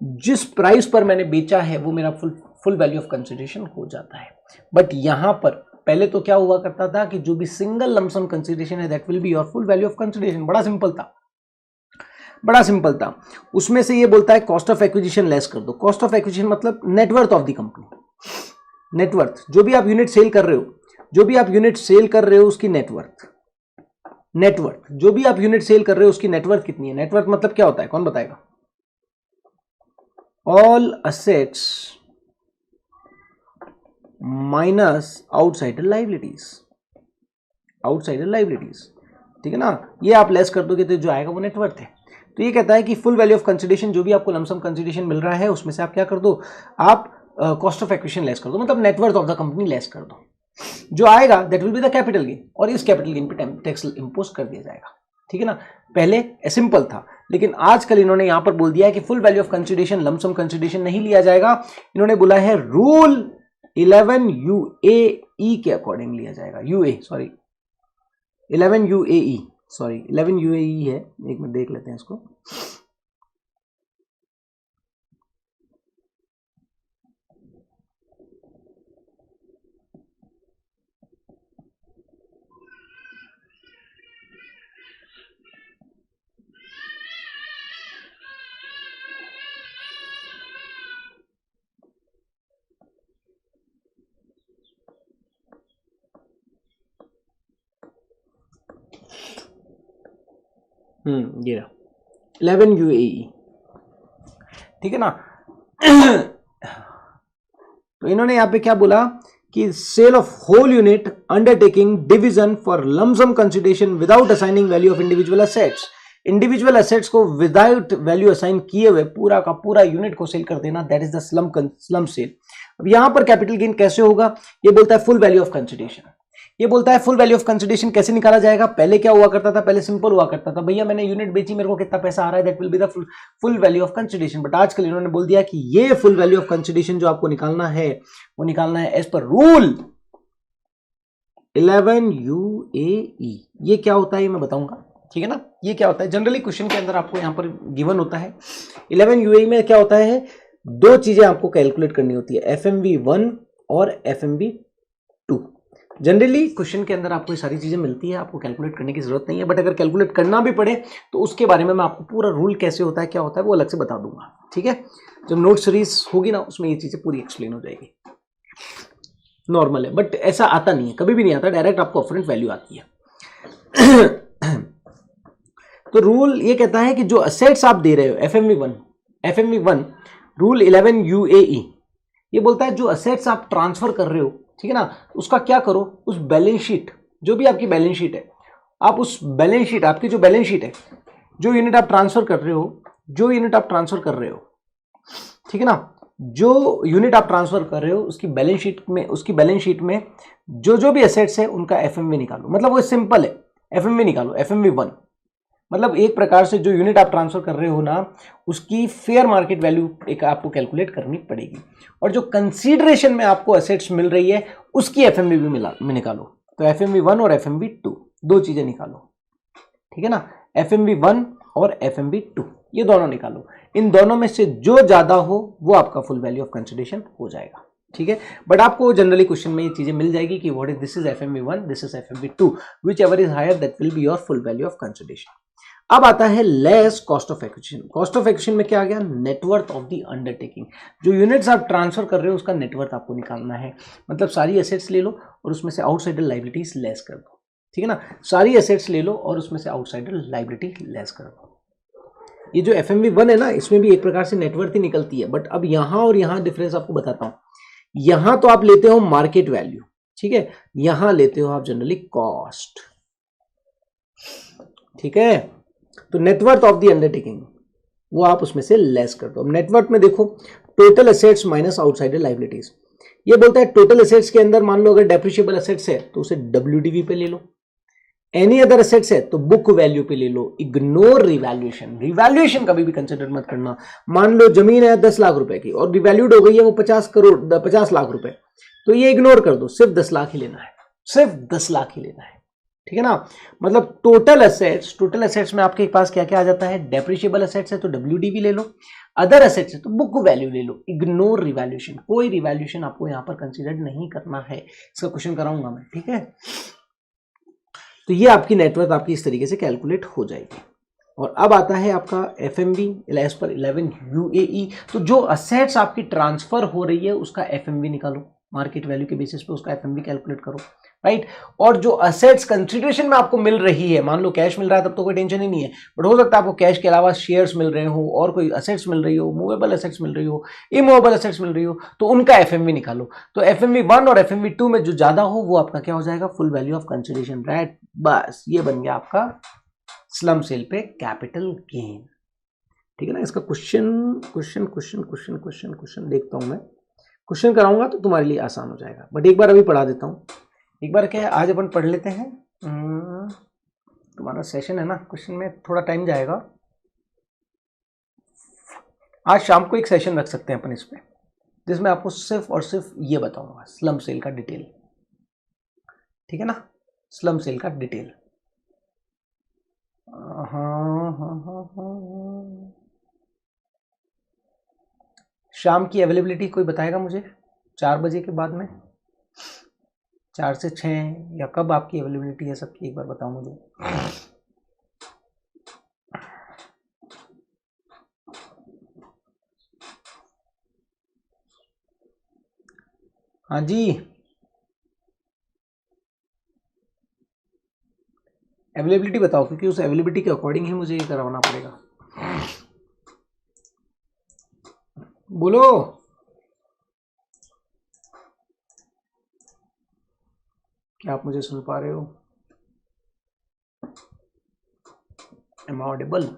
जिस प्राइस पर मैंने बेचा है वो मेरा फुल वैल्यू ऑफ कंसिडरेशन हो जाता है। बट यहां पर पहले तो क्या हुआ करता था कि जो भी सिंगल लमसम कंसिडरेशन है that will be your full value of consideration. बड़ा सिंपल था, बड़ा सिंपल था। उसमें से ये बोलता है कॉस्ट ऑफ एक्विजिशन लेस कर दो। कॉस्ट ऑफ एक्विजिशन मतलब net worth of the company, net worth, जो भी आप यूनिट सेल कर रहे हो, जो भी आप यूनिट सेल कर रहे हो उसकी नेटवर्थ, नेटवर्थ जो भी आप यूनिट सेल कर रहे हो उसकी नेटवर्थ कितनी है। नेटवर्थ मतलब क्या होता है, कौन बताएगा? All assets minus outsider liabilities, outsider liabilities, ठीक है ना, ये आप लेस कर दोगे तो जो आएगा वो नेटवर्थ है। तो ये कहता है कि फुल वैल्यू ऑफ कंसिडरेशन जो भी आपको लमसम कंसिडरेशन मिल रहा है उसमें से आप क्या कर दो, आप कॉस्ट ऑफ एक्विजिशन लेस कर दो, मतलब net worth of the company less कर दो, जो आएगा that will be the capital gain, और इस कैपिटल गेन पे टैक्स इंपोज कर दिया जाएगा, ठीक है ना। पहले सिंपल था, लेकिन आजकल इन्होंने यहां पर बोल दिया है कि full value of consideration lump sum consideration नहीं लिया जाएगा, इन्होंने बोला है रूल 11 UAE के अकॉर्डिंग लिया जाएगा, 11 UAE है, एक मिनट देख लेते हैं इसको। ये रहा 11 UAE, ठीक है ना। तो इन्होंने यहां पे क्या बोला कि sale of whole unit undertaking division for lump sum consideration without assigning value of individual assets, individual assets को विदाउट वैल्यू असाइन किए हुए पूरा का पूरा यूनिट को सेल कर देना, that is the slump sale. अब यहां पर कैपिटल गेन कैसे होगा, ये बोलता है फुल वैल्यू ऑफ कंसिडरेशन, ये बोलता है फुल वैल्यू ऑफ कंसिडरेशन कैसे निकाला जाएगा। पहले क्या हुआ करता था, पहले सिंपल हुआ करता था, भैया मैंने यूनिट बेची, मेरे को कितना पैसा आ रहा है, that will be the full value of consideration. But आजकल इन्होंने बोल दिया कि ये फुल वैल्यू ऑफ कंसिडरेशन जो आपको निकालना है वो निकालना है एज पर रूल 11 UAE। ये क्या होता है ये मैं बताऊंगा, ठीक है ना। ये क्या होता है, जनरली क्वेश्चन के अंदर आपको यहां पर गिवन होता है 11 UAE में क्या होता है, दो चीजें आपको कैलकुलेट करनी होती है, FMV1 और FMV2। जनरली क्वेश्चन के अंदर आपको ये सारी चीजें मिलती है, आपको कैलकुलेट करने की जरूरत नहीं है, बट अगर कैलकुलेट करना भी पड़े तो उसके बारे में मैं आपको पूरा रूल कैसे होता है क्या होता है वो अलग से बता दूंगा, ठीक है। जब नोट सीरीज होगी ना उसमें ये चीजें पूरी एक्सप्लेन हो जाएगी। नॉर्मल है बट ऐसा आता नहीं है, कभी भी नहीं आता, डायरेक्ट आपको अपफ्रंट वैल्यू आती है। तो रूल ये कहता है कि जो असेट्स आप दे रहे हो FMV1 रूल 11 UAE ये बोलता है जो असेट्स आप ट्रांसफर कर रहे हो, ठीक है ना, उसका क्या करो, उस बैलेंस शीट, जो भी आपकी बैलेंस शीट है, आप उस बैलेंस शीट, आपकी जो बैलेंस शीट है, जो यूनिट आप ट्रांसफर कर रहे हो, ठीक है ना, जो यूनिट आप ट्रांसफर कर रहे हो उसकी बैलेंस शीट में जो भी एसेट्स है उनका FMV निकालो, मतलब वो सिंपल है, FMV निकालो, FMV1 मतलब एक प्रकार से जो यूनिट आप ट्रांसफर कर रहे हो ना उसकी फेयर मार्केट वैल्यू एक आपको कैलकुलेट करनी पड़ेगी, और जो कंसीडरेशन में आपको एसेट्स मिल रही है उसकी FMV में निकालो। तो FMV1 और FMV2 दो चीजें निकालो, ठीक है ना, FMV1 और FMV2 ये दोनों निकालो, इन दोनों में से जो ज्यादा हो वो आपका फुल वैल्यू ऑफ कंसिडरेशन हो जाएगा, ठीक है। बट आपको जनरली क्वेश्चन में ये चीजें मिल जाएगी कि what is this is FMV1, this is FMV2, whichever is higher that will be your full value of consideration. अब आता है less cost of acquisition. Cost of acquisition में क्या आ गया, नेटवर्थ ऑफ द अंडरटेकिंग, जो यूनिट्स आप ट्रांसफर कर रहे हो उसका नेटवर्थ आपको निकालना है, मतलब सारी एसेट्स ले लो और उसमें से आउटसाइडर लायबिलिटीज लेस कर दो, ठीक है ना, सारी एसेट्स ले लो और उसमें से आउटसाइडर लायबिलिटी लेस कर दो। ये जो FMV1 है ना इसमें भी एक प्रकार से नेटवर्थ ही निकलती है, बट अब यहां और यहां डिफरेंस आपको बताता हूं। यहां तो आप लेते हो मार्केट वैल्यू, ठीक है, यहां लेते हो आप जनरली कॉस्ट, ठीक है। तो नेटवर्थ ऑफ द अंडरटेकिंग वो आप उसमें से लेस कर दो। अब नेटवर्थ में देखो total assets minus outsider liabilities, ये बोलता है टोटल एसेट्स के अंदर मान लो अगर डेप्रिशिएबल एसेट्स है तो उसे WDV पे ले लो, एनी अदर एसेट्स है तो बुक वैल्यू पे ले लो, इग्नोर रिवैल्यूएशन, रिवैल्यूएशन कभी भी कंसिडर मत करना। मान लो जमीन है 10 लाख रुपए की और रिवैल्यूड हो गई है वो 50 लाख रुपए, तो ये इग्नोर कर दो, सिर्फ 10 लाख ही लेना है, सिर्फ 10 लाख ही लेना है, ठीक है ना। मतलब टोटल एसेट्स में आपके पास क्या क्या आ जाता है, डेप्रिशिएबल एसेट्स है तो WDV ले लो, अदर एसेट्स है तो बुक वैल्यू ले लो, इग्नोर रिवैल्यूएशन, कोई रिवैल्यूएशन आपको यहां पर कंसीडर नहीं करना है। इसका क्वेश्चन कराऊंगा मैं, ठीक है। तो ये आपकी नेटवर्थ आपकी इस तरीके से कैलकुलेट हो जाएगी। और अब आता है आपका FMV एज पर 11 UAE, तो जो असेट्स आपकी ट्रांसफर हो रही है उसका FMV निकालो, मार्केट वैल्यू के बेसिस पे उसका एफएमवी कैलकुलेट करो, राइट। और जो असेट्स कंसिडरेशन में आपको मिल रही है, मान लो कैश मिल रहा है तब तो कोई टेंशन ही नहीं है, बट हो सकता है आपको कैश के अलावा शेयर्स मिल रहे हो और कोई असेट्स मिल रही हो, मूवेबल असेट्स मिल रही हो, इमूवेबल असेट्स मिल रही हो, तो उनका एफएमवी निकालो। तो एफएमवी 1 और एफएमवी 2 में जो ज्यादा हो वो आपका क्या हो जाएगा, full value of consideration, right. बस ये बन गया आपका स्लम सेल पे कैपिटल गेन, ठीक है ना। इसका क्वेश्चन देखता हूं मैं, क्वेश्चन कराऊंगा तो तुम्हारे लिए आसान हो जाएगा, बट एक बार अभी पढ़ा देता हूं। एक बार क्या है, आज अपन पढ़ लेते हैं, तुम्हारा सेशन है ना, क्वेश्चन में थोड़ा टाइम जाएगा। आज शाम को एक सेशन रख सकते हैं अपन इस पे, जिसमें आपको सिर्फ और सिर्फ ये बताऊंगा, स्लम सेल का डिटेल, ठीक है ना, स्लम सेल का डिटेल। शाम की अवेलेबिलिटी कोई बताएगा मुझे, 4 बजे के बाद में, 4 से 6 या कब आपकी अवेलेबिलिटी है सबकी, एक बार बताओ मुझे। हाँ जी, अवेलेबिलिटी बताओ, क्योंकि उस अवेलेबिलिटी के अकॉर्डिंग ही मुझे ये करवाना पड़ेगा। बोलो, क्या आप मुझे सुन पा रहे हो? Am I audible?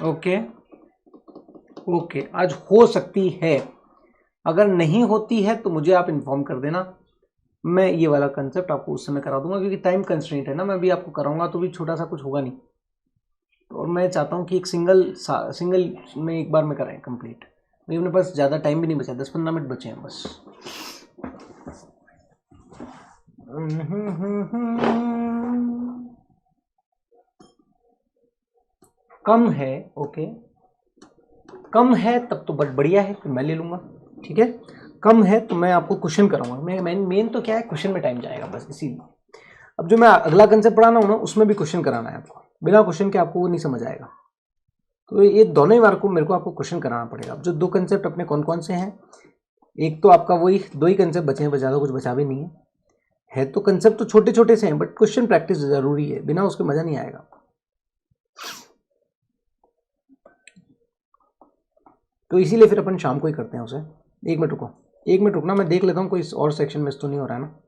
Okay okay, आज हो सकती है, अगर नहीं होती है तो मुझे आप इन्फॉर्म कर देना, मैं ये वाला कंसेप्ट आपको उस समय करा दूंगा, क्योंकि टाइम कंस्ट्रेंट है ना, मैं भी आपको कराऊंगा तो भी छोटा सा कुछ होगा नहीं, और मैं चाहता हूँ कि एक सिंगल में एक बार में कराएं कंप्लीट। मेरे पास ज़्यादा टाइम भी नहीं बचा, 10-15 मिनट बचे हैं बस। कम है, ओके, कम है तब तो बट बढ़िया है, फिर मैं ले लूँगा, ठीक है। कम है तो मैं आपको क्वेश्चन कराऊंगा, मेन तो क्या है, क्वेश्चन में टाइम जाएगा बस, इसीलिए। अब जो मैं अगला कंसेप्ट पढ़ाना हूँ ना, उसमें भी क्वेश्चन कराना है आपको, बिना क्वेश्चन के आपको वो नहीं समझ आएगा, तो ये दोनों ही बार को मेरे को आपको क्वेश्चन कराना पड़ेगा। अब जो 2 कंसेप्ट अपने कौन कौन से हैं, एक तो आपका वही 2 ही कंसेप्ट बचे हैं, ज़्यादा कुछ बचा भी नहीं है तो कंसेप्ट तो छोटे छोटे से हैं, बट क्वेश्चन प्रैक्टिस जरूरी है, बिना उसके मजा नहीं आएगा। तो इसीलिए फिर अपन शाम को ही करते हैं उसे। 1 मिनट रुको, 1 मिनट रुकना, मैं देख लेता हूँ कोई और सेक्शन में तो नहीं हो रहा है ना।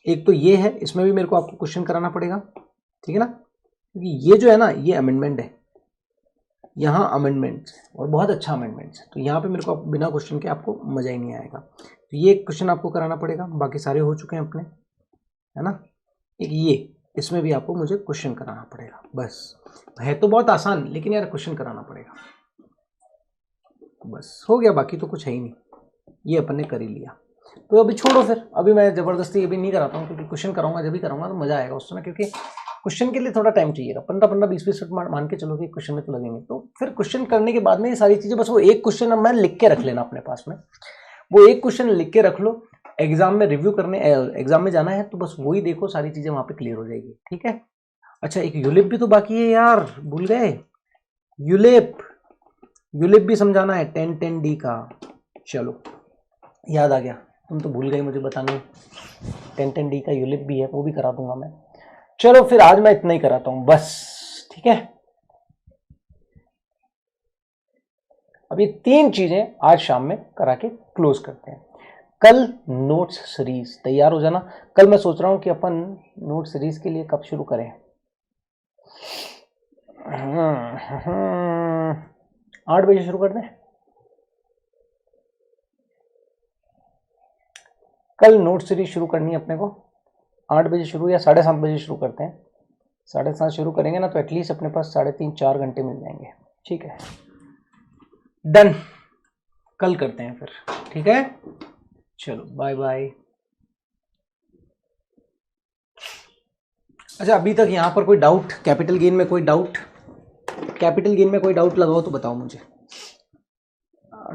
एक तो ये है, इसमें भी मेरे को आपको क्वेश्चन कराना पड़ेगा, ठीक है ना, क्योंकि ये जो है ना, ये अमेंडमेंट है, यहाँ अमेंडमेंट्स और बहुत अच्छा अमेंडमेंट्स है, तो यहाँ पे मेरे को बिना क्वेश्चन के आपको मजा ही नहीं आएगा, तो ये क्वेश्चन आपको कराना पड़ेगा। बाकी सारे हो चुके हैं अपने, है ना। एक ये, इसमें भी आपको मुझे क्वेश्चन कराना पड़ेगा, बस है तो बहुत आसान, लेकिन यार क्वेश्चन कराना पड़ेगा, बस हो गया, बाकी तो कुछ है ही नहीं, ये अपन ने कर ही लिया। तो अभी छोड़ो, फिर अभी मैं ज़बरदस्ती अभी नहीं कराता हूँ, क्योंकि क्वेश्चन कराऊंगा, जब भी कराऊंगा तो मज़ा आएगा उस समय, क्योंकि क्वेश्चन के लिए थोड़ा टाइम चाहिएगा, 15-20 मिनट मान के चलो कि क्वेश्चन में तो लगेंगे, तो फिर क्वेश्चन करने के बाद में ये सारी चीज़ें, बस वो एक क्वेश्चन अब मैं लिख के रख लेना अपने पास में, वो एक क्वेश्चन लिख के रख लो, एग्जाम में रिव्यू करने, एग्जाम में जाना है तो बस वही देखो, सारी चीज़ें वहाँ पे क्लियर हो जाएगी, ठीक है। अच्छा, एक यूलिप भी तो बाकी है यार, भूल गए, यूलिप भी समझाना है, 10-10D का, चलो याद आ गया, तुम तो भूल गए मुझे बताने, 10-10D का यूलिप भी है, वो भी करा दूंगा मैं। चलो फिर आज मैं इतना ही कराता हूं बस, ठीक है। अब ये 3 चीजें आज शाम में करा के क्लोज करते हैं। कल नोट्स सीरीज तैयार हो जाना। कल मैं सोच रहा हूं कि अपन नोट सीरीज के लिए कब शुरू करें, 8 बजे शुरू कर दें। कल नोट सीरीज शुरू करनी है अपने को, 8 बजे शुरू या 7:30 बजे शुरू करते हैं। 7:30 शुरू करेंगे ना, तो एटलीस्ट अपने पास 3.5-4 घंटे मिल जाएंगे, ठीक है, डन। कल करते हैं फिर, ठीक है, चलो बाय बाय। अच्छा, अभी तक यहाँ पर कोई डाउट, कैपिटल गेन में कोई डाउट, लगाओ तो बताओ मुझे।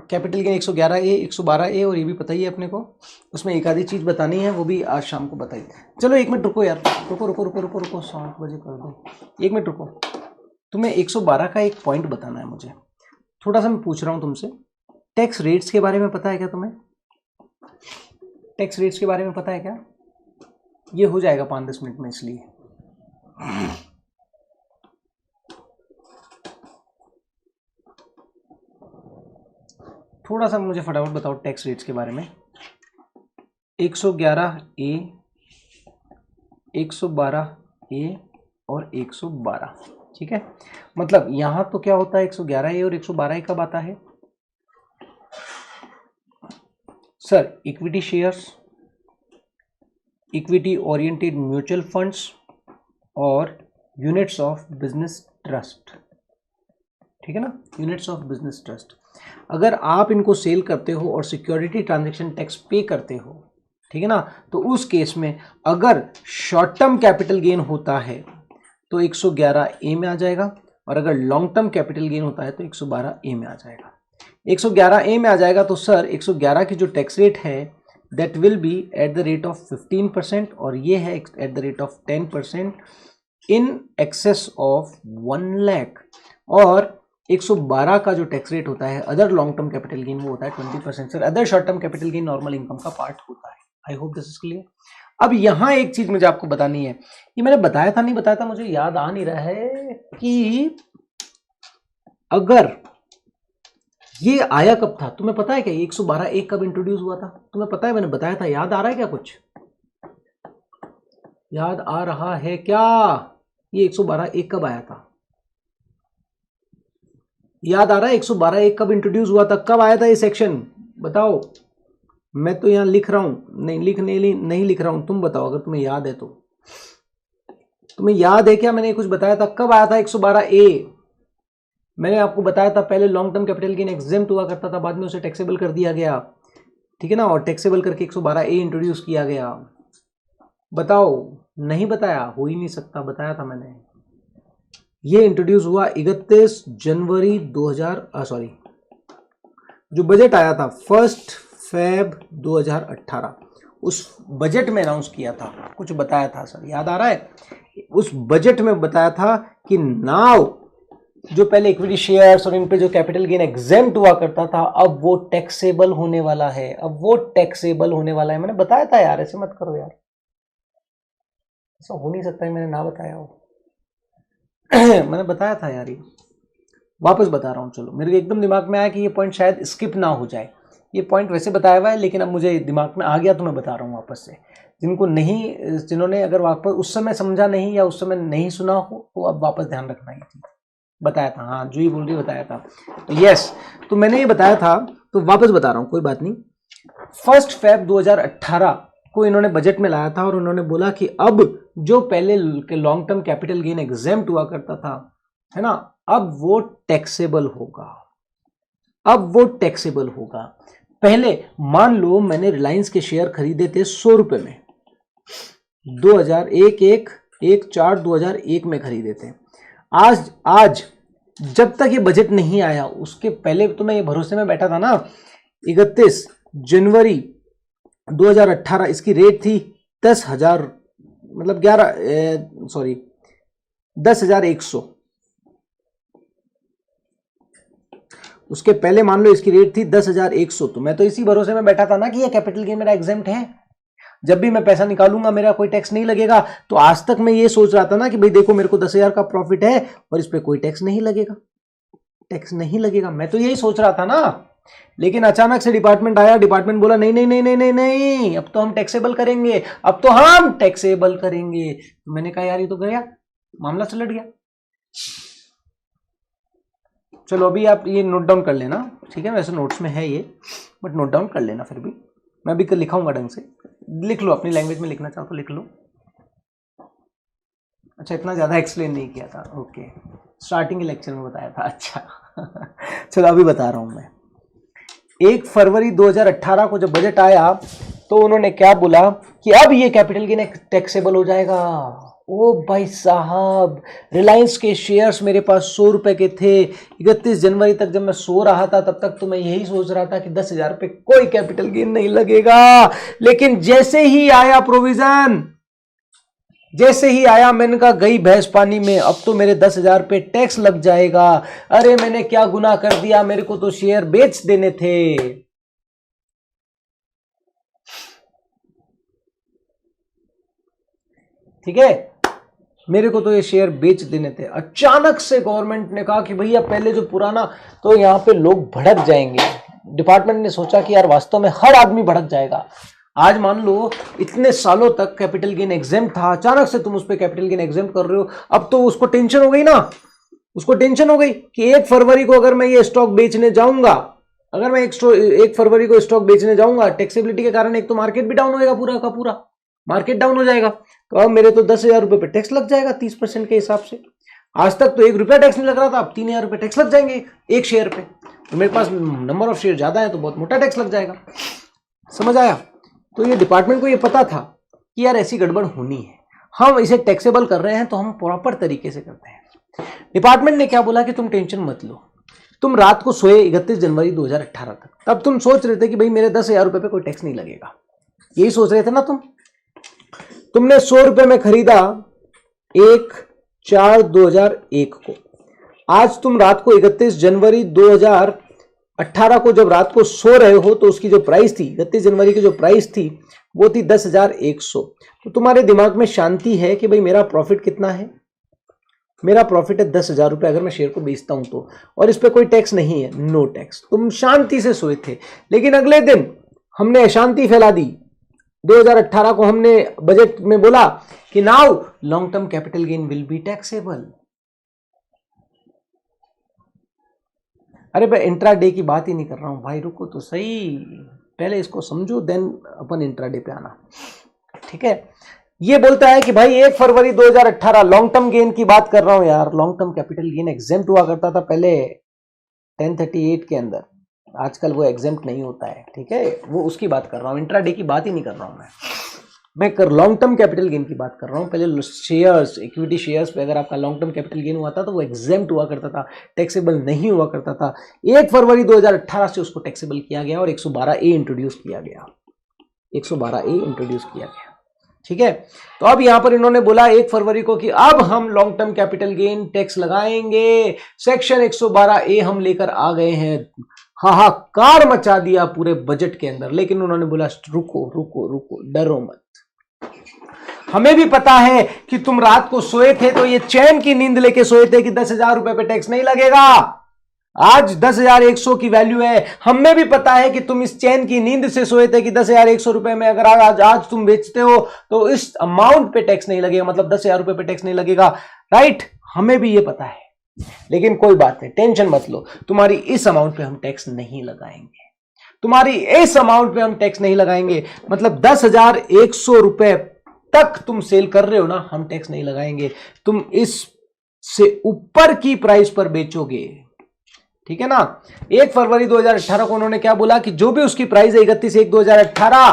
कैपिटल गेन 111A 112A और ये भी पता ही है अपने को। उसमें एक आधी चीज़ बतानी है, वो भी आज शाम को बताइए। चलो 1 मिनट रुको यार, रुको 7 बजे कर दो। 1 मिनट रुको, तुम्हें 112 का एक पॉइंट बताना है मुझे। थोड़ा सा मैं पूछ रहा हूँ तुमसे, टैक्स रेट्स के बारे में पता है क्या तुम्हें? टैक्स रेट्स के बारे में पता है क्या? ये हो जाएगा 5-10 मिनट में, इसलिए थोड़ा सा मुझे फटाफट बताओ टैक्स रेट्स के बारे में। 111A 112A और 112, ठीक है। मतलब यहां तो क्या होता है, 111A और 112A कब आता है sir? Equity shares, equity oriented mutual funds और यूनिट्स ऑफ बिजनेस ट्रस्ट, ठीक है ना, यूनिट्स ऑफ बिजनेस ट्रस्ट। अगर आप इनको सेल करते हो और सिक्योरिटी ट्रांजैक्शन टैक्स पे करते हो, ठीक है ना, तो उस केस में अगर शॉर्ट टर्म कैपिटल गेन होता है तो 111A में आ जाएगा, और अगर लॉन्ग टर्म कैपिटल गेन होता है तो 112A में आ जाएगा। 111A में आ जाएगा तो सर 111 की जो टैक्स रेट है that will B eight the rate of 15%, और ये है eight the rate of 10% in excess of 1 lakh. और 112 का जो टैक्स रेट होता है other long term capital gain वो होता है 20%। Sir other short term capital gain normal income का पार्ट होता है। आई होप दिस इज क्लियर। अब यहां एक चीज मुझे आपको बतानी है, ये मैंने बताया था नहीं बताया था, मुझे याद आ नहीं रहा है कि अगर ये आया कब था, तुम्हें पता है क्या? 112A कब इंट्रोड्यूस हुआ था? तुम्हें पता है, मैंने बताया था, याद आ रहा है क्या? कुछ याद आ रहा है क्या? ये 112A कब आया था? याद आ रहा है 112A कब इंट्रोड्यूस हुआ था? कब आया था ये सेक्शन? बताओ। मैं तो यहां लिख रहा हूं, नहीं लिख रहा हूं, तुम बताओ अगर तुम्हें याद है तो। तुम्हें याद है क्या मैंने कुछ बताया था? कब आया था 112A? मैंने आपको बताया था पहले long term capital gain exempt हुआ करता था, बाद में उसे टैक्सेबल कर दिया गया, ठीक है ना, और टैक्सेबल करके 112A इंट्रोड्यूस किया गया। बताओ। नहीं बताया? हो ही नहीं सकता, बताया था मैंने। ये इंट्रोड्यूस हुआ 31 जनवरी 2000 जो बजट आया था 1 फेब 2018, उस बजट में अनाउंस किया था, कुछ बताया था सर, याद आ रहा है? उस बजट में बताया था कि नाउ जो पहले इक्विटी शेयर्स और इन पे जो कैपिटल गेन एग्जेम्प्ट हुआ करता था, अब वो टैक्सेबल होने वाला है, अब वो टैक्सेबल होने वाला है। मैंने बताया था यार, ऐसे मत करो यार, ऐसा हो नहीं सकता है मैंने ना बताया हो। मैंने बताया था यार, ये वापस बता रहा हूँ। चलो, मेरे एकदम दिमाग में आया कि ये पॉइंट शायद स्किप ना हो जाए। ये पॉइंट वैसे बताया हुआ है, लेकिन अब मुझे दिमाग में आ गया तो मैं बता रहा हूँ वापस से। जिन्होंने अगर वापस उस समय समझा नहीं या उस समय नहीं सुना हो तो अब वापस ध्यान रखना ये चीज। बताया था, हाँ जो ही बोल रही बताया था, तो यस, तो मैंने ये बताया था, तो वापस बता रहा हूँ, कोई बात नहीं। 1 फेब 2018 को इन्होंने बजट में लाया था और उन्होंने बोला कि अब जो पहले long term capital gain exempt हुआ करता था, है ना, अब वो टैक्सेबल होगा, अब वो टैक्सेबल होगा। पहले मान लो मैंने रिलायंस के शेयर खरीदे थे 100 रुपए में, 1/4/2001 में खरीदे थे। आज जब तक ये बजट नहीं आया उसके पहले तो मैं ये भरोसे में बैठा था ना, 31 जनवरी 2018 इसकी रेट थी 10,000, मतलब 10,100। उसके पहले मान लो इसकी रेट थी 10,100, तो मैं तो इसी भरोसे में बैठा था ना कि ये कैपिटल गेन मेरा एग्जेम्प्ट है, जब भी मैं पैसा निकालूंगा मेरा कोई टैक्स नहीं लगेगा। तो आज तक मैं ये सोच रहा था ना कि भाई देखो मेरे को 10,000 का प्रॉफिट है और इस पे कोई टैक्स नहीं लगेगा, टैक्स नहीं लगेगा, मैं तो यही सोच रहा था ना। लेकिन अचानक से डिपार्टमेंट आया, डिपार्टमेंट बोला नहीं नहीं नहीं नहीं नहीं नहीं, अब तो हम टैक्सेबल करेंगे, अब तो हम टैक्सेबल करेंगे। तो मैंने कहा यार ये तो गया, मामला चलट गया। चलो अभी आप ये नोट डाउन कर लेना, ठीक है, वैसे नोट्स में है ये, बट नोट डाउन कर लेना, फिर भी मैं भी लिखाऊंगा ढंग से, लिख लो, अपनी लैंग्वेज में लिखना चाहो तो लिख लो। अच्छा, इतना ज़्यादा एक्सप्लेन नहीं किया था, ओके, स्टार्टिंग के लेक्चर में बताया था, अच्छा। चलो अभी बता रहा हूँ मैं। 1 फरवरी 2018 को जब बजट आया तो उन्होंने क्या बोला कि अब ये कैपिटल गेन टैक्सेबल हो जाएगा, ओ भाई साहब, रिलायंस के शेयर्स मेरे पास 100 रुपए के थे 31 जनवरी तक। जब मैं सो रहा था तब तक तो मैं यही सोच रहा था कि 10,000 पे कोई कैपिटल गेन नहीं लगेगा, लेकिन जैसे ही आया प्रोविजन, जैसे ही आया, मैंने कहा गई भैंस पानी में, अब तो मेरे 10,000 पे टैक्स लग जाएगा। अरे मैंने क्या गुनाह कर दिया, मेरे को तो शेयर बेच देने थे। ठीक है, मेरे को तो ये शेयर बेच देने थे। अचानक से गवर्नमेंट ने कहा कि भैया पहले जो पुराना, तो यहां पे लोग भड़क जाएंगे। डिपार्टमेंट ने सोचा कि यार वास्तव में हर आदमी भड़क जाएगा। आज मान लो इतने सालों तक कैपिटल गेन एग्जेम्प्ट था, अचानक से तुम उस पर कैपिटल गेन एग्जेम्प्ट कर रहे हो। अब तो उसको टेंशन हो गई ना, उसको टेंशन हो गई कि 1 फरवरी को अगर मैं ये स्टॉक बेचने जाऊंगा, अगर मैं 1 फरवरी को स्टॉक बेचने जाऊंगा, टैक्सेबिलिटी के कारण एक तो मार्केट भी डाउन होएगा, पूरा का पूरा मार्केट डाउन हो जाएगा, तो अब मेरे तो 10,000 रुपए पे टैक्स लग जाएगा 30% के हिसाब से। आज तक तो 1 रुपया टैक्स नहीं लग रहा था, अब 3,000 रुपए टैक्स लग जाएंगे एक शेयर पे। तो मेरे पास नंबर ऑफ शेयर ज्यादा है तो बहुत मोटा टैक्स लग जाएगा। समझ आया? तो ये डिपार्टमेंट को ये पता था कि यार ऐसी गड़बड़ होनी है, हम इसे टैक्सेबल कर रहे हैं तो हम प्रॉपर तरीके से करते हैं। डिपार्टमेंट ने क्या बोला कि तुम टेंशन मत लो, तुम रात को सोए 31 जनवरी 2018 तक, तब तुम सोच रहे थे कि भाई मेरे 10,000 रुपए पे कोई टैक्स नहीं लगेगा, यही सोच रहे थे ना तुमने 100 रुपए में खरीदा 1/4/2001 को। आज तुम रात को 31 जनवरी 2018 को जब रात को सो रहे हो तो उसकी जो प्राइस थी, 31 जनवरी की जो प्राइस थी वो थी 10,100। तो तुम्हारे दिमाग में शांति है कि भाई मेरा प्रॉफिट कितना है, मेरा प्रॉफिट है 10,000 रुपए अगर मैं शेयर को बेचता हूं तो, और इस पे कोई टैक्स नहीं है, नो टैक्स। तुम शांति से सोए थे, लेकिन अगले दिन हमने अशांति फैला दी। 2018 को हमने बजट में बोला कि now long term capital gain will be taxable. अरे भाई इंट्राडे की बात ही नहीं कर रहा हूं भाई, रुको तो सही, पहले इसको समझो देन अपन इंट्राडे पे आना। ठीक है, ये बोलता है कि भाई 1 फरवरी 2018 लॉन्ग टर्म गेन की बात कर रहा हूं यार। Long term capital gain exempt हुआ करता था पहले 1038 के अंदर, आजकल वो एग्जेम्प्ट नहीं होता है। ठीक है, वो उसकी बात कर रहा हूँ, इंट्राडे की बात ही नहीं कर रहा हूँ मैं कर लॉन्ग टर्म कैपिटल गेन की बात कर रहा हूँ। पहले शेयर्स, इक्विटी शेयर्स पे अगर आपका लॉन्ग टर्म कैपिटल गेन हुआ था तो वो एग्जेम्प्ट हुआ करता था, टैक्सेबल नहीं हुआ करता था। 1 फरवरी 2018 से उसको टैक्सेबल किया गया और 112A इंट्रोड्यूस किया गया, 112A इंट्रोड्यूस किया गया। ठीक है, तो अब यहां पर इन्होंने बोला 1 फरवरी को कि अब हम long term capital gain tax लगाएंगे, सेक्शन 112A हम लेकर आ गए हैं। हाहाकार मचा दिया पूरे बजट के अंदर, लेकिन उन्होंने बोला रुको रुको रुको, डरो मत। हमें भी पता है कि तुम रात को सोए थे तो ये चैन की नींद लेके सोए थे कि 10,000 रुपए पे टैक्स नहीं लगेगा। आज 10,100 की वैल्यू है, हमें भी पता है कि तुम इस चैन की नींद से सोए थे कि 10,100 रुपए में अगर आज तुम बेचते हो तो इस अमाउंट पे टैक्स नहीं लगेगा, मतलब 10,000 रुपए पे टैक्स नहीं लगेगा। राइट, हमें भी ये पता है, लेकिन कोई बात नहीं, टेंशन मत लो, तुम्हारी इस अमाउंट पे हम टैक्स नहीं लगाएंगे, तुम्हारी इस अमाउंट पे हम टैक्स नहीं लगाएंगे। मतलब 10,100 रुपए तक तुम सेल कर रहे हो ना, हम टैक्स नहीं लगाएंगे। तुम इस से ऊपर की प्राइस पर बेचोगे, ठीक है ना। 1 फरवरी 2018 को उन्होंने क्या बोला कि जो भी उसकी प्राइस है 31/1/2018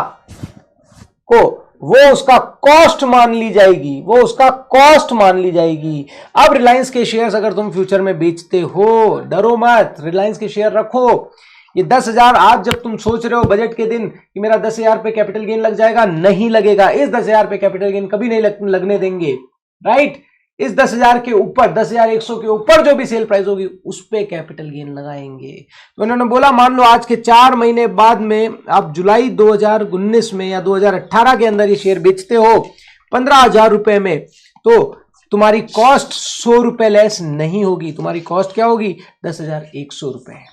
को, वो उसका कॉस्ट मान ली जाएगी, वो उसका कॉस्ट मान ली जाएगी। अब रिलायंस के शेयर्स अगर तुम फ्यूचर में बेचते हो, डरो मत, रिलायंस के शेयर रखो। ये 10,000 आज जब तुम सोच रहे हो बजट के दिन कि मेरा 10,000 पे कैपिटल गेन लग जाएगा, नहीं लगेगा। इस 10,000 पे कैपिटल गेन कभी नहीं लगने देंगे। राइट, इस 10,000 के ऊपर, 10,100 के ऊपर जो भी सेल प्राइस होगी उस पे कैपिटल गेन लगाएंगे। तो उन्होंने बोला मान लो आज के 4 महीने बाद में आप जुलाई 2019 में या 2018 के अंदर ये शेयर बेचते हो 15,000 रुपए में, तो तुम्हारी कॉस्ट 100 रुपए लेस नहीं होगी, तुम्हारी कॉस्ट क्या होगी? 10,100 रुपए,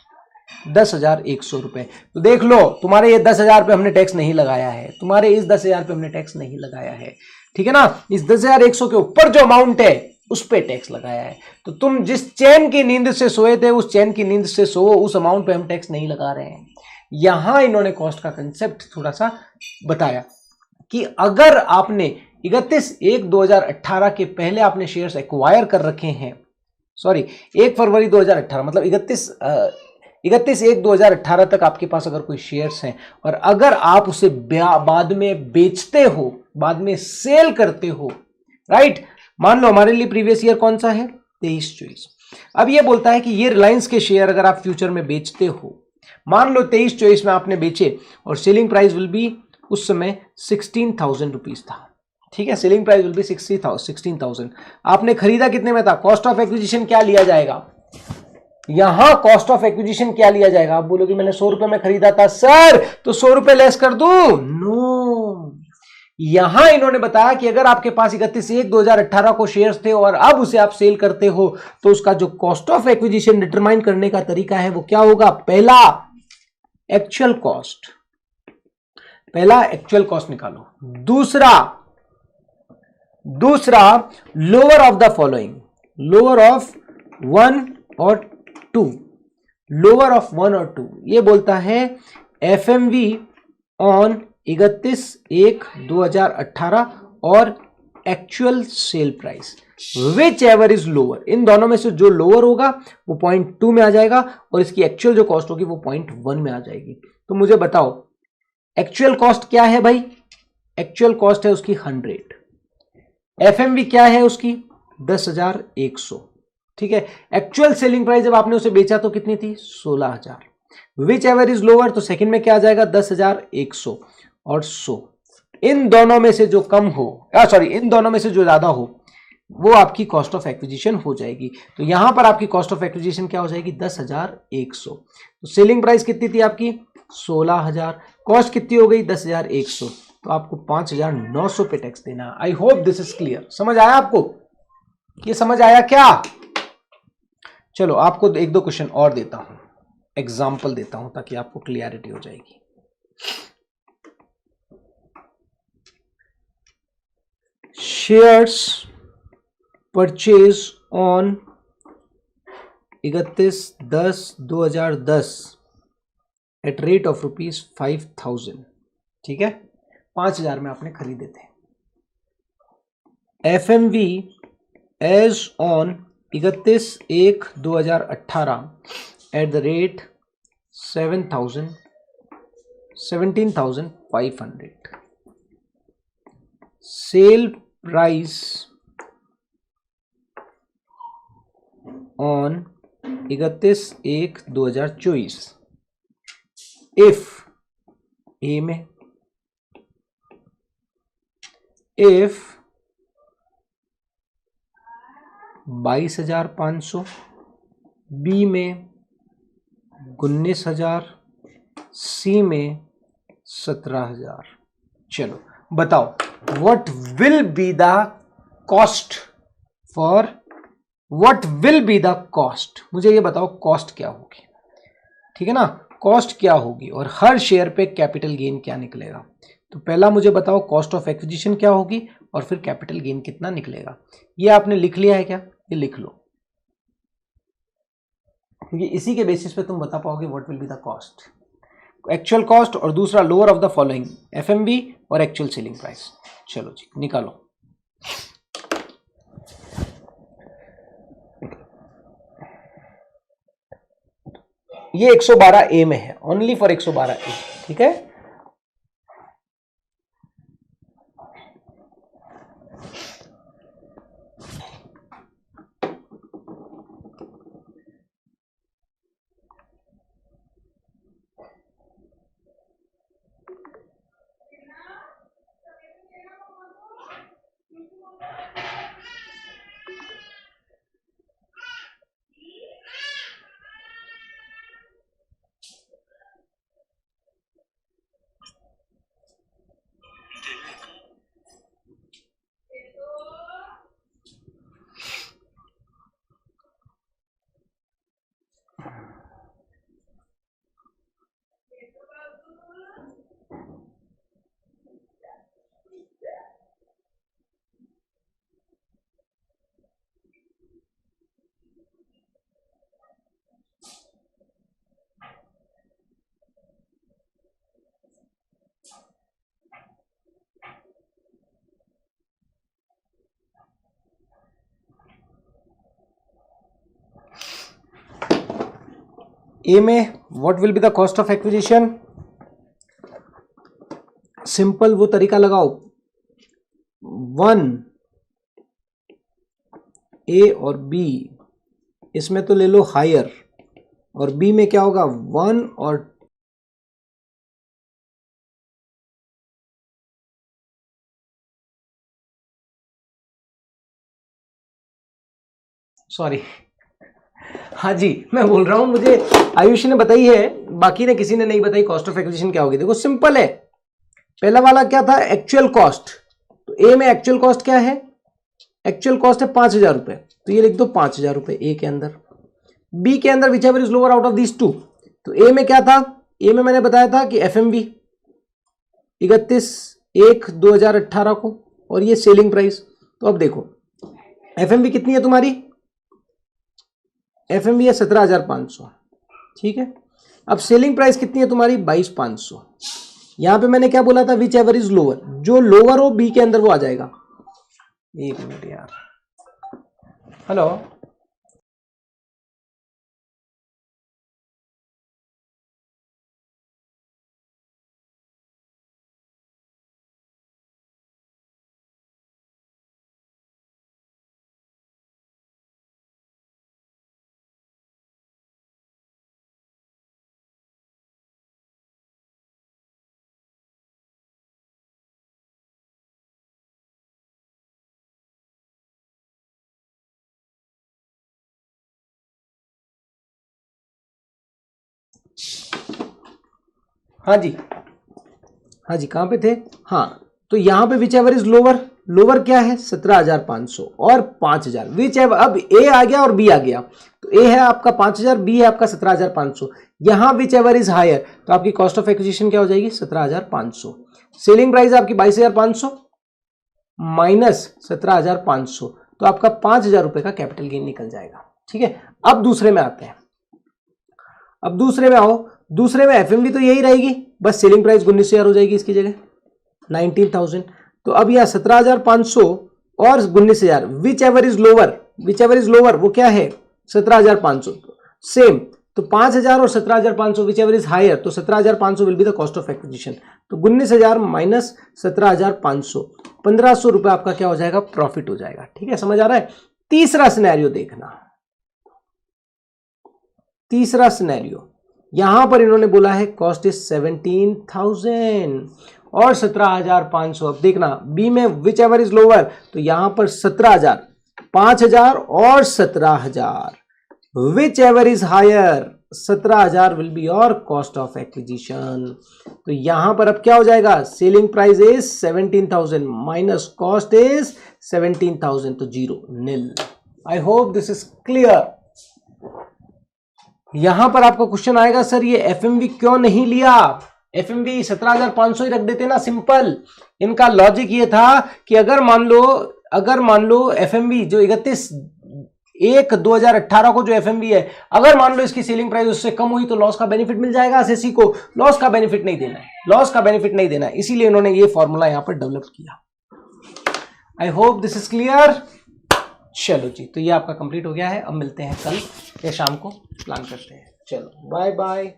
10,100 रुपए। तो देख लो, तुम्हारे ये 10,000 पे हमने टैक्स नहीं लगाया है, तुम्हारे इस 10,000 पे हमने टैक्स नहीं लगाया है, ठीक है ना। इस 10,100 के ऊपर जो अमाउंट है उस पे टैक्स लगाया है। तो तुम जिस चैन की नींद से सोए थे उस चैन की नींद से सो, उस अमाउंट पे हम टैक्स नहीं लगा रहे हैं। यहां इन्होंने कॉस्ट का कंसेप्ट थोड़ा सा बताया कि अगर आपने 31/1/2018 के पहले आपने शेयर्स एक्वायर कर रखे हैं, सॉरी 1 फरवरी 2018 मतलब 31/1/2018 तक आपके पास अगर कोई शेयर्स हैं और अगर आप उसे बाद में बेचते हो, बाद में सेल करते हो, राइट, मान लो हमारे लिए प्रीवियस ईयर कौन सा है, 23-24। अब ये बोलता है कि ये रिलायंस के शेयर अगर आप फ्यूचर में बेचते हो, मान लो 23-24 में आपने बेचे और सेलिंग प्राइस विल बी उस समय 16,000 रुपीज था, ठीक है, सेलिंग प्राइस विल बी 16,000। आपने खरीदा कितने में था, कॉस्ट ऑफ एक्विजिशन क्या लिया जाएगा, यहां कॉस्ट ऑफ एक्विजिशन क्या लिया जाएगा, आप बोलोगे मैंने 100 रुपए में खरीदा था सर, तो 100 रुपए लेस कर दूं, नो, यहां इन्होंने बताया कि अगर आपके पास 31/1/2018 को शेयर्स थे और अब उसे आप सेल करते हो तो उसका जो कॉस्ट ऑफ एक्विजिशन डिटरमाइन करने का तरीका है वो क्या होगा, पहला एक्चुअल कॉस्ट, पहला एक्चुअल कॉस्ट निकालो, दूसरा lower of the following, lower of 1 और 2, लोअर ऑफ 1 और 2, ये बोलता है एफएमवी ऑन 31/1/2018 और actual sale price, whichever is lower, इन दोनों में से जो लोअर होगा वो 0.2 में आ जाएगा और इसकी एक्चुअल जो कॉस्ट होगी वो 0.1 में आ जाएगी। तो मुझे बताओ एक्चुअल कॉस्ट क्या है भाई, एक्चुअल कॉस्ट है उसकी 100, एफएमवी क्या है उसकी 10,100, ठीक है, एक्चुअल सेलिंग प्राइस जब आपने उसे बेचा तो कितनी थी 16,000, विच एवर इज लोअर, तो सेकंड में क्या आ जाएगा 10,100 और 100, इन दोनों में से जो कम हो, सॉरी इन दोनों में से जो ज्यादा हो वो आपकी कॉस्ट ऑफ एक्विजिशन हो जाएगी। तो यहां पर आपकी कॉस्ट ऑफ एक्विजिशन क्या हो जाएगी 10,100, तो सेलिंग प्राइस कितनी थी आपकी 16,000, कॉस्ट कितनी हो गई 10,100, तो आपको 5,900 पे टैक्स देना। आई होप दिस इज क्लियर, समझ आया आपको, ये समझ आया क्या? चलो आपको एक दो क्वेश्चन और देता हूं, एग्जाम्पल देता हूं ताकि आपको क्लियरिटी हो जाएगी। Shares purchase on 31/10/2010 at rate of ₹5,000, ठीक है, 5,000 में आपने खरीदे थे। FMV as on 31/1/2018 at the rate 17,500, sale price on 31/1/2024 if ए में, इफ 22,500, बी में 19,000, सी में 17,000। चलो बताओ what will be the cost for, what will be the cost, मुझे ये बताओ कॉस्ट क्या होगी, ठीक है ना, कॉस्ट क्या होगी और हर शेयर पे कैपिटल गेन क्या निकलेगा। तो पहला मुझे बताओ कॉस्ट ऑफ एक्विजिशन क्या होगी और फिर कैपिटल गेन कितना निकलेगा। ये आपने लिख लिया है क्या, ये लिख लो, क्योंकि इसी के बेसिस पे तुम बता पाओगे what will be the cost, actual cost और दूसरा lower of the following FMV और एक्चुअल सेलिंग प्राइस। चलो जी निकालो। ये 112A में है, ओनली फॉर 112A, ठीक है। ए में what will be the cost of acquisition, simple वो तरीका लगाओ, 1 ए और बी, इसमें तो ले लो हायर, और बी में क्या होगा 1 और सॉरी, हाँ जी मैं बोल रहा हूं, मुझे आयुष ने बताई है, बाकी ने किसी ने नहीं बताई कॉस्ट ऑफ एक्विजिशन क्या होगी। देखो सिंपल है, पहला वाला क्या था एक्चुअल कॉस्ट, तो ए में एक्चुअल कॉस्ट क्या है, एक्चुअल कॉस्ट है 5,000 रुपए, तो ये लिख दो 5,000 रुपए ए के अंदर। बी के अंदर whichever is lower out of this two, तो ए में क्या था, ए में मैंने बताया था कि एफएमवी 31/1/2018 को, और ये सेलिंग प्राइस। तो अब देखो एफएमवी कितनी है तुम्हारी, एफएमवी है 17,500, ठीक है। अब सेलिंग प्राइस कितनी है तुम्हारी 22,500। यहां पे मैंने क्या बोला था, विच एवर इज लोअर, जो लोअर हो बी के अंदर वो आ जाएगा। एक मिनट यार, हेलो, हाँ जी, हाँ जी कहां पे थे, हाँ तो यहां पे which ever is lower, lower क्या है 17,500 और 5,000, विच एवर, अब ए आ गया और बी आ गया, तो ए है आपका 5,000, बी है आपका 17,500। यहां विच एवर इज हायर, तो आपकी कॉस्ट ऑफ एक्विजिशन क्या हो जाएगी 17,500, सेलिंग प्राइस आपकी 22,500 माइनस 17,500, तो आपका 5,000 रुपए का कैपिटल गेन निकल जाएगा, ठीक है। अब दूसरे में आते हैं, अब दूसरे में आओ, दूसरे में एफएमवी तो यही रहेगी, बस सेलिंग प्राइस 19,000 हो जाएगी इसकी जगह 19,000। तो अब यहां 17,500 और 19,000, which ever is lower, which ever is lower वो क्या है 17,500, सेम, तो 5,000 और 17,500 विच एवर इज हायर, तो 17,500 will be the cost of acquisition, तो 19,000 माइनस 17,500, 1,500 रुपए आपका क्या हो जाएगा, प्रॉफिट हो जाएगा, ठीक है, समझ आ रहा है। तीसरा सिनेरियो देखना, तीसरा सिनेरियो, यहां पर इन्होंने बोला है कॉस्ट इज 17,000 और 17,500। अब देखना बी में विच एवर इज लोअर, तो यहां पर 17,000, 5,000 और 17,000, whichever is higher 17,000 will be your cost of acquisition. तो यहां पर अब क्या हो जाएगा, selling price is 17,000 minus cost is 17,000, तो zero, nil. I hope this is clear. यहां पर आपका क्वेश्चन आएगा सर ये एफएमवी क्यों नहीं लिया, एफएमवी 17,500 ही रख देते ना, सिंपल। इनका लॉजिक ये था कि अगर मान लो एफएमवी जो 31/1/2018 को जो एफएमवी है, अगर मान लो इसकी सेलिंग प्राइस उससे कम हुई तो लॉस का बेनिफिट मिल जाएगा एसएससी को, लॉस का बेनिफिट नहीं देना है, लॉस का बेनिफिट नहीं देना है, इसीलिए इन्होंने ये फॉर्मूला यहां पर डेवलप किया। आई होप दिस इज क्लियर। चलो जी, तो ये आपका कंप्लीट हो गया है। अब मिलते हैं कल या शाम को, प्लान करते हैं। चलो बाय बाय।